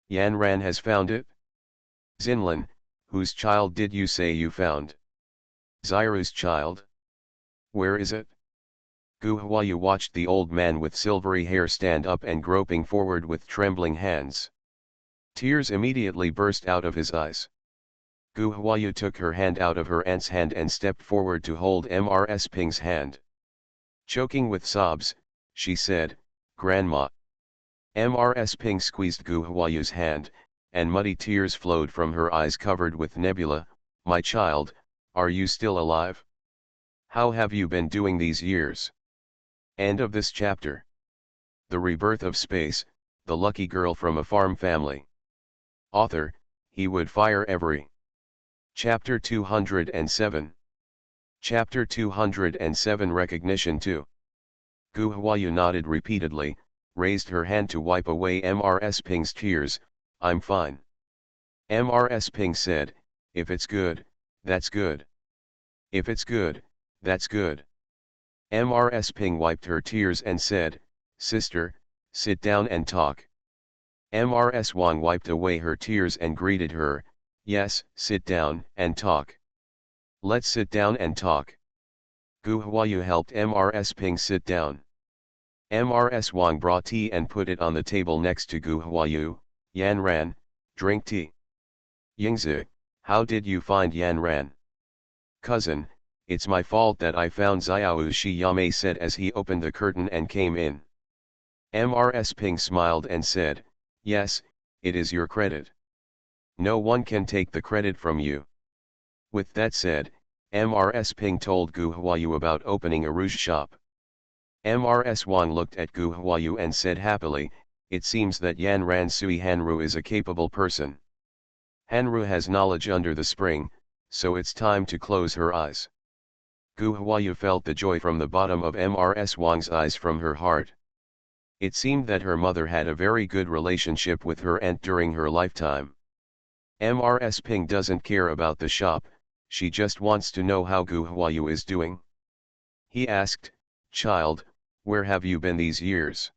Yan Ran has found it? Xinlan, whose child did you say you found? Xiru's child? Where is it? Gu Huayu watched the old man with silvery hair stand up and groping forward with trembling hands. Tears immediately burst out of his eyes. Gu Huayu took her hand out of her aunt's hand and stepped forward to hold Mrs. Ping's hand. Choking with sobs, she said, Grandma. Mrs. Ping squeezed Gu Huayu's hand, and muddy tears flowed from her eyes covered with nebula. My child, are you still alive? How have you been doing these years? End of this chapter. The Rebirth of Space, the lucky girl from a farm family. Author, he would fire every. Chapter 207. Chapter 207 Recognition 2. Gu Huayu nodded repeatedly, raised her hand to wipe away Mrs. Ping's tears. I'm fine. Mrs. Ping said, if it's good, that's good. If it's good, that's good. Mrs. Ping wiped her tears and said, Sister, sit down and talk. Mrs. Wang wiped away her tears and greeted her, yes, sit down and talk. Let's sit down and talk. Gu Huayu helped Mrs. Ping sit down. Mrs. Wang brought tea and put it on the table next to Gu Huayu. Yan Ran, drink tea. Yingzi, how did you find Yan Ran? Cousin, it's my fault that I found Xiao, Shi Yamei said as he opened the curtain and came in. Mrs. Ping smiled and said, yes, it is your credit. No one can take the credit from you. With that said, Mrs. Ping told Gu Huayu about opening a rouge shop. Mrs. Wang looked at Gu Huayu and said happily, it seems that Yan Ran Sui Hanru is a capable person. Hanru has knowledge under the spring, so it's time to close her eyes. Gu Huayu felt the joy from the bottom of Mrs. Wang's eyes from her heart. It seemed that her mother had a very good relationship with her aunt during her lifetime. Mrs. Ping doesn't care about the shop, she just wants to know how Gu Huayu is doing. He asked, child, where have you been these years?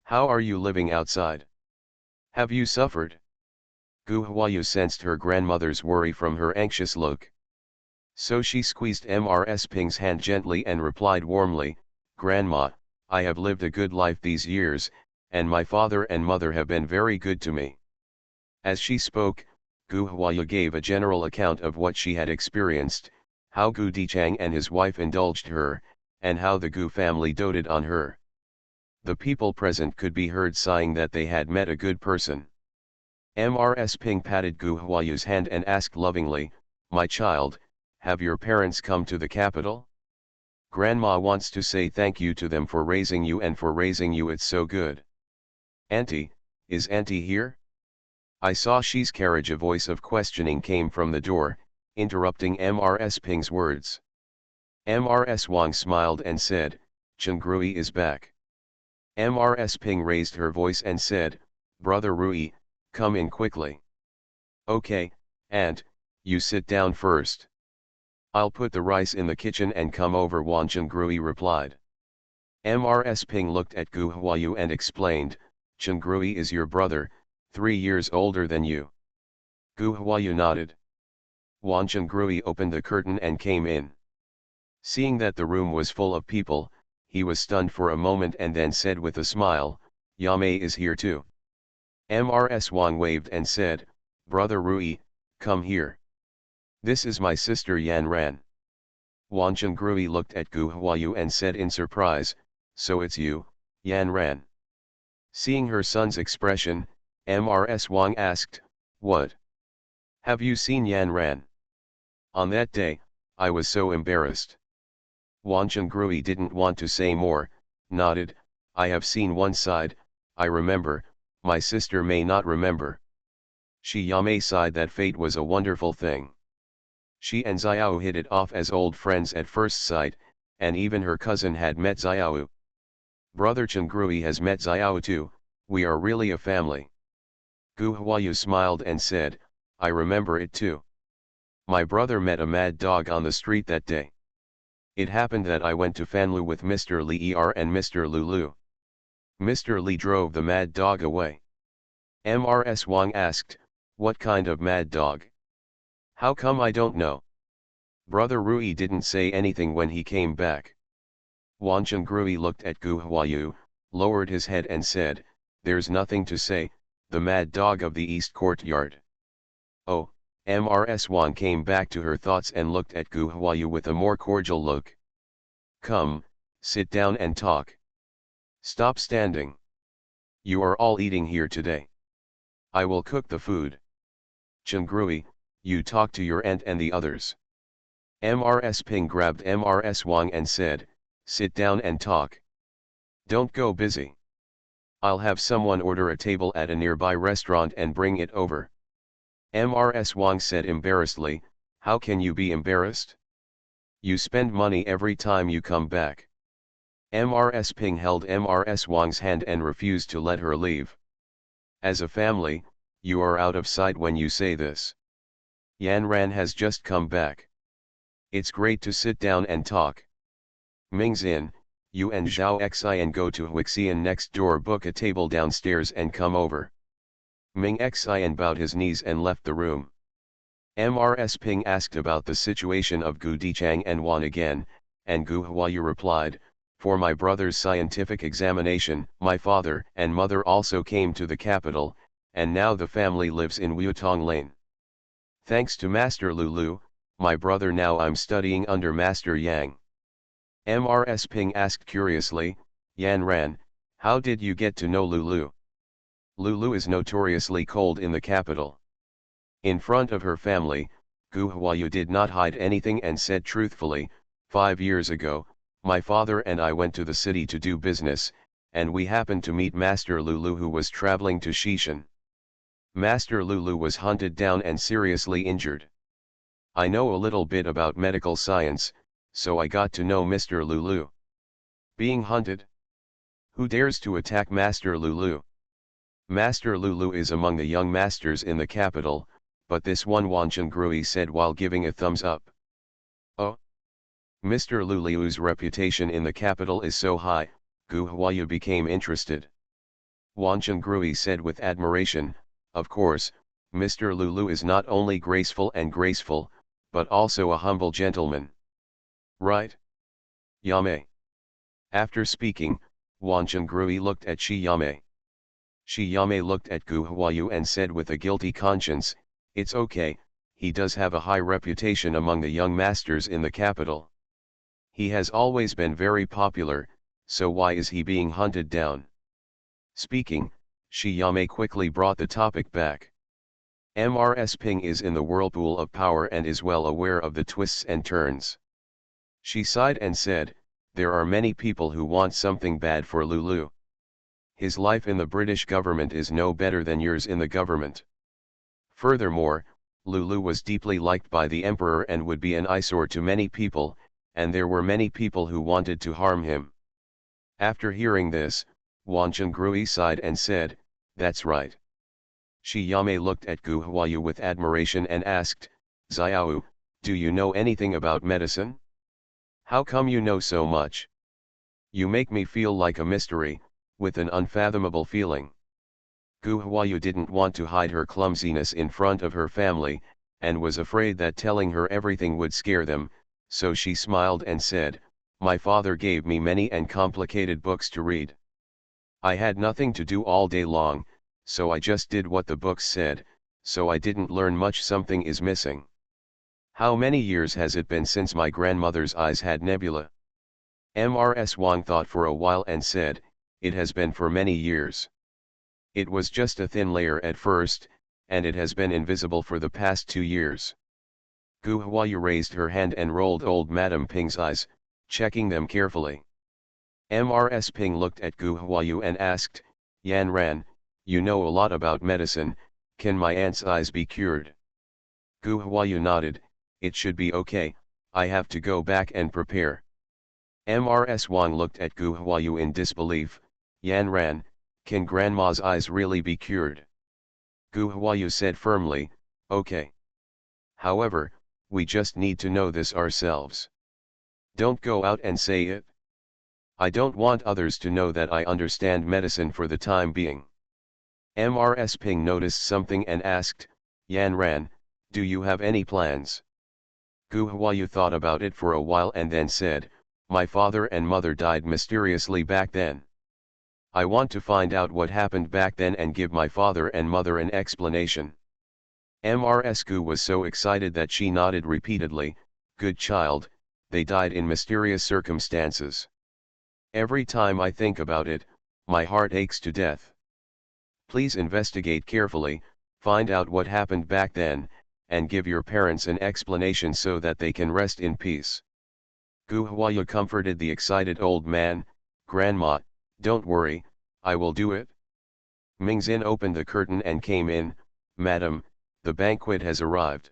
How are you living outside? Have you suffered? Gu Huayu sensed her grandmother's worry from her anxious look. So she squeezed Mrs. Ping's hand gently and replied warmly, Grandma, I have lived a good life these years, and my father and mother have been very good to me. As she spoke, Gu Huayu gave a general account of what she had experienced, how Gu Dichang and his wife indulged her, and how the Gu family doted on her. The people present could be heard sighing that they had met a good person. Mrs. Ping patted Gu Huayu's hand and asked lovingly, my child, have your parents come to the capital? Grandma wants to say thank you to them for raising you, and for raising you it's so good. Auntie, is Auntie here? I saw she's carriage. A voice of questioning came from the door, interrupting Mrs. Ping's words. Mrs. Wang smiled and said, Chen Grui is back. Mrs. Ping raised her voice and said, Brother Rui, come in quickly. Okay, Aunt, you sit down first. I'll put the rice in the kitchen and come over, Wan Chen Grui replied. Mrs. Ping looked at Gu Huayu and explained, Chen Grui is your brother, 3 years older than you. Gu Huayu nodded. Wan Chen Grui opened the curtain and came in. Seeing that the room was full of people, he was stunned for a moment and then said with a smile, Yamei is here too. Mrs. Wang waved and said, Brother Rui, come here. This is my sister Yan Ran. Wan Chen Grui looked at Gu Huayu and said in surprise, so it's you, Yan Ran. Seeing her son's expression, Mrs. Wang asked, "What? Have you seen Yan Ran?" "On that day, I was so embarrassed." Wan Chungrui didn't want to say more, nodded, "I have seen one side, I remember, my sister may not remember." Shi Yame sighed that fate was a wonderful thing. She and Xiao hit it off as old friends at first sight, and even her cousin had met Xiao. "Brother Chungrui has met Xiao too, we are really a family." Gu Huayu smiled and said, "I remember it too. My brother met a mad dog on the street that day. It happened that I went to Fanlu with Mr. Li and Mr. Lulu. Mr. Li drove the mad dog away." Mrs. Wang asked, "What kind of mad dog? How come I don't know?" Brother Rui didn't say anything when he came back. Wan Chungrui looked at Gu Huayu, lowered his head and said, "There's nothing to say, the mad dog of the East Courtyard." "Oh," Mrs. Wang came back to her thoughts and looked at Gu Huayu with a more cordial look. "Come, sit down and talk. Stop standing. You are all eating here today. I will cook the food. Chungrui, you talk to your aunt and the others." Mrs. Ping grabbed Mrs. Wang and said, "Sit down and talk. Don't go busy. I'll have someone order a table at a nearby restaurant and bring it over." Mrs. Wang said embarrassedly, "How can you be embarrassed? You spend money every time you come back." Mrs. Ping held Mrs. Wang's hand and refused to let her leave. "As a family, you are out of sight when you say this. Yan Ran has just come back. It's great to sit down and talk. Mingxin, you and Zhao Xian go to Huixian next door, book a table downstairs and come over." Ming Xian bowed his knees and left the room. Mrs. Ping asked about the situation of Gu Dichang and Wan again, and Gu Huayu replied, "For my brother's scientific examination, my father and mother also came to the capital, and now the family lives in Wutong Lane. Thanks to Master Lulu, my brother, now I'm studying under Master Yang." Mrs. Ping asked curiously, "Yan Ran, how did you get to know Lulu?" "Lulu is notoriously cold in the capital." In front of her family, Gu Huayu did not hide anything and said truthfully, 5 years ago, my father and I went to the city to do business, and we happened to meet Master Lulu, who was traveling to Shishan. Master Lulu was hunted down and seriously injured. I know a little bit about medical science, so I got to know Mr. Lulu." "Being hunted? Who dares to attack Master Lulu?" "Master Lulu is among the young masters in the capital, but this one," Wan Chungrui said while giving a thumbs up. "Oh? Mr. Lulu's reputation in the capital is so high," Gu Huayu became interested. Wan Chungrui said with admiration, "Of course, Mr. Lulu is not only graceful, but also a humble gentleman. Right? Yame?" After speaking, Wan Chungrui looked at Shi Yame. Shi Yame looked at Gu Huayu and said with a guilty conscience, "It's okay, he does have a high reputation among the young masters in the capital. He has always been very popular, so why is he being hunted down?" Speaking, Shi Yame quickly brought the topic back. "Mrs. Ping is in the whirlpool of power and is well aware of the twists and turns." She sighed and said, "There are many people who want something bad for Lulu. His life in the British government is no better than yours in the government. Furthermore, Lulu was deeply liked by the emperor and would be an eyesore to many people, and there were many people who wanted to harm him." After hearing this, Wan Chungrui sighed and said, "That's right." Shi Yame looked at Gu Huayu with admiration and asked, "Xiao, do you know anything about medicine? How come you know so much? You make me feel like a mystery, with an unfathomable feeling." Gu Huayu didn't want to hide her clumsiness in front of her family, and was afraid that telling her everything would scare them, so she smiled and said, "My father gave me many and complicated books to read. I had nothing to do all day long, so I just did what the books said, so I didn't learn much. Something is missing. How many years has it been since my grandmother's eyes had nebula?" Mrs. Wang thought for a while and said, "It has been for many years." It was just a thin layer at first, and it has been invisible for the past 2 years. Gu Huayu raised her hand and rolled old Madam Ping's eyes, checking them carefully. Mrs. Ping looked at Gu Huayu and asked, Yan Ran, you know a lot about medicine, can my aunt's eyes be cured? Gu Huayu nodded, it should be okay, I have to go back and prepare. Mrs. Wang looked at Gu Huayu in disbelief, Yan Ran, can grandma's eyes really be cured? Gu Huayu said firmly, okay. However, we just need to know this ourselves. Don't go out and say it. I don't want others to know that I understand medicine for the time being. Mrs. Ping noticed something and asked, Yan Ran, do you have any plans? Gu Huayu thought about it for a while and then said, my father and mother died mysteriously back then. I want to find out what happened back then and give my father and mother an explanation. Mrs. Gu was so excited that she nodded repeatedly, good child, they died in mysterious circumstances. Every time I think about it, my heart aches to death. Please investigate carefully, find out what happened back then, and give your parents an explanation so that they can rest in peace. Gu Huayu comforted the excited old man, Grandma, don't worry, I will do it. Mingzin opened the curtain and came in, Madam, the banquet has arrived.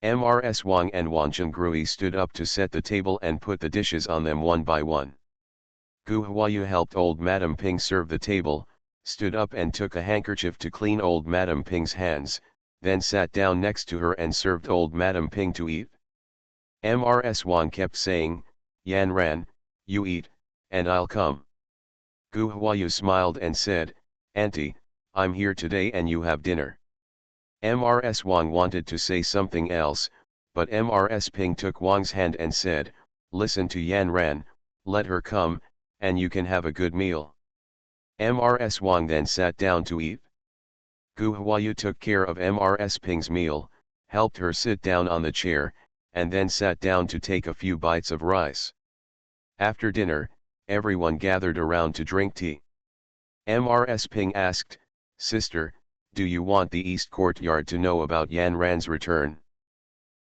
Mrs. Wang and Wanchen Grui stood up to set the table and put the dishes on them one by one. Gu Huayu helped old Madam Ping serve the table, stood up and took a handkerchief to clean old Madam Ping's hands, then sat down next to her and served old Madam Ping to eat. Mrs. Wang kept saying, Yan Ran, you eat, and I'll come. Gu Huayu smiled and said, Auntie, I'm here today and you have dinner. Mrs. Wang wanted to say something else, but Mrs. Ping took Wang's hand and said, listen to Yan Ran, let her come, and you can have a good meal. Mrs. Wang then sat down to eat. Gu Huayu took care of Mrs. Ping's meal, helped her sit down on the chair, and then sat down to take a few bites of rice. After dinner, everyone gathered around to drink tea. Mrs. Ping asked, Sister, do you want the East Courtyard to know about Yan Ran's return?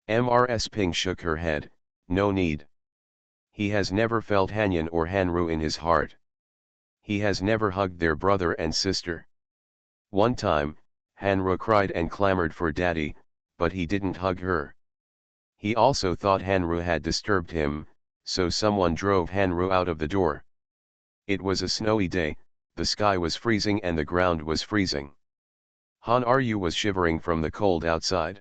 Mrs. Ping shook her head, no need. He has never felt Hanyan or Hanru in his heart. He has never hugged their brother and sister. One time, Hanru cried and clamored for daddy, but he didn't hug her. He also thought Hanru had disturbed him, so someone drove Hanru out of the door. It was a snowy day, the sky was freezing and the ground was freezing. Han Ryu was shivering from the cold outside.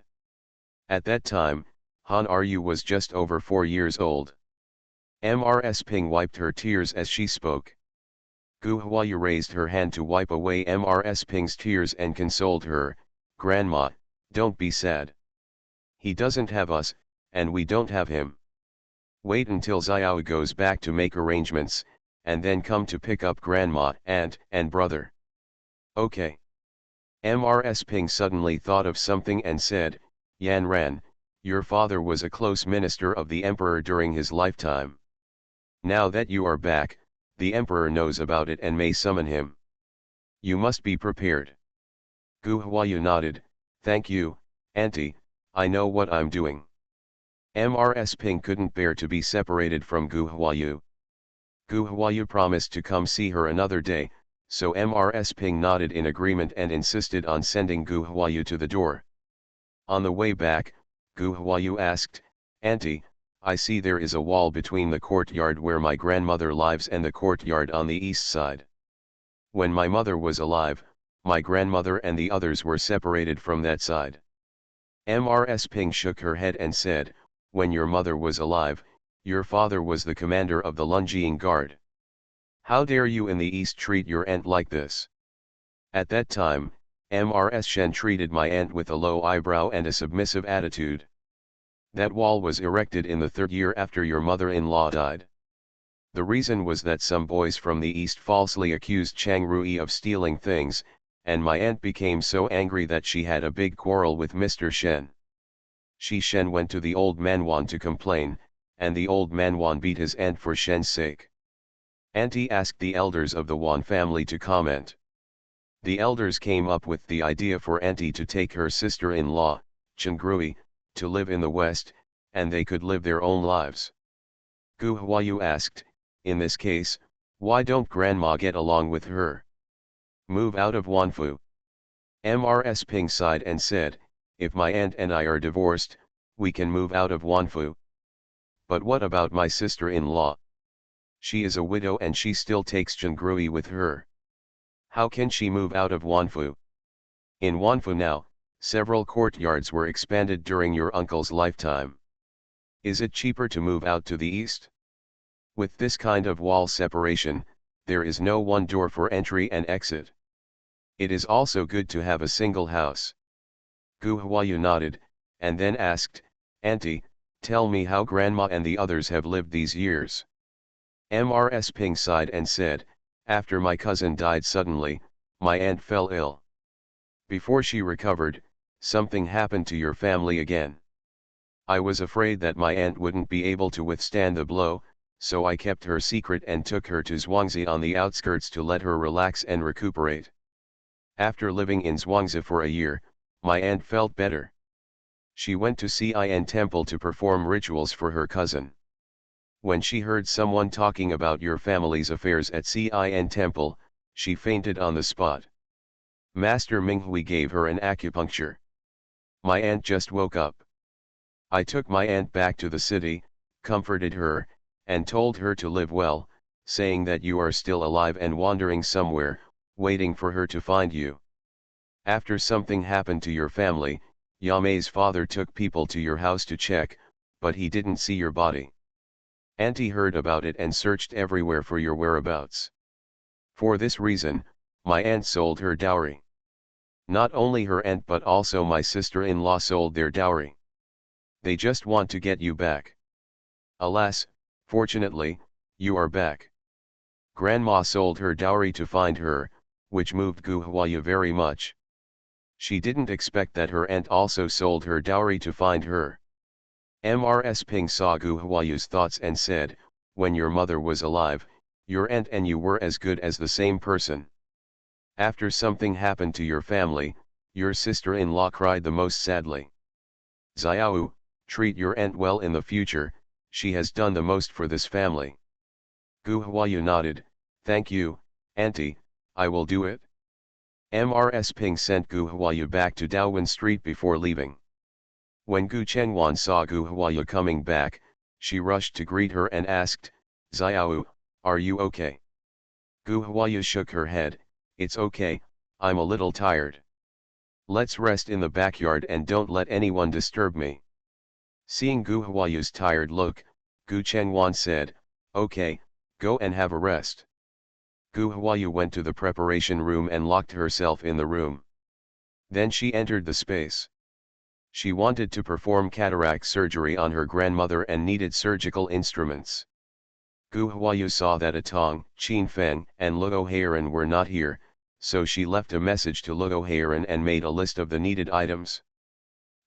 At that time, Han Ryu was just over 4 years old. Mrs. Ping wiped her tears as she spoke. Gu Huayu raised her hand to wipe away Mrs. Ping's tears and consoled her, Grandma, don't be sad. He doesn't have us, and we don't have him. Wait until Xiao goes back to make arrangements, and then come to pick up Grandma, aunt, and brother. Okay. Mrs. Ping suddenly thought of something and said, Yan Ran, your father was a close minister of the emperor during his lifetime. Now that you are back, the emperor knows about it and may summon him. You must be prepared. Gu Huayu nodded, thank you, Auntie, I know what I'm doing. Mrs. Ping couldn't bear to be separated from Gu Huayu. Gu Huayu promised to come see her another day, so Mrs. Ping nodded in agreement and insisted on sending Gu Huayu to the door. On the way back, Gu Huayu asked, Auntie, I see there is a wall between the courtyard where my grandmother lives and the courtyard on the east side. When my mother was alive, my grandmother and the others were separated from that side. Mrs. Ping shook her head and said, when your mother was alive, your father was the commander of the Lunjing Guard. How dare you in the east treat your aunt like this? At that time, Mrs. Shen treated my aunt with a low eyebrow and a submissive attitude. That wall was erected in the 3rd year after your mother-in-law died. The reason was that some boys from the east falsely accused Chang Rui of stealing things, and my aunt became so angry that she had a big quarrel with Mr. Shen. Shen went to the old man Wan to complain, and the old man Wan beat his aunt for Shen's sake. Auntie asked the elders of the Wan family to comment. The elders came up with the idea for Auntie to take her sister-in-law, Chungrui, to live in the West, and they could live their own lives. Gu Huayu asked, in this case, why don't Grandma get along with her? Move out of Wanfu. Mrs. Ping sighed and said, if my aunt and I are divorced, we can move out of Wanfu. But what about my sister-in-law? She is a widow and she still takes Chungrui with her. How can she move out of Wanfu? In Wanfu now, several courtyards were expanded during your uncle's lifetime. Is it cheaper to move out to the east? With this kind of wall separation, there is no one door for entry and exit. It is also good to have a single house. Gu Huayu nodded, and then asked, Auntie, tell me how Grandma and the others have lived these years. Mrs. Ping sighed and said, after my cousin died suddenly, my aunt fell ill. Before she recovered, something happened to your family again. I was afraid that my aunt wouldn't be able to withstand the blow, so I kept her secret and took her to Zhuangzi on the outskirts to let her relax and recuperate. After living in Zhuangzi for a year, my aunt felt better. She went to Cin Temple to perform rituals for her cousin. When she heard someone talking about your family's affairs at Cin Temple, she fainted on the spot. Master Minghui gave her an acupuncture. My aunt just woke up. I took my aunt back to the city, comforted her, and told her to live well, saying that you are still alive and wandering somewhere, waiting for her to find you. After something happened to your family, Yame's father took people to your house to check, but he didn't see your body. Auntie heard about it and searched everywhere for your whereabouts. For this reason, my aunt sold her dowry. Not only her aunt but also my sister-in-law sold their dowry. They just want to get you back. Alas, fortunately, you are back. Grandma sold her dowry to find her, which moved Gu Huayu very much. She didn't expect that her aunt also sold her dowry to find her. Mrs. Ping saw Gu Huayu's thoughts and said, when your mother was alive, your aunt and you were as good as the same person. After something happened to your family, your sister-in-law cried the most sadly. Xiao, treat your aunt well in the future, she has done the most for this family. Gu Huayu nodded, thank you, Auntie, I will do it. Mrs. Ping sent Gu Huayu back to Daowen Street before leaving. When Gu Chengwan saw Gu Huayu coming back, she rushed to greet her and asked, Xiao, are you okay? Gu Huayu shook her head, it's okay, I'm a little tired. Let's rest in the backyard and don't let anyone disturb me. Seeing Gu Huayu's tired look, Gu Chengwan said, okay, go and have a rest. Gu Huayu went to the preparation room and locked herself in the room. Then she entered the space. She wanted to perform cataract surgery on her grandmother and needed surgical instruments. Gu Huayu saw that Atong, Qin Feng, and Luo Heiran were not here, so she left a message to Luo Heiran and made a list of the needed items.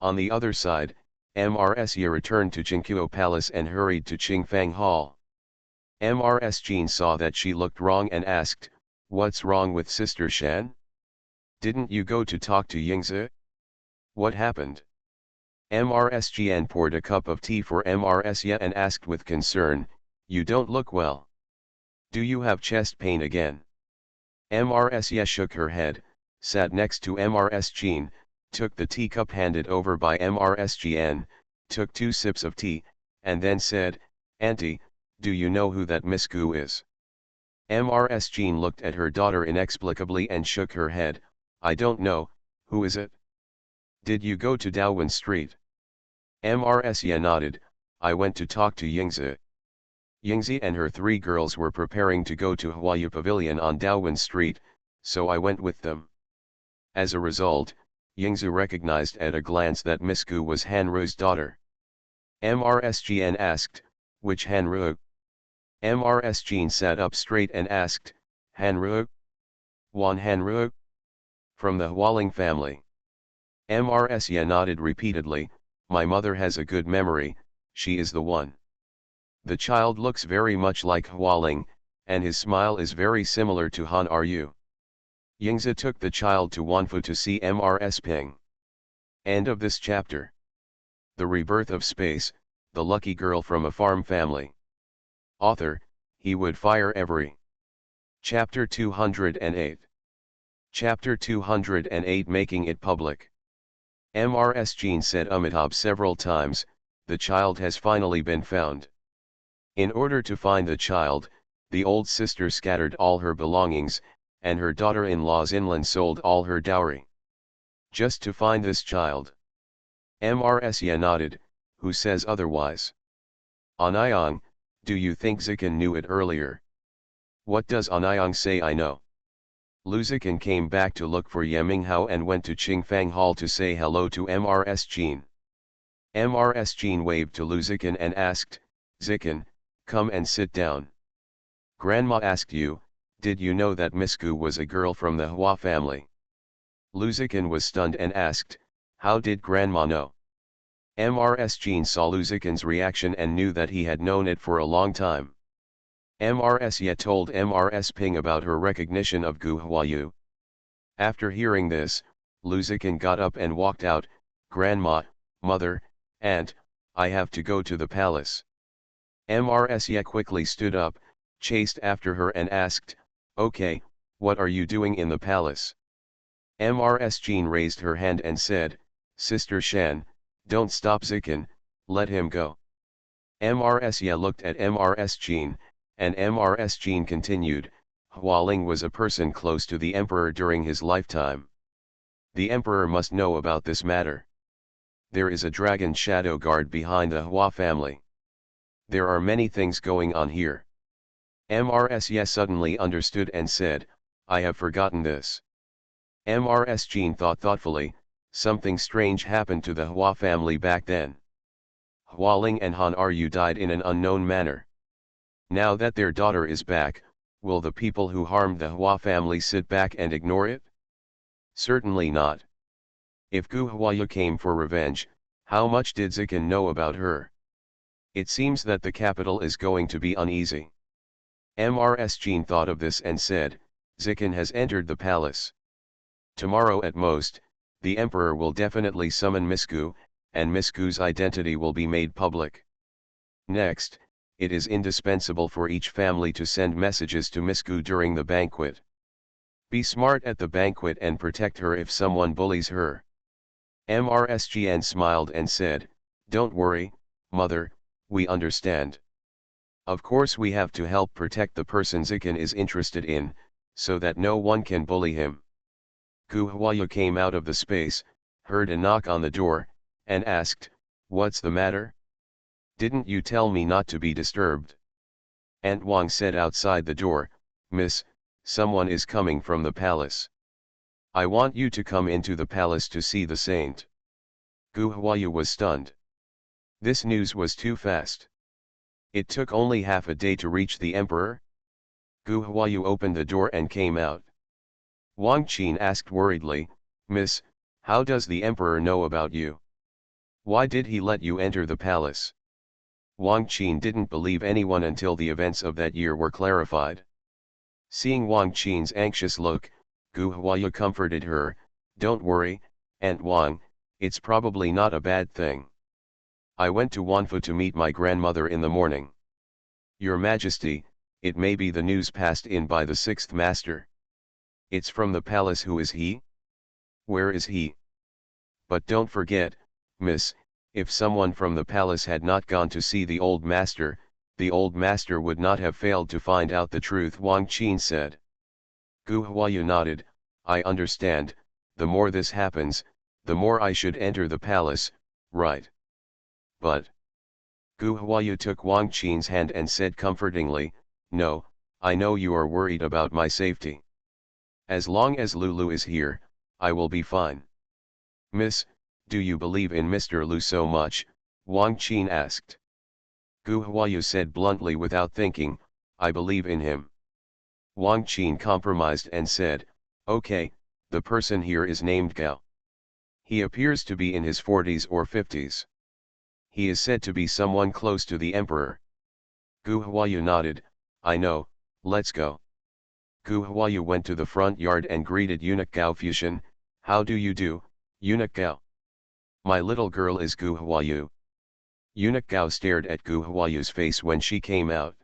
On the other side, Mrs. Ye returned to Qingqiu Palace and hurried to Qingfang Hall. Mrs. Jean saw that she looked wrong and asked, what's wrong with Sister Shan? Didn't you go to talk to Yingzi? What happened? Mrs. Jian poured a cup of tea for Mrs. Ye and asked with concern, you don't look well. Do you have chest pain again? Mrs. Ye shook her head, sat next to Mrs. Jean, took the teacup handed over by Mrs. Jian, took 2 sips of tea, and then said, Auntie, do you know who that Miss Gu is? Mrs. Jean looked at her daughter inexplicably and shook her head, I don't know, who is it? Did you go to Daowen Street? Mrs. Ye nodded, I went to talk to Yingzi. Yingzi and her 3 girls were preparing to go to Huayu Pavilion on Daowen Street, so I went with them. As a result, Yingzi recognized at a glance that Miss Gu was Hanru's daughter. Mrs. Jian asked, which Hanru? Mrs. Jean sat up straight and asked, Hanru? Wan Hanru? From the Hualing family. Mrs. Ye nodded repeatedly, my mother has a good memory, she is the one. The child looks very much like Hualing, and his smile is very similar to Han Ru. Yingzi took the child to Wanfu to see Mrs. Ping. End of this chapter. The Rebirth of Space, the lucky girl from a farm family. Author, he would fire every. Chapter 208. Chapter 208 Making it Public. Mrs. Jean said Amitabh several times, the child has finally been found. In order to find the child, the old sister scattered all her belongings, and her daughter-in-law's inland sold all her dowry. Just to find this child. Mrs. nodded, who says otherwise? Anayang, do you think Zikan knew it earlier? What does Anayang say I know? Lu Zikan came back to look for Yeminghao and went to Qingfang Hall to say hello to Mrs. Jean. Mrs. Jean waved to Lu Zikan and asked, Zikan, come and sit down. Grandma asked you, did you know that Miss Gu was a girl from the Hua family? Lu Zikan was stunned and asked, how did Grandma know? Mrs. Jean saw Lu Zikan's reaction and knew that he had known it for a long time. Mrs. told Mrs. Ping about her recognition of Gu Huayu. After hearing this, Lu Zikan got up and walked out, Grandma, Mother, Aunt, I have to go to the palace. Mrs. quickly stood up, chased after her and asked, okay, what are you doing in the palace? Mrs. Jean raised her hand and said, Sister Shan, don't stop Zikan, let him go. Mrs. looked at Mrs. Jean, and Mrs. Jean continued, Hualing was a person close to the emperor during his lifetime. The emperor must know about this matter. There is a dragon shadow guard behind the Hua family. There are many things going on here. Mrs. suddenly understood and said, I have forgotten this. Mrs. Jean thought thoughtfully, something strange happened to the Hua family back then. Hualing and Han Aryu died in an unknown manner. Now that their daughter is back, will the people who harmed the Hua family sit back and ignore it? Certainly not. If Gu Huayu came for revenge, how much did Zikan know about her? It seems that the capital is going to be uneasy. Mrs. Jean thought of this and said, Zikan has entered the palace. Tomorrow at most, the emperor will definitely summon Miss Gu, and Miss Gu's identity will be made public. Next, it is indispensable for each family to send messages to Miss Gu during the banquet. Be smart at the banquet and protect her if someone bullies her. Mrs. Jean smiled and said, don't worry, Mother, we understand. Of course we have to help protect the person Zikan is interested in, so that no one can bully him. Gu Huayu came out of the space, heard a knock on the door, and asked, what's the matter? Didn't you tell me not to be disturbed? Aunt Wang said outside the door, Miss, someone is coming from the palace. I want you to come into the palace to see the saint. Gu Huayu was stunned. This news was too fast. It took only half a day to reach the emperor. Gu Huayu opened the door and came out. Wang Qin asked worriedly, Miss, how does the emperor know about you? Why did he let you enter the palace? Wang Qin didn't believe anyone until the events of that year were clarified. Seeing Wang Qin's anxious look, Gu Huayu comforted her, don't worry, Aunt Wang, it's probably not a bad thing. I went to Wanfu to meet my grandmother in the morning. Your Majesty, it may be the news passed in by the sixth master. It's from the palace. Who is he? Where is he? But don't forget, Miss, if someone from the palace had not gone to see the old master would not have failed to find out the truth, Wang Qin said. Gu Huayu nodded, I understand, the more this happens, the more I should enter the palace, right? But Gu Huayu took Wang Qin's hand and said comfortingly, no, I know you are worried about my safety. As long as Lulu is here, I will be fine. Miss, do you believe in Mr. Lu so much? Wang Qin asked. Gu Huayu said bluntly without thinking, I believe in him. Wang Qin compromised and said, okay, the person here is named Gao. He appears to be in his 40s or 50s. He is said to be someone close to the emperor. Gu Huayu nodded, I know, let's go. Gu Huayu went to the front yard and greeted Eunuch Gao Fusion. How do you do, Eunuch Gao? My little girl is Gu Huayu. Eunuch Gao stared at Gu Huayu's face when she came out.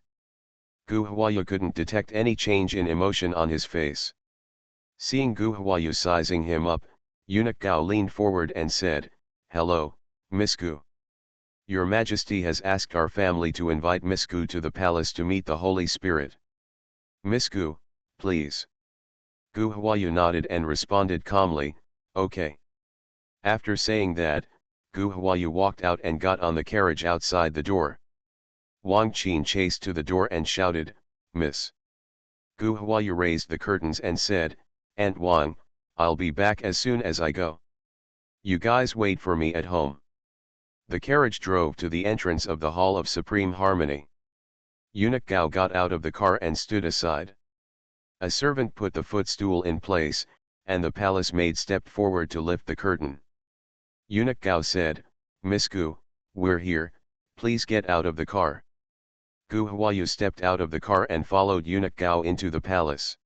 Gu Huayu couldn't detect any change in emotion on his face. Seeing Gu Huayu sizing him up, Eunuch Gao leaned forward and said, "Hello, Miss Gu. Your Majesty has asked our family to invite Miss Gu to the palace to meet the Holy Spirit. Miss Gu, please." Gu Huayu nodded and responded calmly, "Okay." After saying that, Gu Huayu walked out and got on the carriage outside the door. Wang Qin chased to the door and shouted, "Miss." Gu Huayu raised the curtains and said, "Aunt Wang, I'll be back as soon as I go. You guys wait for me at home." The carriage drove to the entrance of the Hall of Supreme Harmony. Eunuch Gao got out of the car and stood aside. A servant put the footstool in place, and the palace maid stepped forward to lift the curtain. Eunuch Gao said, "Miss Gu, we're here, please get out of the car." Gu Huayu stepped out of the car and followed Eunuch Gao into the palace.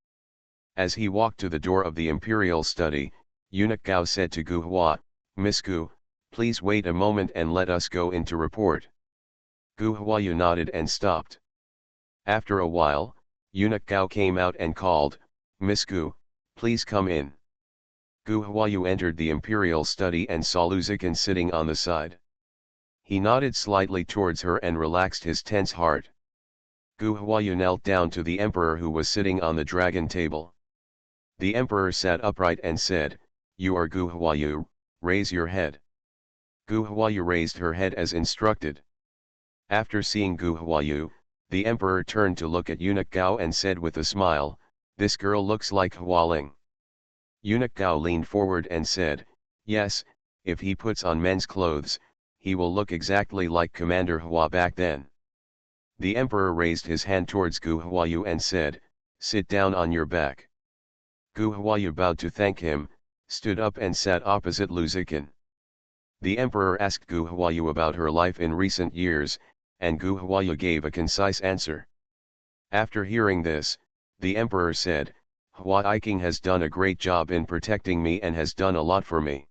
As he walked to the door of the imperial study, Eunuch Gao said to Gu Hua, "Miss Gu, please wait a moment and let us go in to report." Gu Huayu nodded and stopped. After a while, Eunuch Gao came out and called, "Miss Gu, please come in." Gu Huayu entered the imperial study and saw Lu Ziqin sitting on the side. He nodded slightly towards her and relaxed his tense heart. Gu Huayu knelt down to the emperor who was sitting on the dragon table. The emperor sat upright and said, "You are Gu Huayu, raise your head." Gu Huayu raised her head as instructed. After seeing Gu Huayu, the emperor turned to look at Eunuch Gao and said with a smile, "This girl looks like Hualing." Eunuch Gao leaned forward and said, "Yes, if he puts on men's clothes, he will look exactly like Commander Hua back then." The emperor raised his hand towards Gu Huayu and said, "Sit down on your back." Gu Huayu bowed to thank him, stood up and sat opposite Lu Ziqin. The emperor asked Gu Huayu about her life in recent years, and Gu Huayu gave a concise answer. After hearing this, the emperor said, "Hua Iking has done a great job in protecting me and has done a lot for me.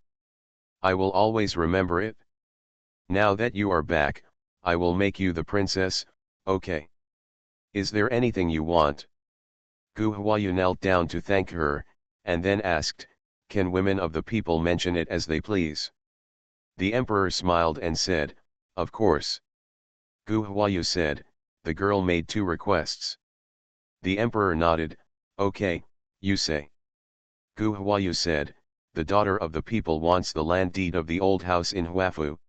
I will always remember it. Now that you are back, I will make you the princess, okay? Is there anything you want?" Gu Huayu knelt down to thank her, and then asked, "Can women of the people mention it as they please?" The emperor smiled and said, "Of course." Gu Huayu said, "The girl made 2 requests." The emperor nodded, "Okay, you say." Gu Huayu said, "The daughter of the people wants the land deed of the old house in Huafu.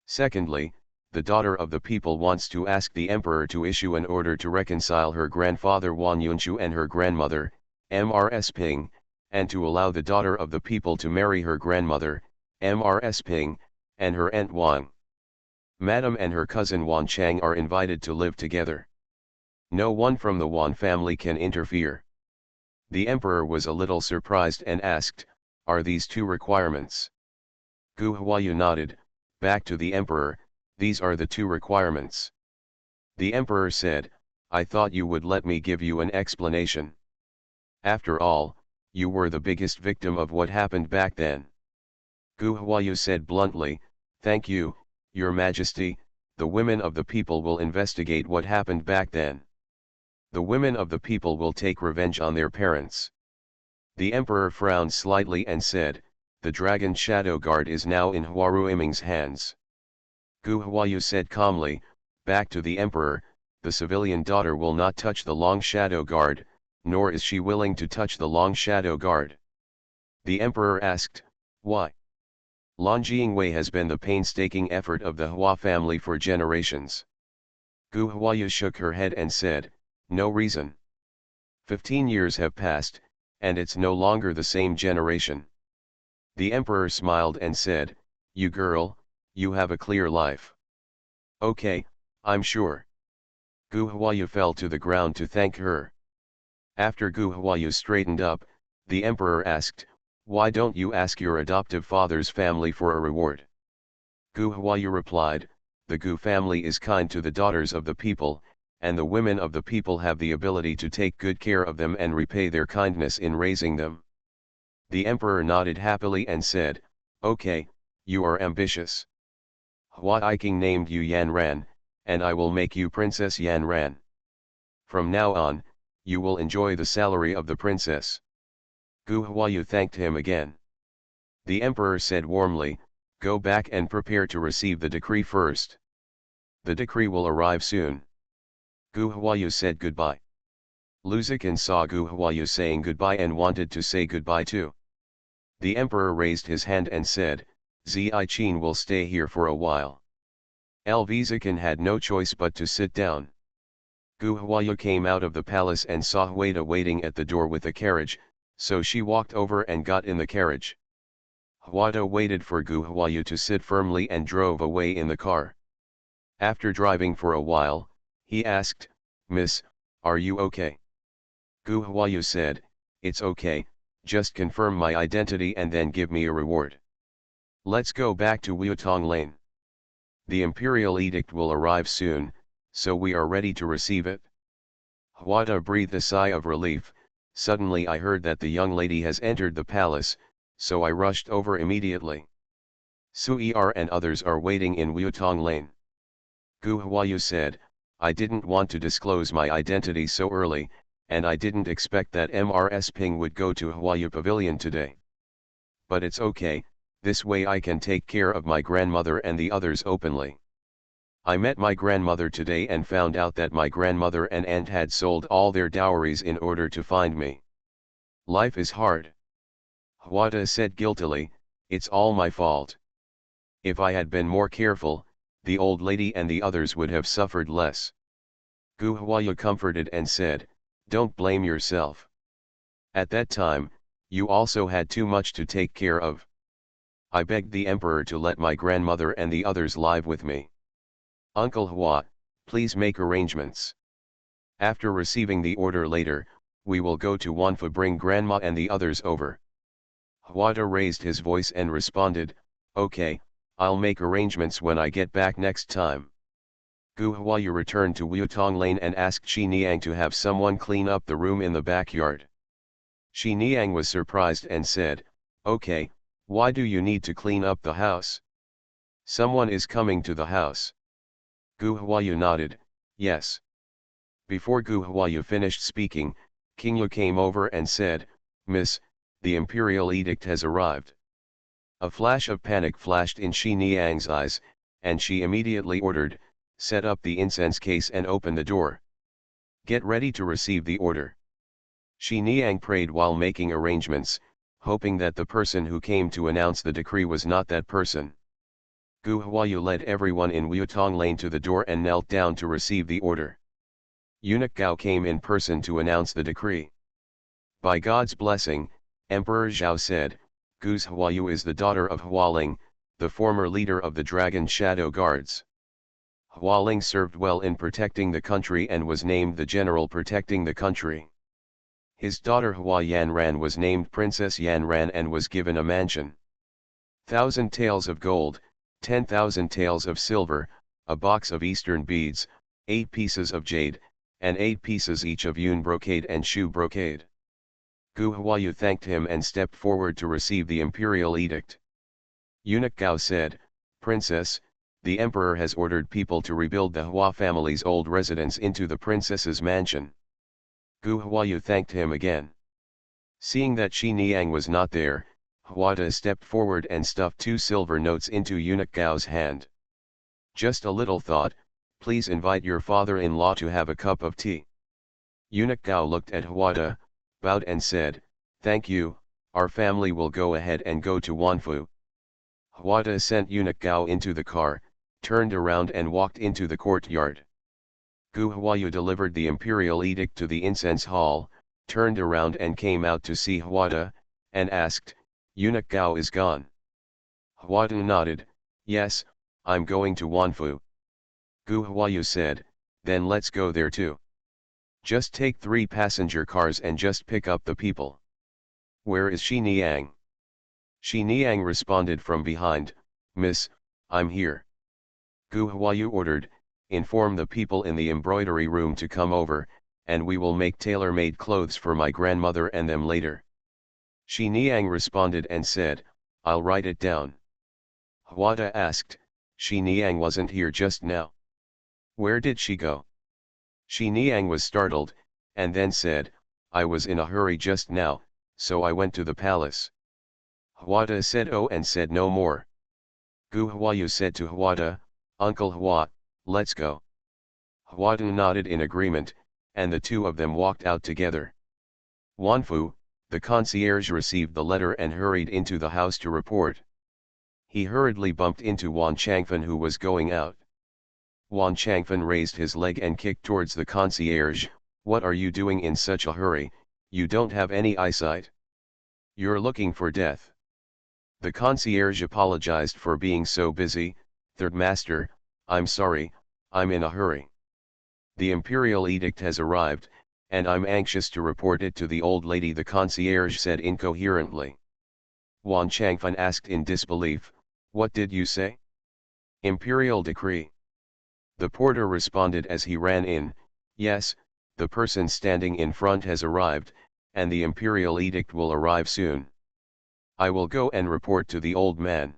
Secondly, the daughter of the people wants to ask the emperor to issue an order to reconcile her grandfather Wan Yunshu and her grandmother, Mrs. Ping, and to allow the daughter of the people to marry her grandmother, Mrs. Ping, and her aunt Wang. Madam and her cousin Wan Chang are invited to live together. No one from the Wan family can interfere." The emperor was a little surprised and asked, "Are these 2 requirements?" Gu Huayu nodded, back to the emperor, "These are the 2 requirements." The emperor said, "I thought you would let me give you an explanation. After all, you were the biggest victim of what happened back then." Gu Huayu said bluntly, "Thank you, Your Majesty, the women of the people will investigate what happened back then. The women of the people will take revenge on their parents." The emperor frowned slightly and said, "The dragon shadow guard is now in Huaruiming's hands." Gu Huayu said calmly, back to the emperor, "The civilian daughter will not touch the long shadow guard, nor is she willing to touch the long shadow guard." The emperor asked, "Why?" "Lan Jingwei has been the painstaking effort of the Hua family for generations." Gu Huayu shook her head and said, "No reason. 15 years have passed, and it's no longer the same generation." The emperor smiled and said, "You girl, you have a clear life." "Okay, I'm sure." Gu Huayu fell to the ground to thank her. After Gu Huayu straightened up, the emperor asked, "Why don't you ask your adoptive father's family for a reward?" Gu Huayu replied, "The Gu family is kind to the daughters of the people, and the women of the people have the ability to take good care of them and repay their kindness in raising them. The emperor nodded happily and said, "Okay, you are ambitious. Hua I King named you Yan Ran, and I will make you Princess Yan Ran. From now on, you will enjoy the salary of the princess." Gu Huayu thanked him again. The emperor said warmly, "Go back and prepare to receive the decree first. The decree will arrive soon." Gu Huayu said goodbye. Lu Zikan saw Gu Huayu saying goodbye and wanted to say goodbye too. The emperor raised his hand and said, "Zi Qin will stay here for a while." Lv Zikan had no choice but to sit down. Gu Huayu came out of the palace and saw Huida waiting at the door with a carriage, so she walked over and got in the carriage. Huida waited for Gu Huayu to sit firmly and drove away in the car. After driving for a while, he asked, "Miss, are you okay?" Gu Huayu said, "It's okay, just confirm my identity and then give me a reward. Let's go back to Wuotong Lane. The imperial edict will arrive soon, so we are ready to receive it." Huida breathed a sigh of relief. "Suddenly I heard that the young lady has entered the palace, so I rushed over immediately. Suer and others are waiting in Wuotong Lane." Gu Huayu said, "I didn't want to disclose my identity so early, and I didn't expect that Mrs. Ping would go to Huayu Pavilion today. But it's okay, this way I can take care of my grandmother and the others openly. I met my grandmother today and found out that my grandmother and aunt had sold all their dowries in order to find me. Life is hard." Huada said guiltily, "It's all my fault. If I had been more careful, the old lady and the others would have suffered less." Gu Huayu comforted and said, "Don't blame yourself. At that time, you also had too much to take care of. I begged the emperor to let my grandmother and the others live with me. Uncle Hua, please make arrangements. After receiving the order later, we will go to Wanfu, bring grandma and the others over." Huada raised his voice and responded, "Okay, I'll make arrangements when I get back next time." Gu Huayu returned to Wuotong Lane and asked Shi Niang to have someone clean up the room in the backyard. Shi Niang was surprised and said, "Okay, why do you need to clean up the house? Someone is coming to the house." Gu Huayu nodded, "Yes." Before Gu Huayu finished speaking, King Yu came over and said, "Miss, the imperial edict has arrived." A flash of panic flashed in Shi Niang's eyes, and she immediately ordered, "Set up the incense case and open the door. Get ready to receive the order." Shi Niang prayed while making arrangements, hoping that the person who came to announce the decree was not that person. Gu Huayu led everyone in Wuotong Lane to the door and knelt down to receive the order. Eunuch Gao came in person to announce the decree. "By God's blessing," Emperor Zhao said, "Gu Huayu is the daughter of Hualing, the former leader of the Dragon Shadow Guards. Hualing served well in protecting the country and was named the general protecting the country. His daughter Hua Yanran was named Princess Yanran and was given a mansion. 1,000 taels of gold, 10,000 taels of silver, a box of eastern beads, 8 pieces of jade, and 8 pieces each of yun brocade and shu brocade." Gu Huayu thanked him and stepped forward to receive the imperial edict. Eunuch Gao said, "Princess, the emperor has ordered people to rebuild the Hua family's old residence into the princess's mansion." Gu Huayu thanked him again. Seeing that Shi Niang was not there, Huada stepped forward and stuffed 2 silver notes into Eunuch Gao's hand. "Just a little thought, please invite your father-in-law to have a cup of tea." Eunuch Gao looked at Huada, bowed and said, "Thank you, our family will go ahead and go to Wanfu." Huada sent Eunuch Gao into the car, turned around and walked into the courtyard. Gu Huayu delivered the imperial edict to the incense hall, turned around and came out to see Huada, and asked, "Eunuch Gao is gone?" Huada nodded, "Yes, I'm going to Wanfu." Gu Huayu said, "Then let's go there too. Just take 3 passenger cars and just pick up the people." "Where is Shi Niang?" Shi Niang responded from behind, "Miss, I'm here." Gu Huayu ordered, inform the people in the embroidery room to come over, and we will make tailor-made clothes for my grandmother and them later. Shi Niang responded and said, I'll write it down. Huada asked, Shi Niang wasn't here just now. Where did she go? Shi Niang was startled, and then said, I was in a hurry just now, so I went to the palace. Huada said oh and said no more. Gu Huayu said to Huada, Uncle Hua, let's go. Huada nodded in agreement, and the two of them walked out together. Wanfu, the concierge, received the letter and hurried into the house to report. He hurriedly bumped into Wan Changfen, who was going out. Wan Changfen raised his leg and kicked towards the concierge. What are you doing in such a hurry? You don't have any eyesight. You're looking for death. The concierge apologized for being so busy. Third Master, I'm sorry, I'm in a hurry. The imperial edict has arrived, and I'm anxious to report it to the old lady, the concierge said incoherently. Wan Changfen asked in disbelief, what did you say? Imperial decree. The porter responded as he ran in, yes, the person standing in front has arrived, and the imperial edict will arrive soon. I will go and report to the old man.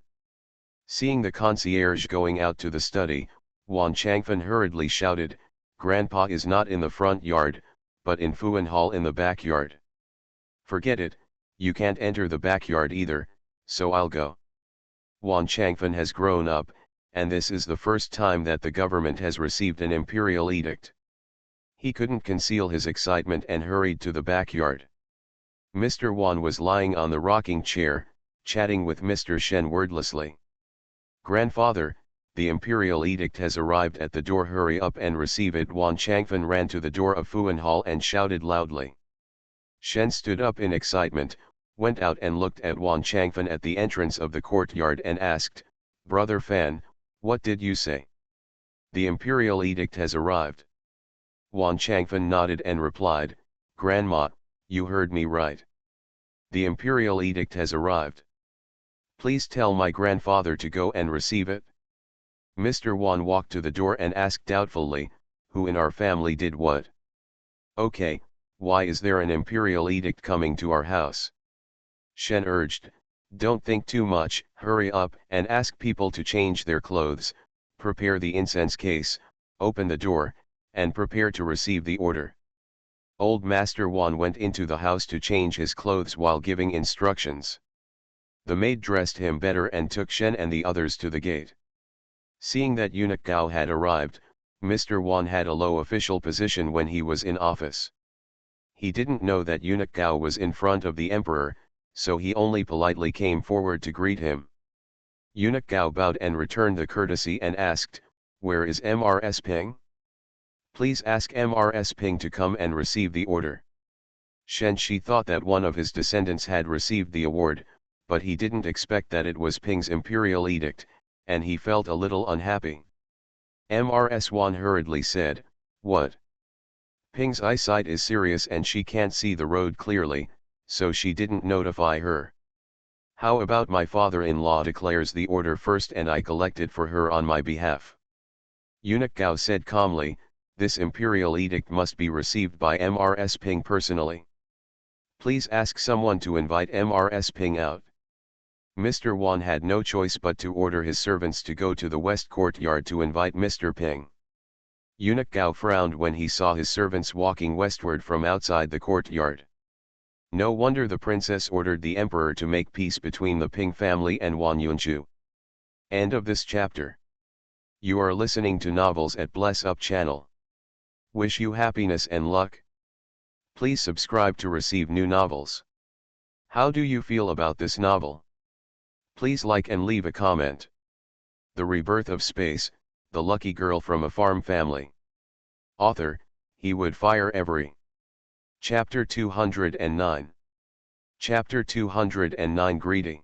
Seeing the concierge going out to the study, Wan Changfen hurriedly shouted, Grandpa is not in the front yard, but in Fuan Hall in the backyard. Forget it, you can't enter the backyard either, so I'll go. Wan Changfen has grown up, and this is the first time that the government has received an imperial edict. He couldn't conceal his excitement and hurried to the backyard. Mr. Wan was lying on the rocking chair, chatting with Mr. Shen wordlessly. Grandfather, the imperial edict has arrived at the door, hurry up and receive it. Wan Changfen ran to the door of Fuan Hall and shouted loudly. Shen stood up in excitement, went out and looked at Wan Changfen at the entrance of the courtyard and asked, Brother Fan, what did you say? The imperial edict has arrived. Wan Changfen nodded and replied, Grandma, you heard me right. The imperial edict has arrived. Please tell my grandfather to go and receive it. Mr. Wan walked to the door and asked doubtfully, who in our family did what? Okay, why is there an imperial edict coming to our house? Shen urged, don't think too much, hurry up and ask people to change their clothes, prepare the incense case, open the door, and prepare to receive the order. Old Master Wan went into the house to change his clothes while giving instructions. The maid dressed him better and took Shen and the others to the gate. Seeing that eunuch Gao had arrived, Mr. Wan had a low official position when he was in office. He didn't know that eunuch Gao was in front of the emperor, so he only politely came forward to greet him. Eunuch Gao bowed and returned the courtesy and asked, where is Mrs. Ping? Please ask Mrs. Ping to come and receive the order. Shen Shi thought that one of his descendants had received the award, but he didn't expect that it was Ping's imperial edict, and he felt a little unhappy. Mrs. Wan hurriedly said, what? Ping's eyesight is serious and she can't see the road clearly, so she didn't notify her. How about my father-in-law declares the order first and I collect it for her on my behalf? Eunuch Gao said calmly, this imperial edict must be received by Mrs. Ping personally. Please ask someone to invite Mrs. Ping out. Mr. Wan had no choice but to order his servants to go to the west courtyard to invite Mr. Ping. Eunuch Gao frowned when he saw his servants walking westward from outside the courtyard. No wonder the princess ordered the emperor to make peace between the Ping family and Wan Yunchu. End of this chapter. You are listening to Novels at Bless Up channel. Wish you happiness and luck. Please subscribe to receive new novels. How do you feel about this novel? Please like and leave a comment. The Rebirth of Space, the lucky girl from a farm family. Author, he would fire every. Chapter 209. Chapter 209 Greedy.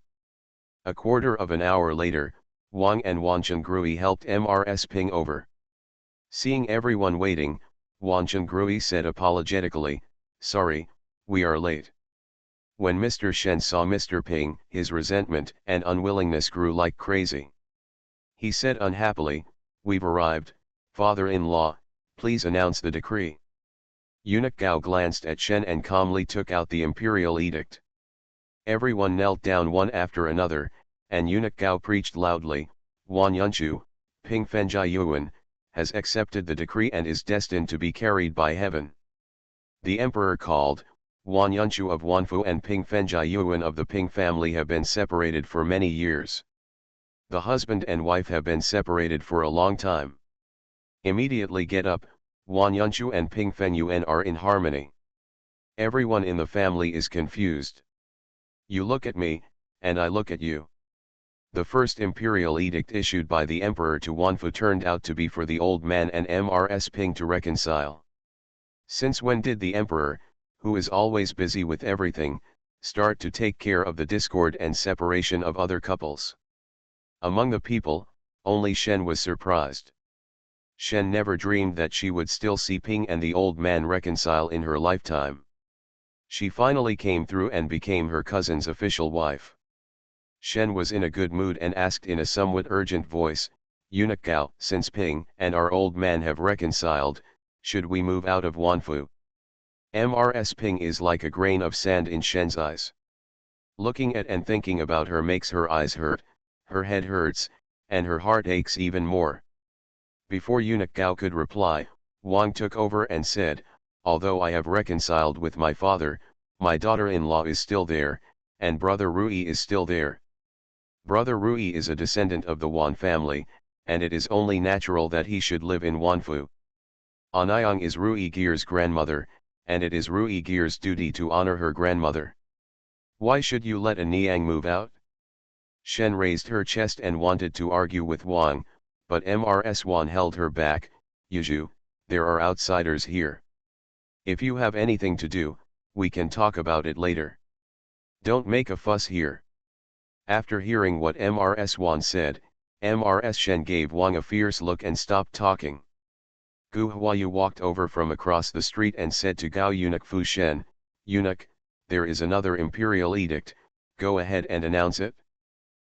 A quarter of an hour later, Wang and Wanchen Grui helped Mrs. Ping over. Seeing everyone waiting, Wanchen Grui said apologetically, sorry, we are late. When Mr. Shen saw Mr. Ping, his resentment and unwillingness grew like crazy. He said unhappily, we've arrived, Father-in-law, please announce the decree. Eunuch Gao glanced at Shen and calmly took out the imperial edict. Everyone knelt down one after another, and Eunuch Gao preached loudly, Wan Yunchu, Ping Fenjai Yuan, has accepted the decree and is destined to be carried by heaven. The emperor called, Wan Yunchu of Wanfu and Ping Fenjai Yuan of the Ping family have been separated for many years. The husband and wife have been separated for a long time. Immediately get up, Wan Yunchu and Ping Fen Yuan are in harmony. Everyone in the family is confused. You look at me, and I look at you. The first imperial edict issued by the emperor to Wanfu turned out to be for the old man and Mrs. Ping to reconcile. Since when did the emperor, who is always busy with everything, start to take care of the discord and separation of other couples? Among the people, only Shen was surprised. Shen never dreamed that she would still see Ping and the old man reconcile in her lifetime. She finally came through and became her cousin's official wife. Shen was in a good mood and asked in a somewhat urgent voice, Eunuch Gao, since Ping and our old man have reconciled, should we move out of Wanfu? Mrs. Ping is like a grain of sand in Shen's eyes. Looking at and thinking about her makes her eyes hurt, her head hurts, and her heart aches even more. Before Eunuch Gao could reply, Wang took over and said, although I have reconciled with my father, my daughter-in-law is still there, and brother Rui is still there. Brother Rui is a descendant of the Wan family, and it is only natural that he should live in Wanfu. Anyang is Rui Gear's grandmother, and it is Rui Gear's duty to honor her grandmother. Why should you let a Niang move out? Shen raised her chest and wanted to argue with Wang, but Mrs. Wan held her back. Yuju, there are outsiders here. If you have anything to do, we can talk about it later. Don't make a fuss here. After hearing what Mrs. Wan said, Mrs. Shen gave Wang a fierce look and stopped talking. Gu Huayu walked over from across the street and said to Gao Eunuch Fu Shen, Eunuch, there is another imperial edict, go ahead and announce it.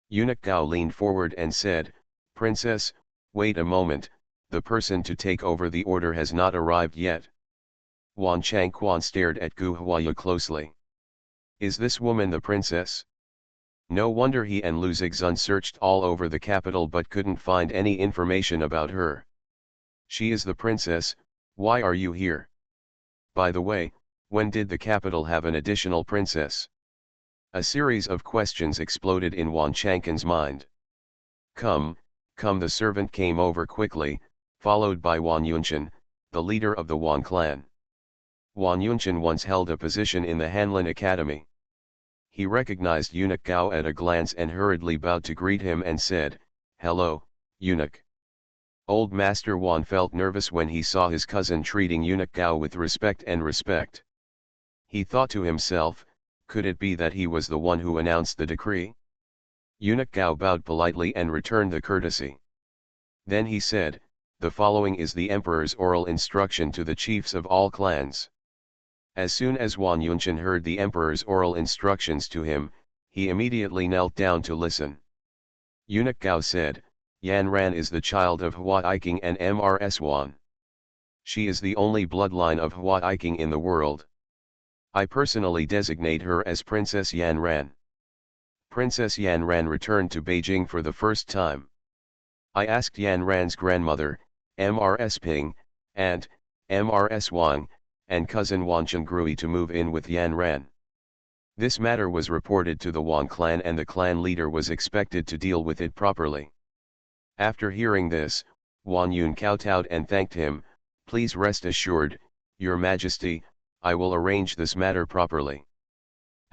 Eunuch Gao leaned forward and said, Princess, wait a moment, the person to take over the order has not arrived yet. Wan Changquan stared at Gu Huayu closely. Is this woman the princess? No wonder he and Lu Zixun searched all over the capital but couldn't find any information about her. She is the princess, why are you here? By the way, when did the capital have an additional princess? A series of questions exploded in Wan Changquan's mind. Come, the servant came over quickly, followed by Wan Yunchen, the leader of the Wan clan. Wan Yunchen once held a position in the Hanlin Academy. He recognized Eunuch Gao at a glance and hurriedly bowed to greet him and said, Hello, Eunuch. Old Master Wan felt nervous when he saw his cousin treating Eunuch Gao with respect. He thought to himself, could it be that he was the one who announced the decree? Eunuch Gao bowed politely and returned the courtesy. Then he said, the following is the emperor's oral instruction to the chiefs of all clans. As soon as Wan Yunchen heard the emperor's oral instructions to him, he immediately knelt down to listen. Eunuch Gao said, Yan Ran is the child of Hua Iking and Mrs. Wan. She is the only bloodline of Hua Iking in the world. I personally designate her as Princess Yan Ran. Princess Yan Ran returned to Beijing for the first time. I asked Yan Ran's grandmother, Mrs. Ping, aunt, Mrs. Wang, and cousin Wan Chenggrui to move in with Yan Ran. This matter was reported to the Wan clan and the clan leader was expected to deal with it properly. After hearing this, Wan Yun kowtowed and thanked him, please rest assured, Your Majesty, I will arrange this matter properly.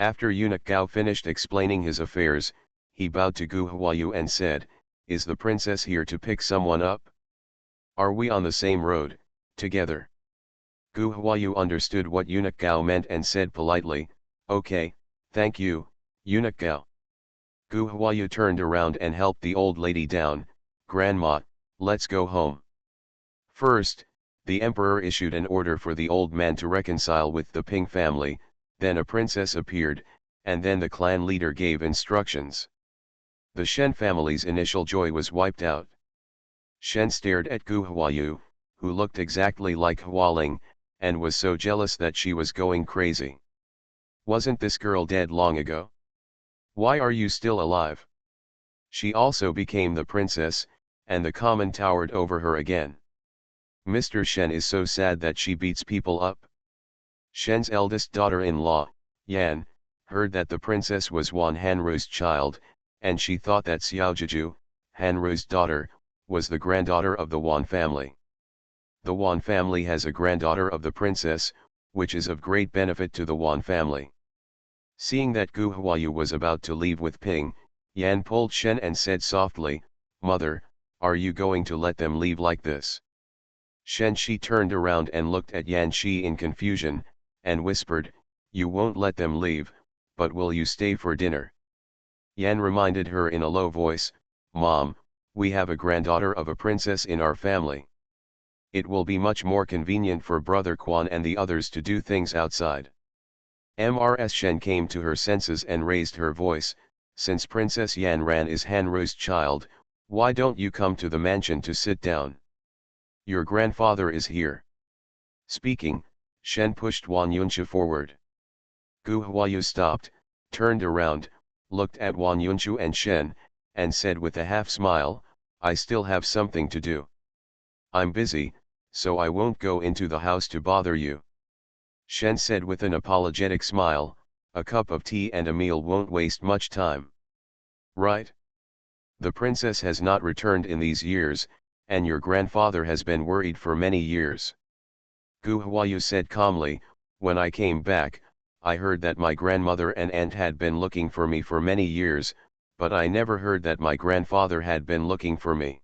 After Eunuch Gao finished explaining his affairs, he bowed to Gu Huayu and said, is the princess here to pick someone up? Are we on the same road, together? Gu Huayu understood what Eunuch Gao meant and said politely, okay, thank you, Eunuch Gao. Gu Huayu turned around and helped the old lady down, Grandma, let's go home. First, the emperor issued an order for the old man to reconcile with the Ping family, then a princess appeared, and then the clan leader gave instructions. The Shen family's initial joy was wiped out. Shen stared at Gu Huayu, who looked exactly like Hualing, and was so jealous that she was going crazy. Wasn't this girl dead long ago? Why are you still alive? She also became the princess, and the common towered over her again. Mr. Shen is so sad that she beats people up. Shen's eldest daughter-in-law, Yan, heard that the princess was Wan Hanru's child, and she thought that Xiaojiju, Hanru's daughter, was the granddaughter of the Wan family. The Wan family has a granddaughter of the princess, which is of great benefit to the Wan family. Seeing that Gu Huayu was about to leave with Ping, Yan pulled Shen and said softly, "Mother, are you going to let them leave like this?" Shen Shi turned around and looked at Yan Shi in confusion, and whispered, "You won't let them leave, but will you stay for dinner?" Yan reminded her in a low voice, "Mom, we have a granddaughter of a princess in our family. It will be much more convenient for Brother Quan and the others to do things outside." Mrs. Shen came to her senses and raised her voice, "Since Princess Yan Ran is Hanru's child, why don't you come to the mansion to sit down? Your grandfather is here." Speaking, Shen pushed Wan Yunshu forward. Gu Huayu stopped, turned around, looked at Wan Yunshu and Shen, and said with a half smile, "I still have something to do. I'm busy, so I won't go into the house to bother you." Shen said with an apologetic smile, "A cup of tea and a meal won't waste much time. Right? The princess has not returned in these years, and your grandfather has been worried for many years." Gu Huayu said calmly, "When I came back, I heard that my grandmother and aunt had been looking for me for many years, but I never heard that my grandfather had been looking for me."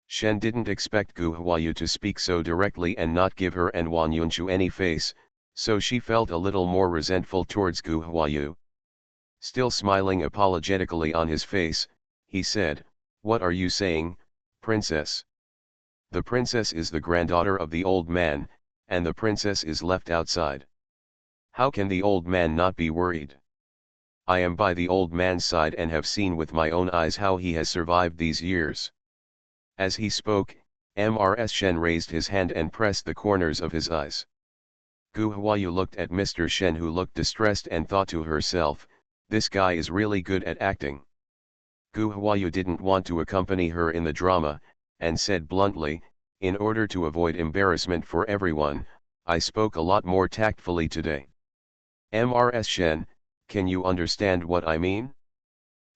Shen didn't expect Gu Huayu to speak so directly and not give her and Wan Yunshu any face, so she felt a little more resentful towards Gu Huayu. Still smiling apologetically on his face, he said, "What are you saying, princess? The princess is the granddaughter of the old man, and the princess is left outside. How can the old man not be worried? I am by the old man's side and have seen with my own eyes how he has survived these years." As he spoke, Mrs. Shen raised his hand and pressed the corners of his eyes. Gu Huayu looked at Mr. Shen, who looked distressed, and thought to herself, "This guy is really good at acting." Gu Huayu didn't want to accompany her in the drama, and said bluntly, "In order to avoid embarrassment for everyone, I spoke a lot more tactfully today. Mrs. Shen, can you understand what I mean?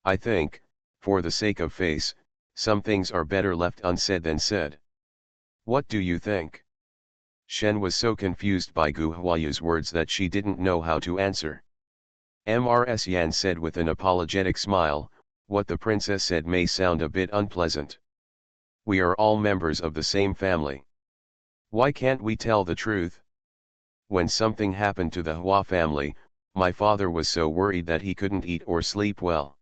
I think, for the sake of face, some things are better left unsaid than said. What do you think?" Shen was so confused by Gu Huayu's words that she didn't know how to answer. Mrs. Yan said with an apologetic smile, "What the princess said may sound a bit unpleasant. We are all members of the same family. Why can't we tell the truth? When something happened to the Hua family, my father was so worried that he couldn't eat or sleep well.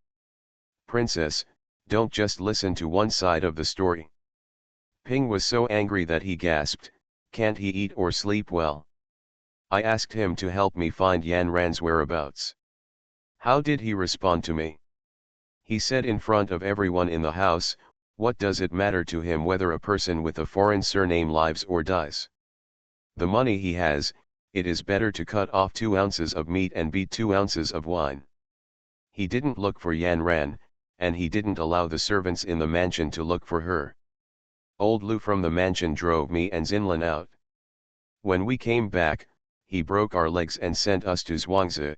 Princess, don't just listen to one side of the story." Ping was so angry that he gasped, "Can't he eat or sleep well? I asked him to help me find Yan Ran's whereabouts. How did he respond to me? He said in front of everyone in the house, 'What does it matter to him whether a person with a foreign surname lives or dies? The money he has, it is better to cut off 2 ounces of meat and beat 2 ounces of wine.' He didn't look for Yan Ran, and he didn't allow the servants in the mansion to look for her. Old Lu from the mansion drove me and Zinlin out. When we came back, he broke our legs and sent us to Zhuangzi.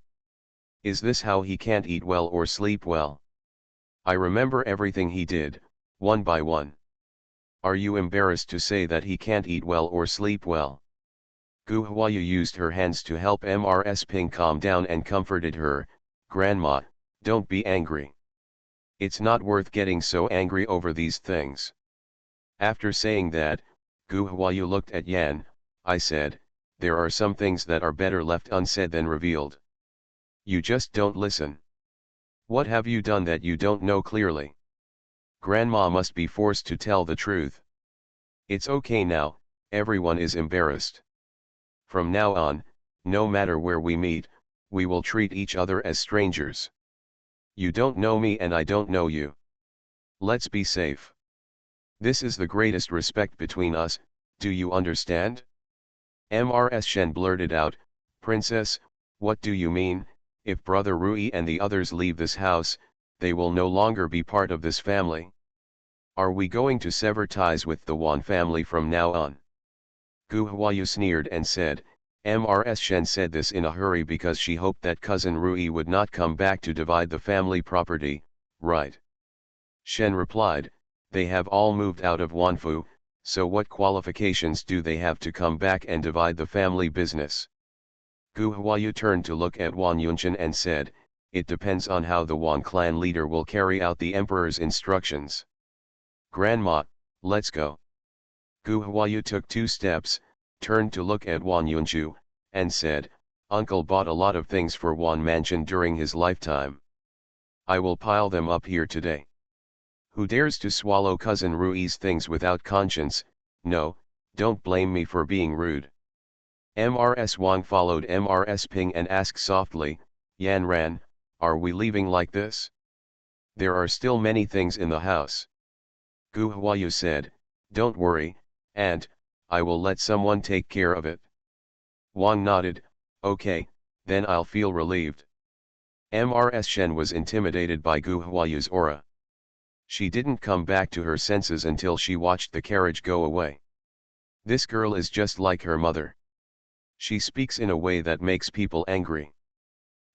Is this how he can't eat well or sleep well? I remember everything he did, one by one. Are you embarrassed to say that he can't eat well or sleep well?" Gu Huayu used her hands to help Mrs. Ping calm down and comforted her, "Grandma, don't be angry. It's not worth getting so angry over these things." After saying that, Gu Huayu looked at Yan. "I said, there are some things that are better left unsaid than revealed. You just don't listen. What have you done that you don't know clearly? Grandma must be forced to tell the truth. It's okay now, everyone is embarrassed. From now on, no matter where we meet, we will treat each other as strangers. You don't know me and I don't know you. Let's be safe." This is the greatest respect between us, do you understand? Mrs. Shen blurted out, Princess, what do you mean? If Brother Rui and the others leave this house, they will no longer be part of this family. Are we going to sever ties with the Wan family from now on? Gu Huayu sneered and said, Mrs. Shen said this in a hurry because she hoped that cousin Rui would not come back to divide the family property, right? Shen replied, they have all moved out of Wanfu, so what qualifications do they have to come back and divide the family business? Gu Huayu turned to look at Wan Yunchen and said, it depends on how the Wan clan leader will carry out the emperor's instructions. Grandma, let's go. Gu Huayu took 2 steps, turned to look at Wan Yunchu, and said, Uncle bought a lot of things for Wan Mansion during his lifetime. I will pile them up here today. Who dares to swallow cousin Rui's things without conscience? No, don't blame me for being rude. Mrs. Wang followed Mrs. Ping and asked softly, Yan Ran, are we leaving like this? There are still many things in the house. Gu Huayu said, don't worry, Aunt, I will let someone take care of it. Wang nodded, okay, then I'll feel relieved. Mrs. Shen was intimidated by Gu Huayu's aura. She didn't come back to her senses until she watched the carriage go away. This girl is just like her mother. She speaks in a way that makes people angry.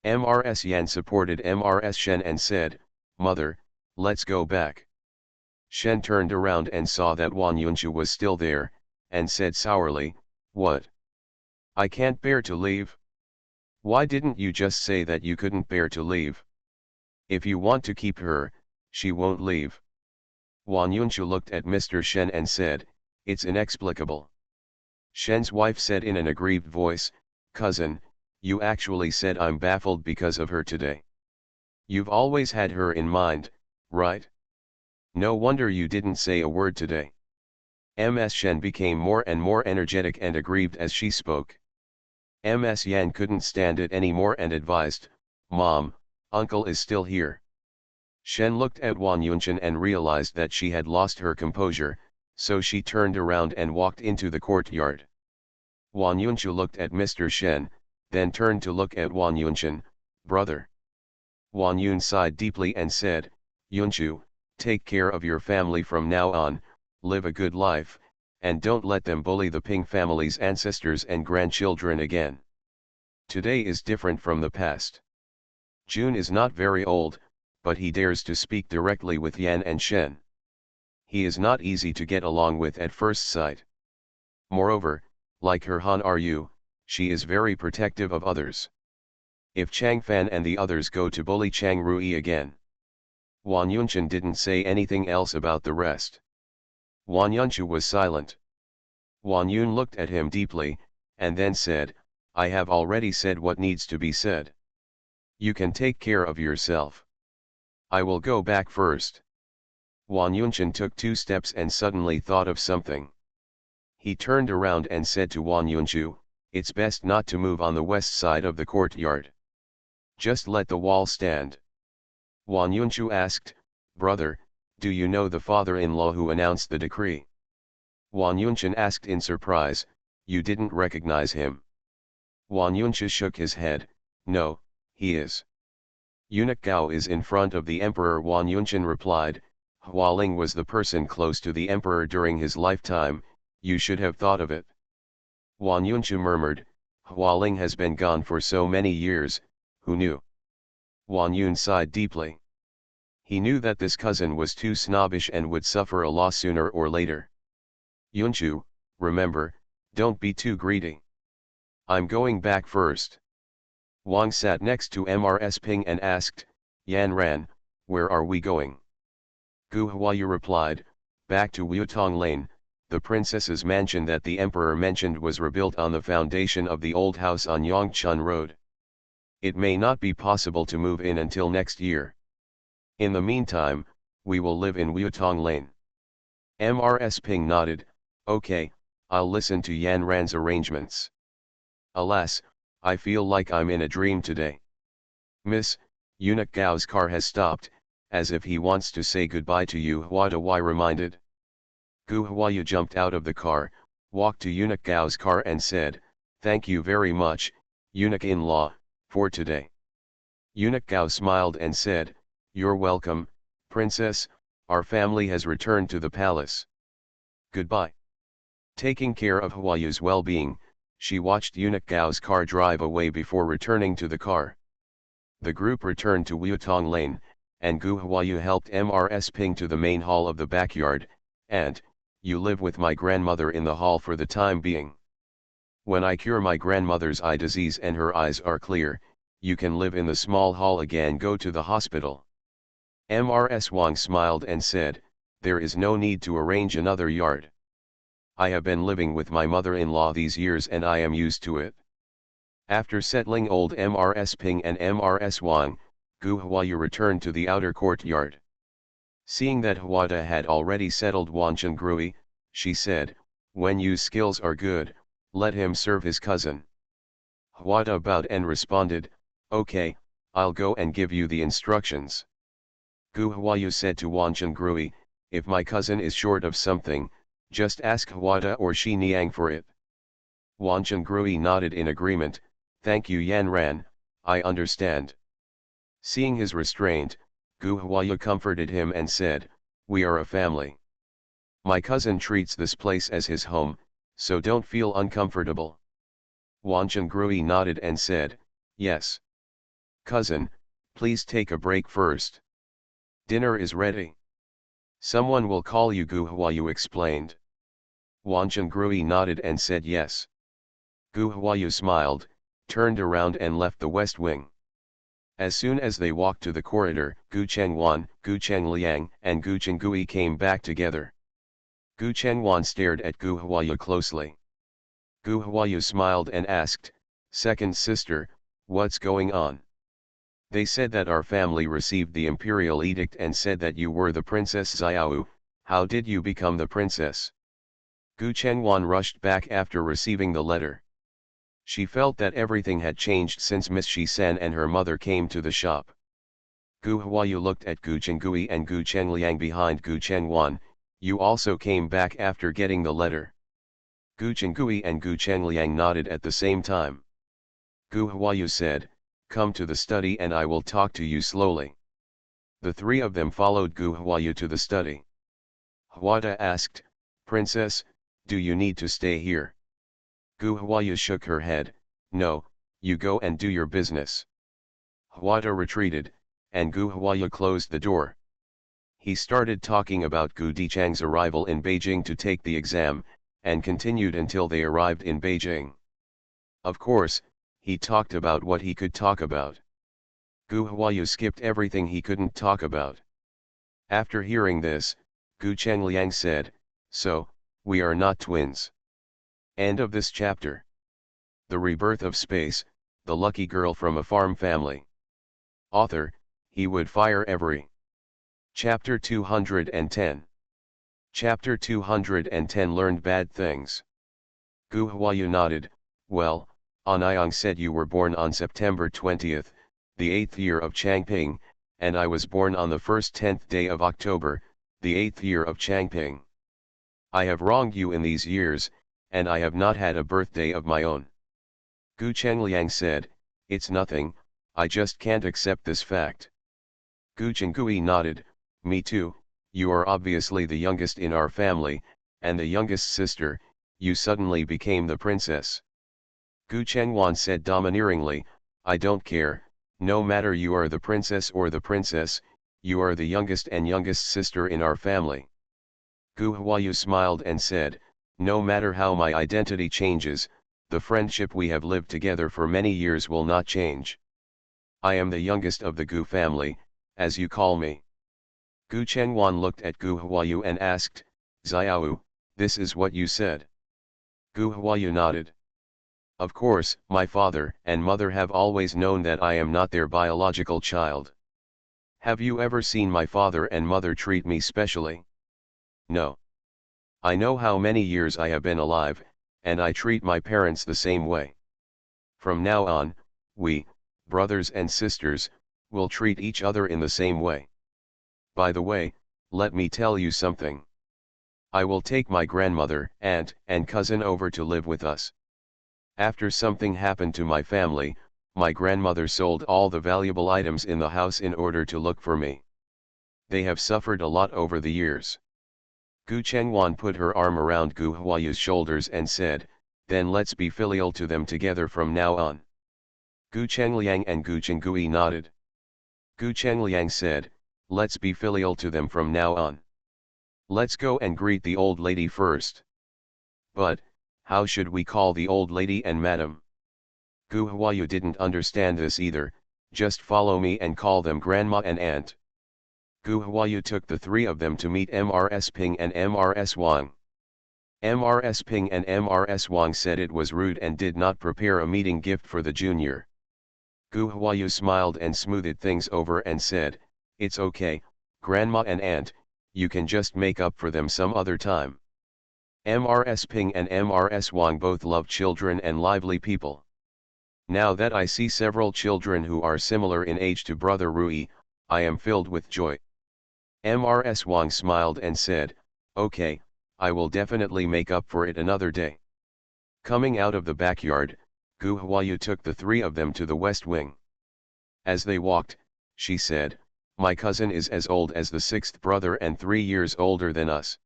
Mrs. Yan supported Mrs. Shen and said, Mother, let's go back. Shen turned around and saw that Wan Yunchu was still there, and said sourly, what? I can't bear to leave. Why didn't you just say that you couldn't bear to leave? If you want to keep her, she won't leave. Wan Yunchu looked at Mr. Shen and said, it's inexplicable. Shen's wife said in an aggrieved voice, cousin, you actually said I'm baffled because of her today. You've always had her in mind, right? No wonder you didn't say a word today. Ms. Shen became more and more energetic and aggrieved as she spoke. Ms. Yan couldn't stand it anymore and advised, Mom, Uncle is still here. Shen looked at Wan Yunchen and realized that she had lost her composure, so she turned around and walked into the courtyard. Wan Yunchu looked at Mr. Shen, then turned to look at Wan Yunchen, brother. Wan Yun sighed deeply and said, Yunchu, take care of your family from now on, live a good life, and don't let them bully the Ping family's ancestors and grandchildren again. Today is different from the past. Jun is not very old, but he dares to speak directly with Yan and Shen. He is not easy to get along with at first sight. Moreover, like her Han Ryu, she is very protective of others. If Chang Fan and the others go to bully Chang Rui again. Wan Yunchen didn't say anything else about the rest. Wan Yunchu was silent. Wan Yun looked at him deeply, and then said, I have already said what needs to be said. You can take care of yourself. I will go back first. Wan Yunchen took 2 steps and suddenly thought of something. He turned around and said to Wan Yunchu, it's best not to move on the west side of the courtyard. Just let the wall stand. Wan Yunchu asked, brother, do you know the father-in-law who announced the decree? Wan Yunchen asked in surprise, you didn't recognize him? Wan Yunchu shook his head, no, he is. Eunuch Gao is in front of the emperor. Wan Yunchen replied, Hualing was the person close to the emperor during his lifetime, you should have thought of it. Wan Yunchu murmured, Hualing has been gone for so many years, who knew? Wan Yun sighed deeply. He knew that this cousin was too snobbish and would suffer a loss sooner or later. Yunchu, remember, don't be too greedy. I'm going back first. Wang sat next to Mrs. Ping and asked, Yan Ran, where are we going? Gu Huayu replied, back to Wutong Lane. The princess's mansion that the emperor mentioned was rebuilt on the foundation of the old house on Yongchun Road. It may not be possible to move in until next year. In the meantime, we will live in Wutong Lane. Mrs. Ping nodded, okay, I'll listen to Yan Ran's arrangements. Alas, I feel like I'm in a dream today. Miss, Eunuch Gao's car has stopped, as if he wants to say goodbye to you. Hua Dawai reminded. Gu Huayu jumped out of the car, walked to Eunuch Gao's car and said, "Thank you very much, eunuch-in-law, for today." Eunuch Gao smiled and said, "You're welcome, princess, our family has returned to the palace. Goodbye." Taking care of Huayu's well-being, she watched Eunuch Gao's car drive away before returning to the car. The group returned to Wutong Lane, and Gu Huayu helped Mrs. Ping to the main hall of the backyard, and, "You live with my grandmother in the hall for the time being. When I cure my grandmother's eye disease and her eyes are clear, you can live in the small hall again. Go to the hospital." Mrs. Wang smiled and said, "There is no need to arrange another yard. I have been living with my mother-in-law these years and I am used to it." After settling old Mrs. Ping and Mrs. Wang, Gu Huayu returned to the outer courtyard. Seeing that Huada had already settled Wanchen Grui, she said, "When Yu's skills are good, let him serve his cousin." Huada bowed and responded, "Okay, I'll go and give you the instructions." Gu Huayu said to Wanchen Grui, "If my cousin is short of something, just ask Huada or Shi Niang for it." Wanchen Grui nodded in agreement, "Thank you Yan Ran, I understand." Seeing his restraint, Gu Huayu comforted him and said, "We are a family. My cousin treats this place as his home, so don't feel uncomfortable." Wanchen Grui nodded and said, "Yes. Cousin, please take a break first. Dinner is ready. Someone will call you," Gu Huayu explained. Wanchen Grui nodded and said yes. Gu Huayu smiled, turned around and left the west wing. As soon as they walked to the corridor, Gu Chengwan, Gu Chengliang and Gu Chenggui came back together. Gu Chengwan stared at Gu Huayu closely. Gu Huayu smiled and asked, "Second sister, what's going on?" "They said that our family received the imperial edict and said that you were the Princess Xiao. How did you become the princess?" Gu Chengwan rushed back after receiving the letter. She felt that everything had changed since Miss Shi-san and her mother came to the shop. Gu Huayu looked at Gu Chenggui and Gu Chengliang behind Gu Chengwan. "You also came back after getting the letter?" Gu Chenggui and Gu Chengliang nodded at the same time. Gu Huayu said, "Come to the study and I will talk to you slowly." The three of them followed Gu Huayu to the study. Huada asked, "Princess, do you need to stay here?" Gu Huayu shook her head, "No, you go and do your business." Huada retreated, and Gu Huayu closed the door. He started talking about Gu Dichang's arrival in Beijing to take the exam, and continued until they arrived in Beijing. Of course, he talked about what he could talk about. Gu Huayu skipped everything he couldn't talk about. After hearing this, Gu Chengliang said, "So, we are not twins." End of this chapter. The Rebirth of Space, the lucky girl from a farm family. Author, he would fire every. Chapter 210. Chapter 210 Learned Bad Things. Gu Huayu nodded, "Well, Anyang said you were born on September 20th, the 8th year of Changping, and I was born on the first 10th day of October, the 8th year of Changping. I have wronged you in these years, and I have not had a birthday of my own." Gu Chengliang said, "It's nothing, I just can't accept this fact." Gu Chenggui nodded, "Me too, you are obviously the youngest in our family, and the youngest sister, you suddenly became the princess." Gu Chengwan said domineeringly, "I don't care, no matter you are the princess or the princess, you are the youngest and youngest sister in our family." Gu Huayu smiled and said, "No matter how my identity changes, the friendship we have lived together for many years will not change. I am the youngest of the Gu family, as you call me." Gu Chengwan looked at Gu Huayu and asked, "Xiao, this is what you said?" Gu Huayu nodded. "Of course, my father and mother have always known that I am not their biological child. Have you ever seen my father and mother treat me specially? No. I know how many years I have been alive, and I treat my parents the same way. From now on, we, brothers and sisters, will treat each other in the same way. By the way, let me tell you something. I will take my grandmother, aunt, and cousin over to live with us. After something happened to my family, my grandmother sold all the valuable items in the house in order to look for me. They have suffered a lot over the years. Gu Chengwan put her arm around Gu Huayu's shoulders and said, then let's be filial to them together from now on. Gu Chengliang and Gu Chenggui nodded. Gu Chengliang said, let's be filial to them from now on. Let's go and greet the old lady first. But, how should we call the old lady and madam? Gu Huayu didn't understand this either, just follow me and call them grandma and aunt. Gu Huayu took the three of them to meet Mrs. Ping and Mrs. Wang. Mrs. Ping and Mrs. Wang said it was rude and did not prepare a meeting gift for the junior. Gu Huayu smiled and smoothed things over and said, it's okay, grandma and aunt, you can just make up for them some other time. Mrs. Ping and Mrs. Wang both love children and lively people. Now that I see several children who are similar in age to Brother Rui, I am filled with joy. Mrs. Wang smiled and said, okay, I will definitely make up for it another day. Coming out of the backyard, Gu Huayu took the three of them to the west wing. As they walked, she said, my cousin is as old as the sixth brother and 3 years older than us.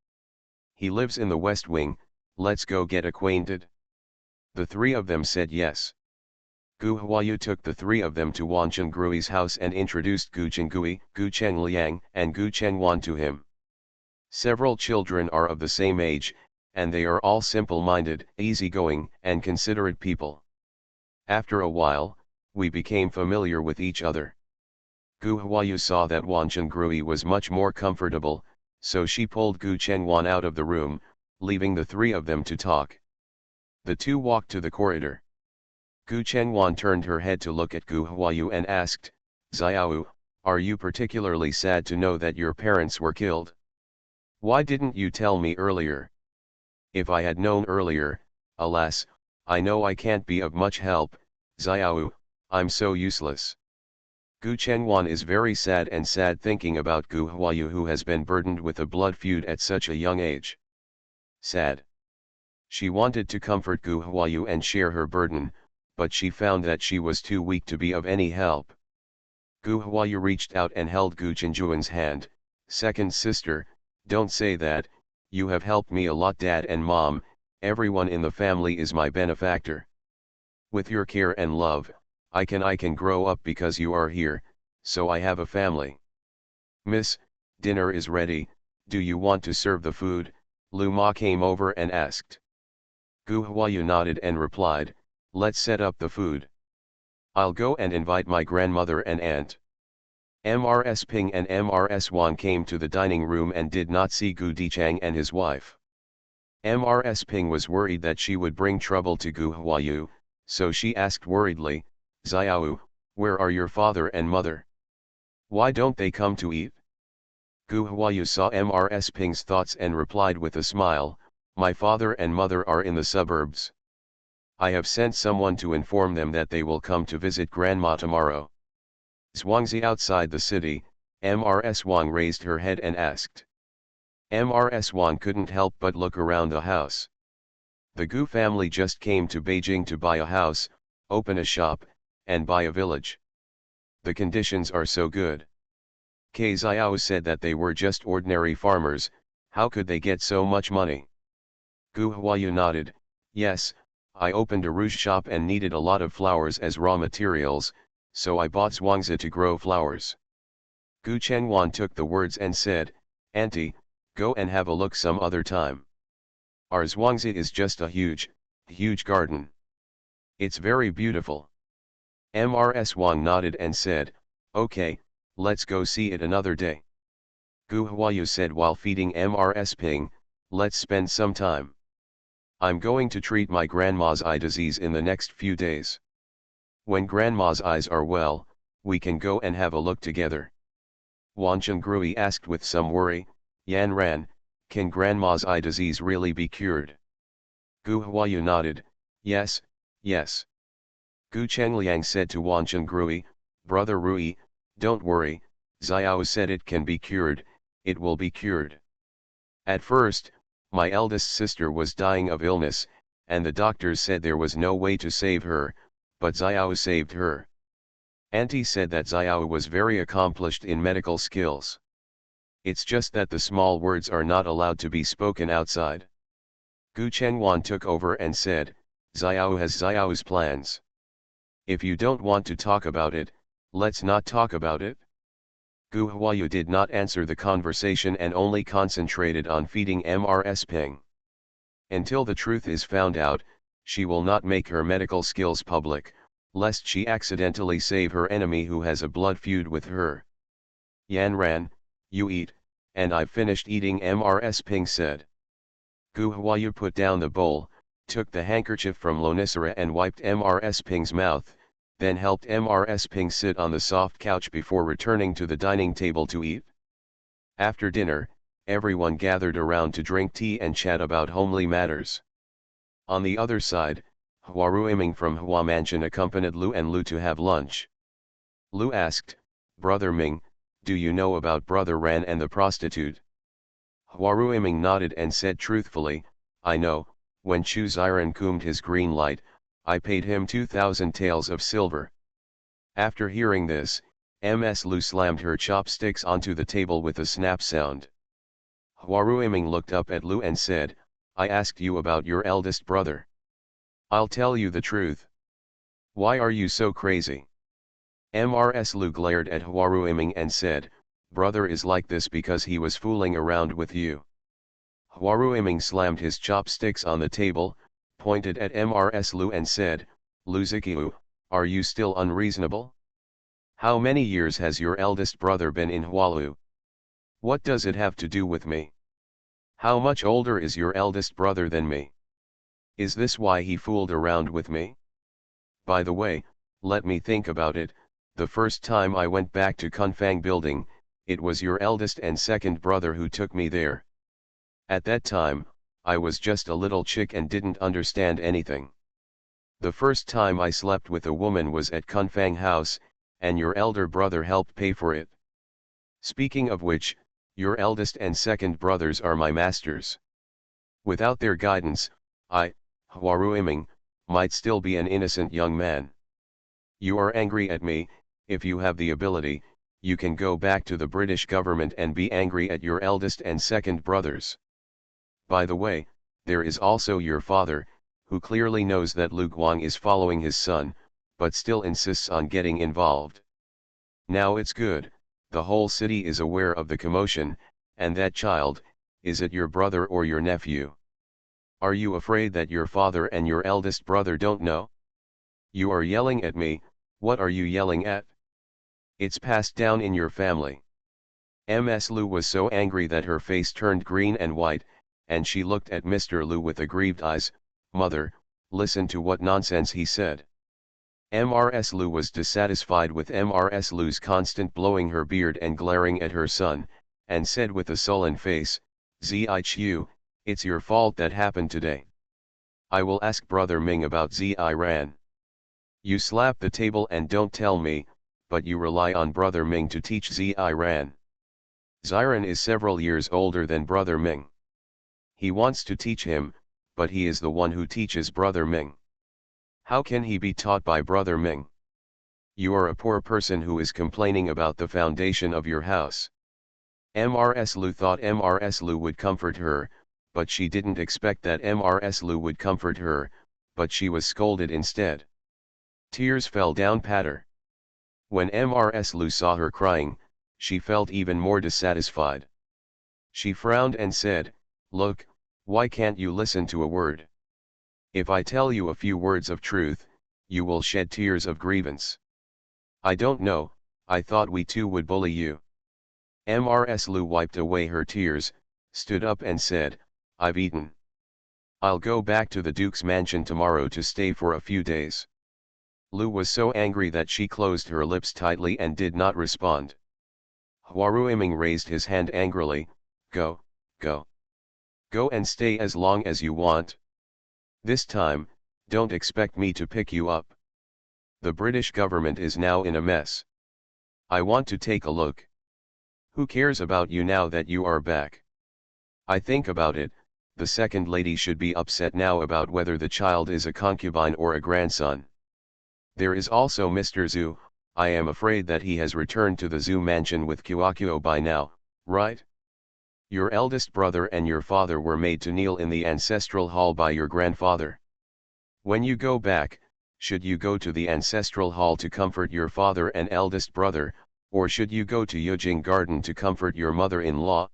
He lives in the west wing, let's go get acquainted. The three of them said yes. Gu Huayu took the three of them to Wan Chengrui's house and introduced Gu Chenggui, Gu Chengliang, and Gu Chengwan to him. Several children are of the same age, and they are all simple-minded, easygoing, and considerate people. After a while, we became familiar with each other. Gu Huayu saw that Wan Chengrui was much more comfortable, so she pulled Gu Chengwan out of the room, leaving the three of them to talk. The two walked to the corridor. Gu Chengwan turned her head to look at Gu Huayu and asked, Xiao, are you particularly sad to know that your parents were killed? Why didn't you tell me earlier? If I had known earlier, alas, I know I can't be of much help, Xiao, I'm so useless. Gu Chengwan is very sad thinking about Gu Huayu who has been burdened with a blood feud at such a young age. Sad. She wanted to comfort Gu Huayu and share her burden, but she found that she was too weak to be of any help. Gu Huayu reached out and held Gu Chenjuan's hand, second sister, don't say that, you have helped me a lot dad and mom, everyone in the family is my benefactor. With your care and love, I can grow up because you are here, so I have a family. Miss, dinner is ready, do you want to serve the food? Lu Ma came over and asked. Gu Huayu nodded and replied, let's set up the food. I'll go and invite my grandmother and aunt. Mrs. Ping and Mrs. Wang came to the dining room and did not see Gu Dichang and his wife. Mrs. Ping was worried that she would bring trouble to Gu Huayu, so she asked worriedly, Xiao, where are your father and mother? Why don't they come to eat? Gu Huayu saw Mrs. Ping's thoughts and replied with a smile, my father and mother are in the suburbs. I have sent someone to inform them that they will come to visit grandma tomorrow. Zhuangzi outside the city, Mrs. Wang raised her head and asked. Mrs. Wang couldn't help but look around the house. The Gu family just came to Beijing to buy a house, open a shop, and buy a village. The conditions are so good. K. Xiao said that they were just ordinary farmers, how could they get so much money? Gu Huayu nodded, yes, I opened a rouge shop and needed a lot of flowers as raw materials, so I bought Zhuangzi to grow flowers. Gu Chengwan took the words and said, Auntie, go and have a look some other time. Our Zhuangzi is just a huge garden. It's very beautiful. Mrs. Wang nodded and said, okay, let's go see it another day. Gu Huayu said while feeding Mrs. Ping, let's spend some time. I'm going to treat my grandma's eye disease in the next few days. When grandma's eyes are well, we can go and have a look together. Wan Chenggrui asked with some worry, Yan Ran, can grandma's eye disease really be cured? Gu Huayu nodded, yes, yes. Gu Chengliang said to Wan Chenggrui, Brother Rui, don't worry, Xiao said it can be cured, it will be cured. At first, My eldest sister was dying of illness, and the doctors said there was no way to save her, but Xiao saved her. Auntie said that Xiao was very accomplished in medical skills. It's just that the small words are not allowed to be spoken outside. Gu Chengwan took over and said, Xiao has Xiao's plans. If you don't want to talk about it, let's not talk about it. Gu Huayu did not answer the conversation and only concentrated on feeding Mrs. Ping. Until the truth is found out, she will not make her medical skills public, lest she accidentally save her enemy who has a blood feud with her. Yan Ran, you eat, and I've finished eating, Mrs. Ping said. Gu Huayu put down the bowl, took the handkerchief from Lonicera and wiped Mrs. Ping's mouth, then helped Mrs. Ping sit on the soft couch before returning to the dining table to eat. After dinner, everyone gathered around to drink tea and chat about homely matters. On the other side, Hua Ruiming from Hua Mansion accompanied Lu and Lu to have lunch. Lu asked, Brother Ming, do you know about Brother Ran and the prostitute? Hua Ruiming nodded and said truthfully, I know, when Chu Ziran combed his green light, I paid him 2,000 taels of silver. After hearing this, Ms. Lu slammed her chopsticks onto the table with a snap sound. Hua Ruiming looked up at Lu and said, I asked you about your eldest brother. I'll tell you the truth. Why are you so crazy? Ms. Lu glared at Hua Ruiming and said, Brother is like this because he was fooling around with you. Hua Ruiming slammed his chopsticks on the table, pointed at Ms. Lu and said, Lu Ziqiu, are you still unreasonable? How many years has your eldest brother been in Hualu? What does it have to do with me? How much older is your eldest brother than me? Is this why he fooled around with me? By the way, let me think about it, the first time I went back to Kunfang building, it was your eldest and second brother who took me there. At that time, I was just a little chick and didn't understand anything. The first time I slept with a woman was at Kunfang house, and your elder brother helped pay for it. Speaking of which, your eldest and second brothers are my masters. Without their guidance, I, Hua Ruiming, might still be an innocent young man. You are angry at me, if you have the ability, you can go back to the British government and be angry at your eldest and second brothers. By the way, there is also your father, who clearly knows that Lu Guang is following his son, but still insists on getting involved. Now it's good, the whole city is aware of the commotion, and that child, is it your brother or your nephew? Are you afraid that your father and your eldest brother don't know? You are yelling at me, what are you yelling at? It's passed down in your family. Ms. Lu was so angry that her face turned green and white, and she looked at Mr. Lu with aggrieved eyes. Mother, listen to what nonsense he said. Mrs. Lu was dissatisfied with Mrs. Lu's constant blowing her beard and glaring at her son, and said with a sullen face, Zichu, it's your fault that happened today. I will ask Brother Ming about Ziran. You slap the table and don't tell me, but you rely on Brother Ming to teach Ziran. Ziran is several years older than Brother Ming. He wants to teach him, but he is the one who teaches Brother Ming. How can he be taught by Brother Ming? You are a poor person who is complaining about the foundation of your house. Mrs. Lu thought Mrs. Lu would comfort her, but she didn't expect that Mrs. Lu would comfort her, but she was scolded instead. Tears fell down patter. When Mrs. Lu saw her crying, she felt even more dissatisfied. She frowned and said, Look, why can't you listen to a word? If I tell you a few words of truth, you will shed tears of grievance. I don't know, I thought we two would bully you. Mrs. Lu wiped away her tears, stood up and said, I've eaten. I'll go back to the Duke's mansion tomorrow to stay for a few days. Lu was so angry that she closed her lips tightly and did not respond. Hua Ruiming raised his hand angrily, Go, go. Go and stay as long as you want. This time, don't expect me to pick you up. The British government is now in a mess. I want to take a look. Who cares about you now that you are back? I think about it, the second lady should be upset now about whether the child is a concubine or a grandson. There is also Mr. Zhu. I am afraid that he has returned to the Zhu mansion with Kyokuo by now, right? Your eldest brother and your father were made to kneel in the ancestral hall by your grandfather. When you go back, should you go to the ancestral hall to comfort your father and eldest brother, or should you go to Yujing Garden to comfort your mother-in-law?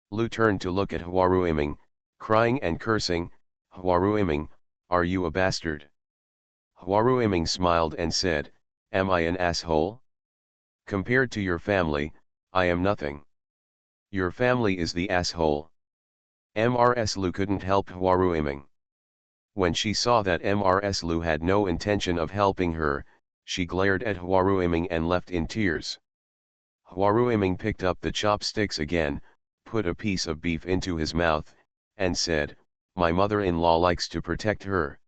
Lu turned to look at Huaruiming, crying and cursing. Huaruiming, are you a bastard? Huaruiming smiled and said, am I an asshole? Compared to your family, I am nothing. Your family is the asshole. Mrs. Lu couldn't help Huaruiming. When she saw that Mrs. Lu had no intention of helping her, she glared at Huaruiming and left in tears. Huaruiming picked up the chopsticks again, put a piece of beef into his mouth, and said, my mother-in-law likes to protect her.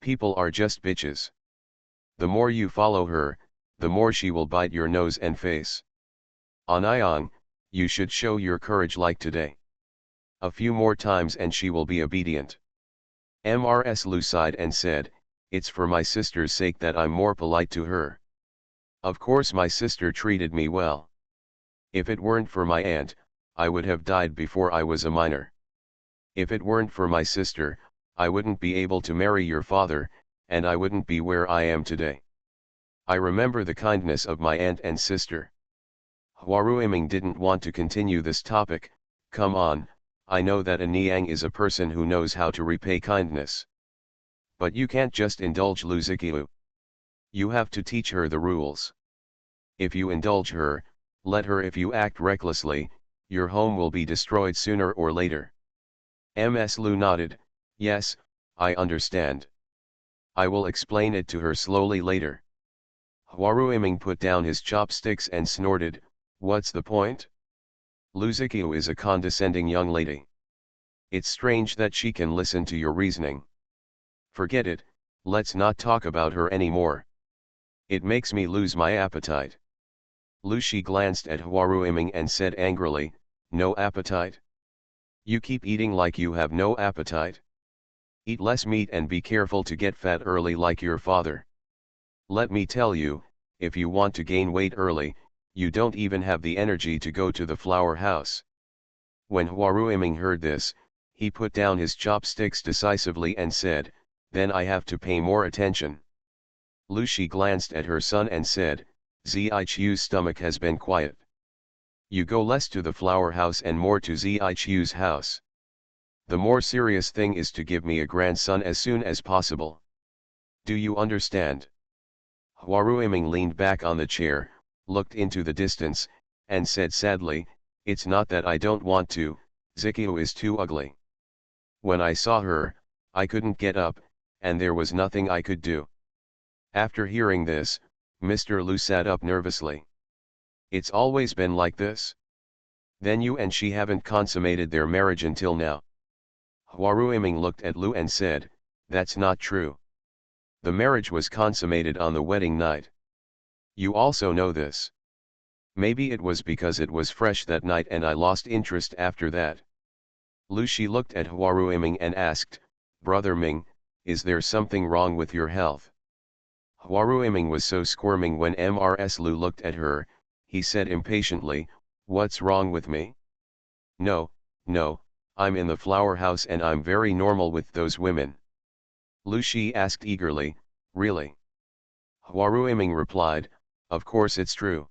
People are just bitches. The more you follow her, the more she will bite your nose and face. Anyang, you should show your courage like today. A few more times and she will be obedient. Mrs. Lu sighed and said, it's for my sister's sake that I'm more polite to her. Of course my sister treated me well. If it weren't for my aunt, I would have died before I was a minor. If it weren't for my sister, I wouldn't be able to marry your father, and I wouldn't be where I am today. I remember the kindness of my aunt and sister. Huaruiming didn't want to continue this topic. Come on, I know that a Niang is a person who knows how to repay kindness. But you can't just indulge Lu Ziqiu. You have to teach her the rules. If you indulge her, let her. If you act recklessly, your home will be destroyed sooner or later. Ms. Lu nodded, yes, I understand. I will explain it to her slowly later. Huaruiming put down his chopsticks and snorted, what's the point? Lu Ziqiu is a condescending young lady. It's strange that she can listen to your reasoning. Forget it, let's not talk about her anymore. It makes me lose my appetite. Lu Shi glanced at Huaruiming and said angrily, no appetite? You keep eating like you have no appetite? Eat less meat and be careful to get fat early like your father. Let me tell you, if you want to gain weight early, you don't even have the energy to go to the flower house. When Huaruiming heard this, he put down his chopsticks decisively and said, then I have to pay more attention. Lu Shi glanced at her son and said, Ziqiu's stomach has been quiet. You go less to the flower house and more to Ziqiu's house. The more serious thing is to give me a grandson as soon as possible. Do you understand? Huaruiming leaned back on the chair, looked into the distance, and said sadly, it's not that I don't want to, Ziqiu is too ugly. When I saw her, I couldn't get up, and there was nothing I could do. After hearing this, Mr. Lu sat up nervously. It's always been like this? Then you and she haven't consummated their marriage until now. Huaruiming looked at Lu and said, that's not true. The marriage was consummated on the wedding night. You also know this. Maybe it was because it was fresh that night and I lost interest after that. Lu Shi looked at Huaruiming and asked, Brother Ming, is there something wrong with your health? Huaruiming was so squirming when Mrs. Lu looked at her, he said impatiently, what's wrong with me? No, no, I'm in the flower house and I'm very normal with those women. Lu Shi asked eagerly, really? Huaruiming replied, of course it's true.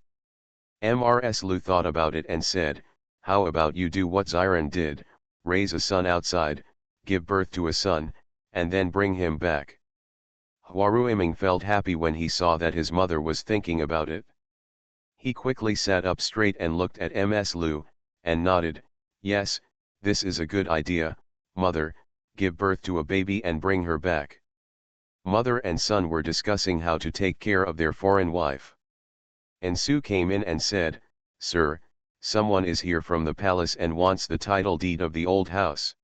Mrs. Lu thought about it and said, how about you do what Xiran did, raise a son outside, give birth to a son, and then bring him back. Huaruiming felt happy when he saw that his mother was thinking about it. He quickly sat up straight and looked at Ms. Lu, and nodded, yes, this is a good idea, mother, give birth to a baby and bring her back. Mother and son were discussing how to take care of their foreign wife. Ensu came in and said, sir, someone is here from the palace and wants the title deed of the old house.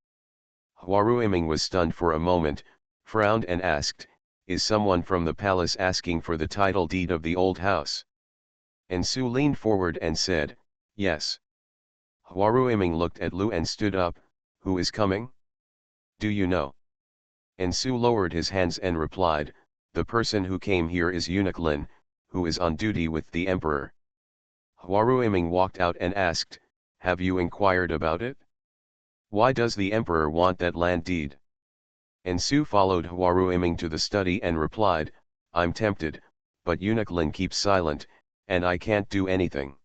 Huaruiming was stunned for a moment, frowned and asked, is someone from the palace asking for the title deed of the old house? Ensu leaned forward and said, yes. Huaruiming looked at Lu and stood up, Who is coming? Do you know? Ensu lowered his hands and replied, the person who came here is Eunuch Lin, who is on duty with the emperor. Huaruiming walked out and asked, have you inquired about it? Why does the emperor want that land deed? Ensu followed Huaruiming to the study and replied, I'm tempted, but Eunuch Lin keeps silent, and I can't do anything.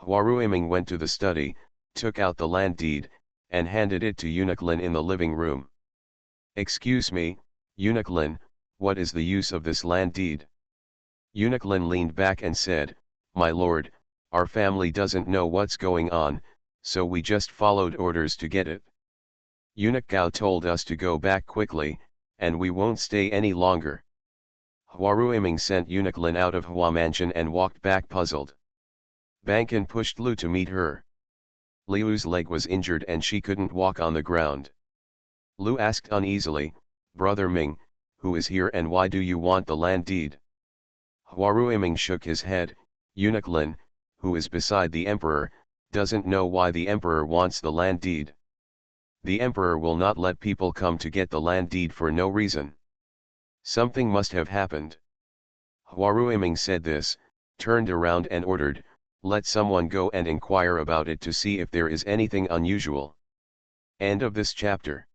Huaruiming went to the study, took out the land deed, and handed it to Eunuch Lin in the living room. Excuse me, Eunuch Lin, what is the use of this land deed? Eunuch Lin leaned back and said, my lord, our family doesn't know what's going on, so we just followed orders to get it. Eunuch Gao told us to go back quickly, and we won't stay any longer. Huaruiming sent Eunuch Lin out of Hua Mansion and walked back puzzled. Bankan pushed Lu to meet her. Liu's leg was injured and she couldn't walk on the ground. Lu asked uneasily, Brother Ming, who is here and why do you want the land deed? Huaruiming shook his head, Eunuch Lin, who is beside the emperor, doesn't know why the emperor wants the land deed. The emperor will not let people come to get the land deed for no reason. Something must have happened. Huaruiming said this, turned around and ordered, let someone go and inquire about it to see if there is anything unusual. End of this chapter.